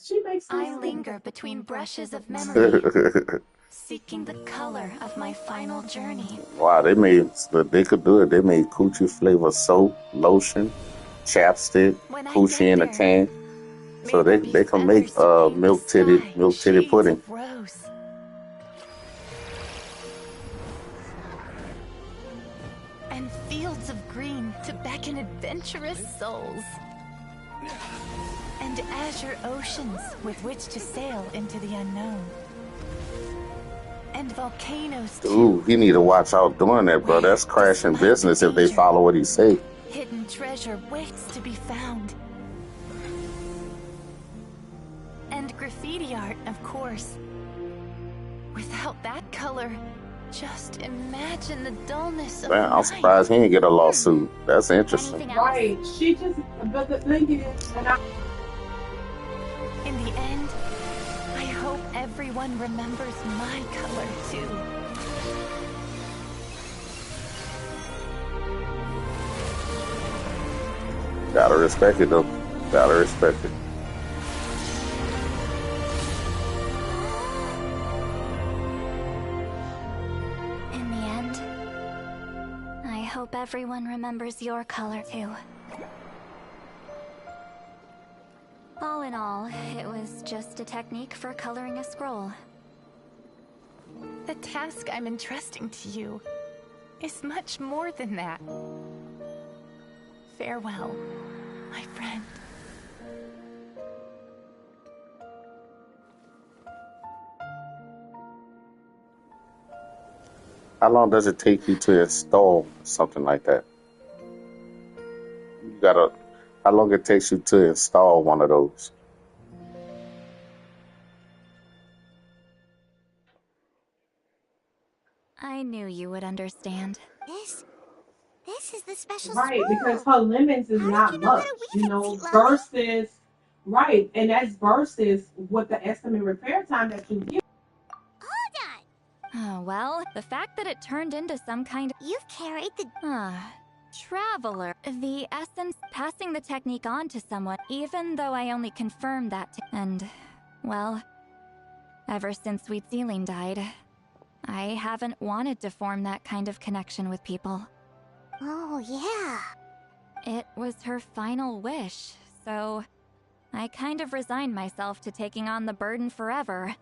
S2: She makes
S3: I linger between brushes of memory, seeking the color of my final journey.
S1: Wow, they could do it. They made coochie flavor soap, lotion, chapstick, coochie in a can. So they can make milk titty pudding.
S3: Rose. And fields of green to beckon adventurous souls. And azure oceans with which to sail into the unknown. And volcanoes too.
S1: Ooh, he need to watch out doing that, bro. That's crashing business if they follow what he say.
S3: Hidden treasure waits to be found. And graffiti art, of course. Without that color, just imagine the dullness of
S1: Man, I'm surprised he didn't get a lawsuit. That's interesting.
S2: Right. She just, but the thing is,
S3: in the end, I hope everyone remembers my color too.
S1: Gotta respect it though. Gotta respect it.
S9: In the end, I hope everyone remembers your color too. All in all, it was just a technique for coloring a scroll.
S18: The task I'm entrusting to you is much more than that. Farewell, my friend.
S1: How long does it take you to install something like that? How long it takes you to install one of those?
S9: I knew you would understand.
S4: This is the special
S2: right,
S4: scroll.
S2: because her limits is not much, versus, right, and that's versus what the estimate repair time that you give.
S9: Oh, well, the fact that it turned into some kind of...
S4: You've carried the...
S9: Traveler. The essence passing the technique on to someone, even though I only confirmed that and, well, ever since Sweet Celine died, I haven't wanted to form that kind of connection with people.
S4: Oh, yeah.
S9: It was her final wish, so I kind of resigned myself to taking on the burden forever.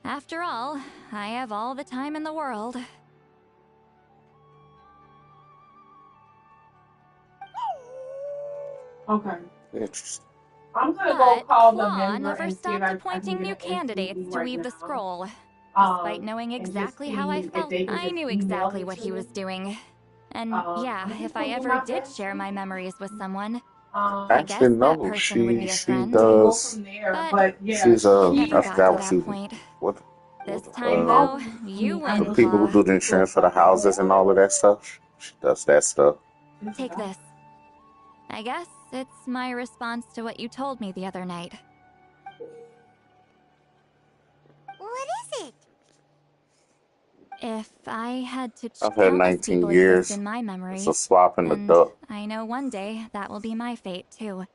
S9: After all, I have all the time in the world.
S2: Okay.
S1: Interesting.
S2: I'm gonna go call the
S9: Claw
S2: member
S9: never
S2: and see if
S9: stopped
S2: I
S9: appointing
S2: can
S9: new
S2: get an
S9: candidates
S2: STD
S9: to
S2: right
S9: weave the
S2: now.
S9: scroll. Despite knowing
S2: And just
S9: exactly how I
S2: see if
S9: felt,
S2: they can
S9: I
S2: just
S9: knew
S2: email
S9: exactly
S2: it
S9: what
S2: to
S9: he
S2: me.
S9: was doing. And yeah,
S2: I'm
S9: if
S2: gonna
S9: I
S2: do
S9: ever
S2: my
S9: did
S2: best.
S9: share my memories with someone, I guess
S1: Actually,
S9: that
S1: no.
S9: person would be a
S1: She
S9: friend.
S1: does.
S2: But yeah,
S1: She's
S9: it
S1: I
S9: never got
S1: forgot
S9: to
S1: what she
S9: that point.
S1: what
S9: This time, though, you win,
S1: the people who
S9: Claw.
S1: do the insurance for the houses and all of that stuff. She does that stuff.
S9: Take this. I guess it's my response to what you told me the other night.
S4: What is it?
S9: If I had to
S1: I've had
S9: countless
S1: 19
S9: people
S1: years.
S9: exist in my
S1: It's
S9: memories,
S1: a swap in the
S9: and
S1: duck.
S9: I know one day that will be my fate too.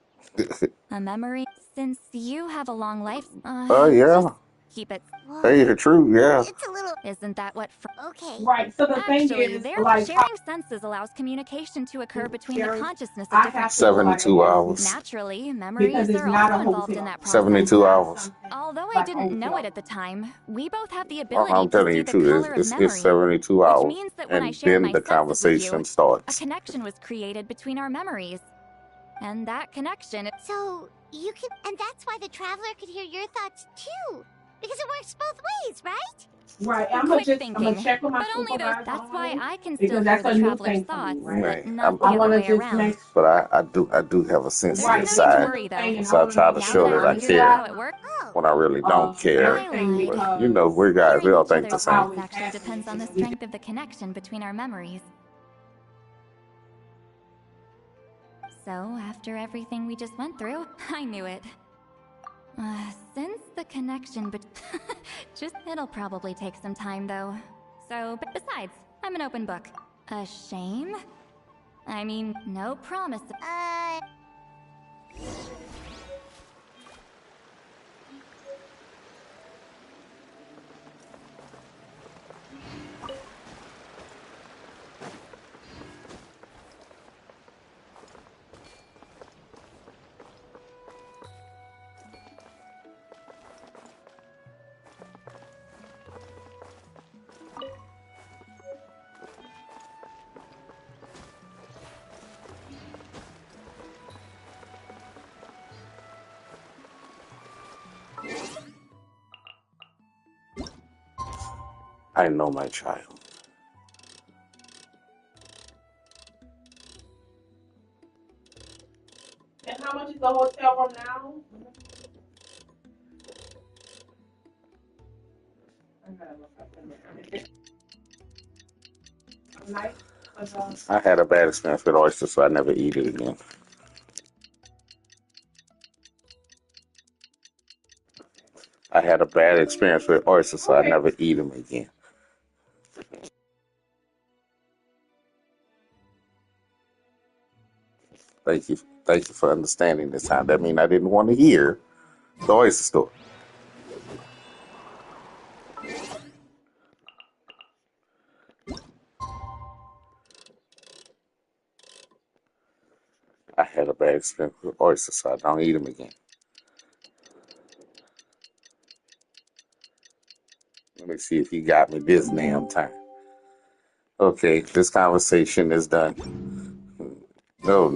S9: A memory. Since you have a long life,
S1: Oh yeah.
S9: just keep it.
S1: Tell you the truth, yeah.
S4: It's a little...
S9: Isn't that what...
S4: Okay.
S2: Right. So the thing
S9: Actually,
S2: is,
S9: their
S2: like,
S9: sharing senses allows communication to occur between the
S2: sharing,
S9: consciousness
S2: I
S9: of different
S2: have to go like
S1: 72 hours.
S9: Naturally,
S2: because
S9: memories
S2: it's
S9: are
S2: not a
S9: also involved in
S2: hotel.
S9: that process.
S1: 72 hours.
S9: Although I
S2: Like
S9: didn't know it
S2: hotel.
S9: at the time, we both have the
S1: Oh,
S9: ability
S1: I'm
S9: to
S1: telling
S9: see
S1: you
S9: the
S1: the truth.
S9: color of
S1: It's
S9: memory.
S1: 72
S9: Which
S1: hours.
S9: means that when I
S1: And
S9: shared
S1: then
S9: my
S1: the
S9: senses with you,
S1: conversation
S9: a
S1: starts.
S9: connection was created between our memories. And that connection...
S4: So, you can... And that's why the Traveler could hear your thoughts, too. Because it works both ways, right?
S2: Right.
S9: Quick
S2: I'm gonna
S9: thinking.
S2: check with my
S9: But only those.
S2: supervisor
S9: That's why
S2: on it
S9: I can still
S2: because
S9: hear
S2: that's
S9: the
S2: a new
S9: traveler's
S2: thing for me,
S9: thoughts,
S2: right?
S9: but
S1: Right.
S9: not
S2: I
S9: the other
S2: want to
S9: way
S2: just
S9: around.
S2: make
S1: But I do have a
S9: There's
S1: sensitive
S2: right.
S9: no need
S2: It's a
S9: to
S1: side,
S2: new
S9: worry, though.
S2: thing, and I
S1: so I
S2: want to
S1: try
S2: make
S1: to
S9: Now
S2: sure
S1: show
S9: that
S2: that
S9: I
S1: that I
S2: I'm
S9: understand
S1: care
S9: how it
S2: utilizing
S9: works,
S1: when I really don't care.
S2: everything
S9: I
S1: But
S9: lied.
S1: you know,
S2: because
S1: we guys, we
S9: Hearing
S1: all
S9: each
S1: think the
S9: other's
S1: same.
S2: how
S9: thoughts
S2: it's
S9: actually depends
S2: happening.
S9: on the
S2: And we
S9: strength of the connection between our memories. So, after everything we just went through, I knew it. Since the connection it'll probably take some time, though. So, but besides, I'm an open book. A shame? I mean, no promise.
S1: I know my child.
S2: And how much is the hotel room now? I gotta look up the night.
S1: I had a bad experience with oysters, so I never eat it again. I had a bad experience with oysters, so I never eat them again. Thank you for understanding this time. That means I didn't want to hear the oyster story. I had a bad experience with oysters, so I don't eat them again. Let me see if he got me this damn time. Okay, this conversation is done. No.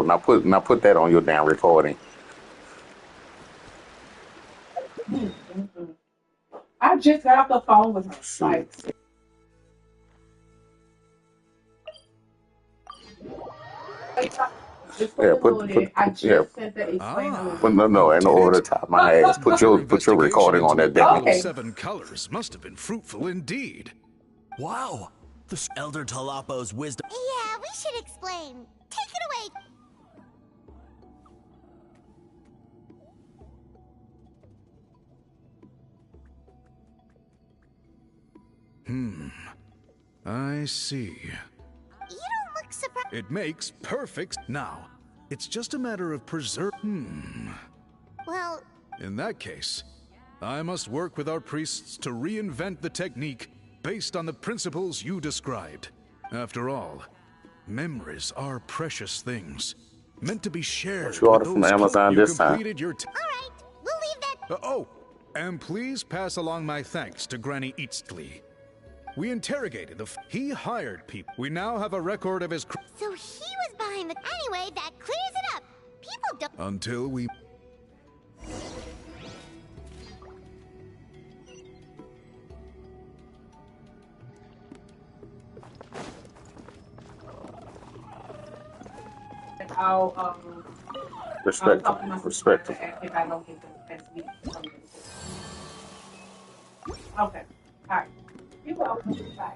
S1: Now put that on your damn recording.
S2: I just got off the phone with her. Like, just for the loaded, I just sent the explainer.
S1: But no, in order to top my ass, put your recording on that damn.
S17: Okay. 7 colors must have been fruitful indeed.
S14: Wow, the Elder Talapo's wisdom.
S4: Yeah, we should explain. Take it away.
S17: I see.
S4: You don't look surprised.
S17: It makes perfect. Now, it's just a matter of
S4: Well,
S17: in that case, I must work with our priests to reinvent the technique based on the principles you described. After all, memories are precious things, meant to be shared.
S1: What you order from Amazon this time?
S4: all right. We'll leave that.
S17: And please pass along my thanks to Granny Eastly. We interrogated he hired people. We now have a record of his
S4: So he was behind the. Anyway, that clears it up. People don't.
S17: until we.
S2: I'll
S1: Respect.
S2: talk to my
S1: Respect.
S2: supervisor if I don't get the next week. Okay. All right. You're welcome. Bye.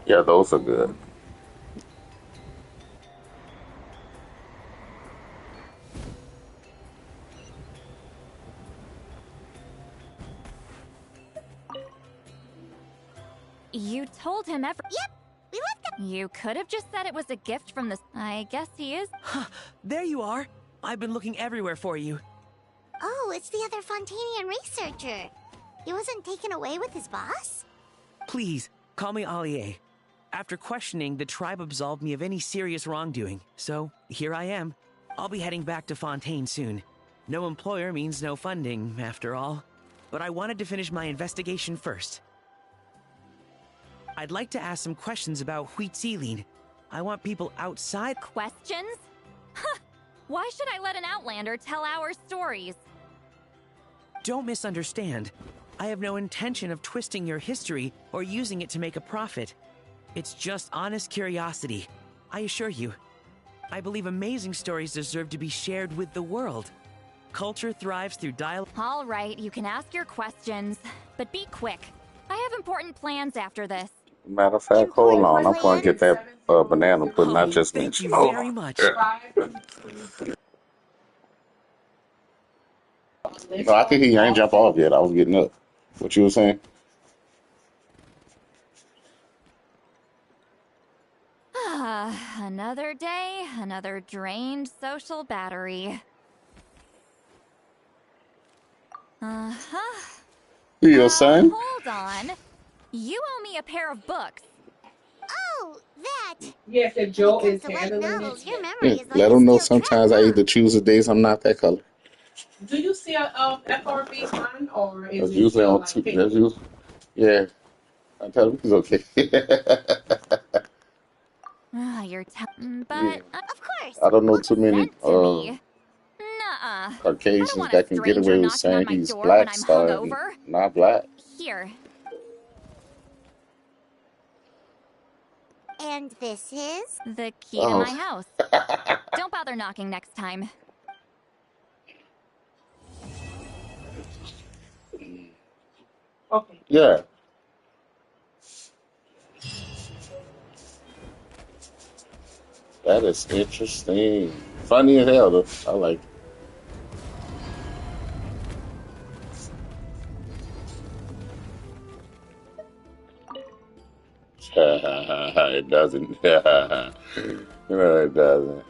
S1: Yeah, those are good.
S9: You told him every.
S4: Yep, we left it.
S9: You could have just said it was a gift from the. I guess he is.
S7: There you are. I've been looking everywhere for you.
S4: Oh, it's the other Fontanian researcher. He wasn't taken away with his boss?
S7: Please, call me Allier. After questioning, the tribe absolved me of any serious wrongdoing, so here I am. I'll be heading back to Fontaine soon. No employer means no funding, after all. But I wanted to finish my investigation first. I'd like to ask some questions about Huitzilin. I want people outside.
S9: Questions? Huh! Why should I let an Outlander tell our stories?
S7: Don't misunderstand. I have no intention of twisting your history or using it to make a profit. It's just honest curiosity. I assure you. I believe amazing stories deserve to be shared with the world. Culture thrives through dialogue.
S9: All right, you can ask your questions, but be quick. I have important plans after this.
S1: Matter of fact, hold on. I'm going to get that banana pudding I just
S7: Thank you
S1: mentioned. Hold
S7: very
S1: on.
S7: much.
S1: No, I can hear you. I ain't jump off yet. I was getting up. What you were saying?
S9: Another day, another drained social battery. Uh-huh.
S1: Your son?
S9: Hold on. You owe me a pair of books.
S4: Oh, that.
S2: Yes, if Joe is handling
S4: Novels,
S2: it.
S4: your memory is like
S1: Let
S4: a
S1: them know
S4: steel trap,
S1: sometimes I
S4: huh?
S1: either choose the days I'm not that color.
S2: Do you see a FRB on, or is
S1: That's
S2: it
S1: usually
S2: still
S1: on
S2: like
S1: two.
S2: pink?
S1: That's usually, yeah. I tell them it's okay.
S9: You're
S1: Yeah.
S9: but
S4: Of course.
S1: I don't know too many
S9: sent to me. Nuh-uh. I don't
S1: Caucasians
S9: want a
S1: that can get
S9: stranger
S1: away with
S9: knocking on
S1: saying
S9: my
S1: he's
S9: door when
S1: black
S9: I'm
S1: star and
S9: hungover.
S1: not black.
S9: Here.
S4: And this is?
S9: The key to
S1: Oh.
S9: my house. Don't bother knocking next time.
S2: Okay.
S1: Yeah. That is interesting. Funny as hell, though. I like it. It doesn't. No, it doesn't.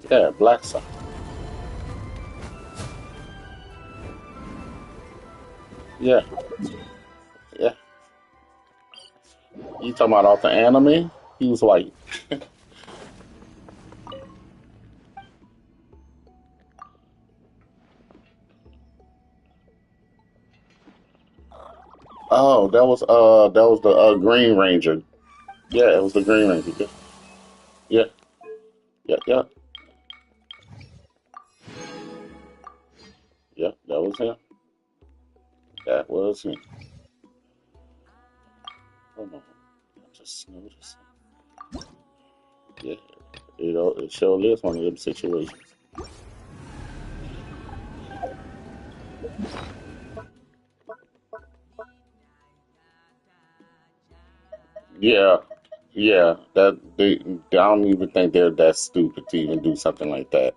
S1: Yeah, black star. Yeah, yeah. You talking about off the anime? He was white. Oh, that was the Green Ranger. Yeah, it was the Green Ranger. Yeah, yeah, yeah, yeah. That was him. That was him. Hold on, I just noticed. Yeah, it sure is one of them situations. Yeah, yeah. I don't even think they're that stupid to even do something like that.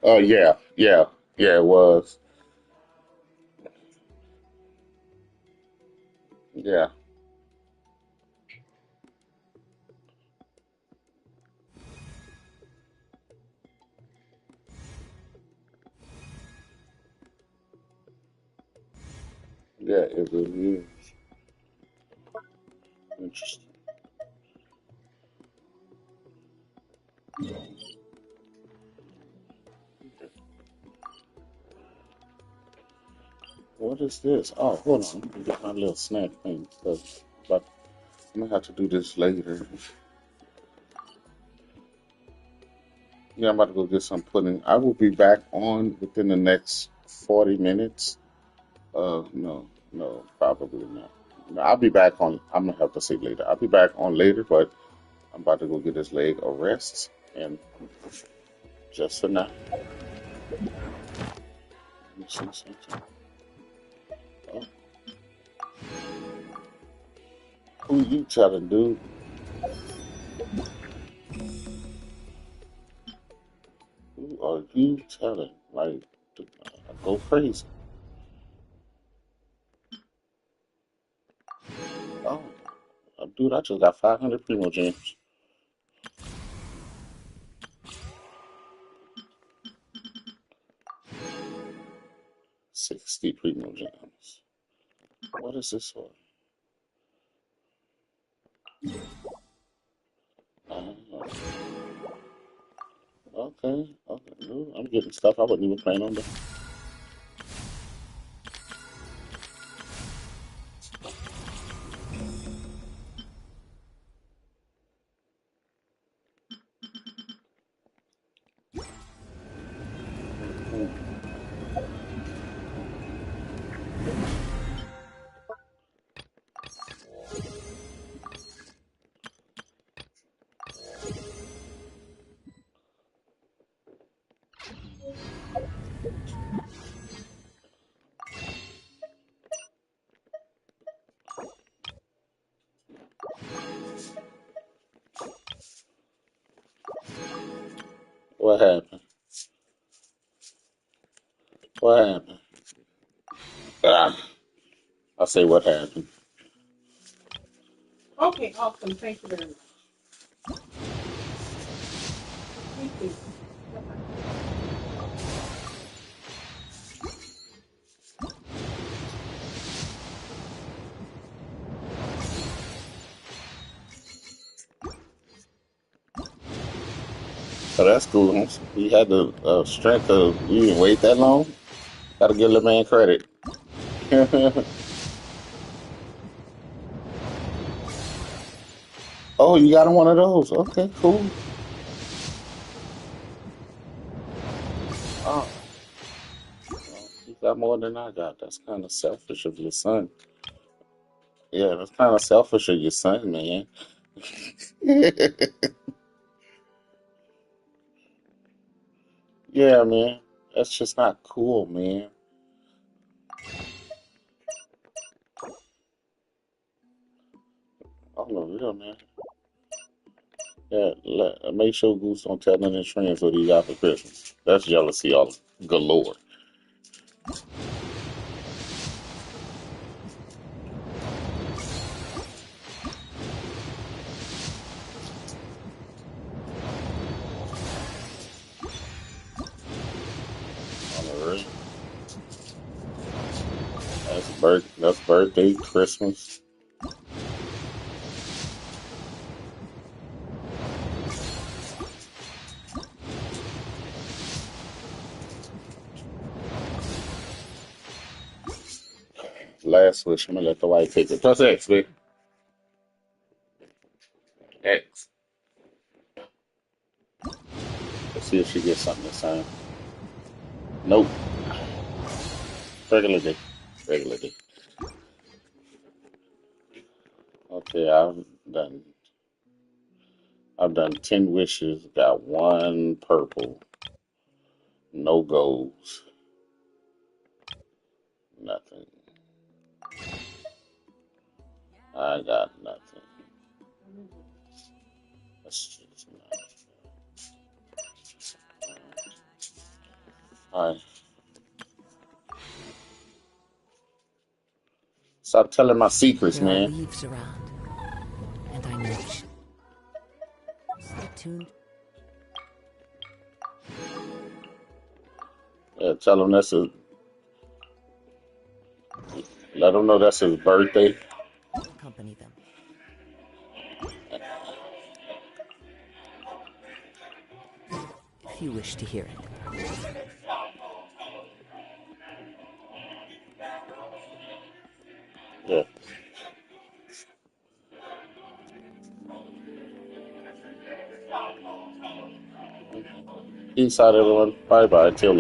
S1: Oh yeah, yeah, yeah. It was. Yeah, yeah. It really is interesting. What is this? Oh, hold on. Let me get my little snack thing. But I'm gonna have to do this later. Yeah, I'm about to go get some pudding. I will be back on within the next 40 minutes. No, probably not. No, I'll be back on. I'm gonna have to say later. I'll be back on later, but I'm about to go get this leg a rest. And just for now, let me see something. Oh, who you telling, dude? Who are for? You tell it. Like, I go crazy. Oh, dude, I just got 500 Primo Gems. 60 Primo Gems. What is this for? Okay, okay. Ooh, I'm getting stuff I wasn't even planning on doing. What happened? What happened? I say what happened.
S2: Okay, awesome. Thank you very much. Me too. Bye-bye.
S1: So that's cool. He had the strength of, you didn't wait that long? Gotta give the man credit. Oh, you got one of those. Okay, cool. Oh, well, you got more than I got. That's kind of selfish of your son. Yeah, that's kind of selfish of your son, man. Yeah, man. That's just not cool, man. Oh, no, real, man. Yeah, make sure Goose don't tell none of his friends what he got for Christmas. That's jealousy all galore. On the real. That's birthday, Christmas. Last wish. I'm gonna let the wife take it. Press X, baby. X. Let's see if she gets something this time. Nope. Regular day. Regular day. Okay, done. I've done 10 wishes. Got one purple. No golds. Nothing. I got nothing. That's just not. All right. Stop telling my secrets,
S20: There are
S1: man.
S20: leaves around, and I know. Stay tuned.
S1: Yeah, tell him that's his. Let him know that's his birthday.
S20: Accompany them. If you wish to hear it.
S1: Yeah. Peace out, everyone. Bye bye. Till later.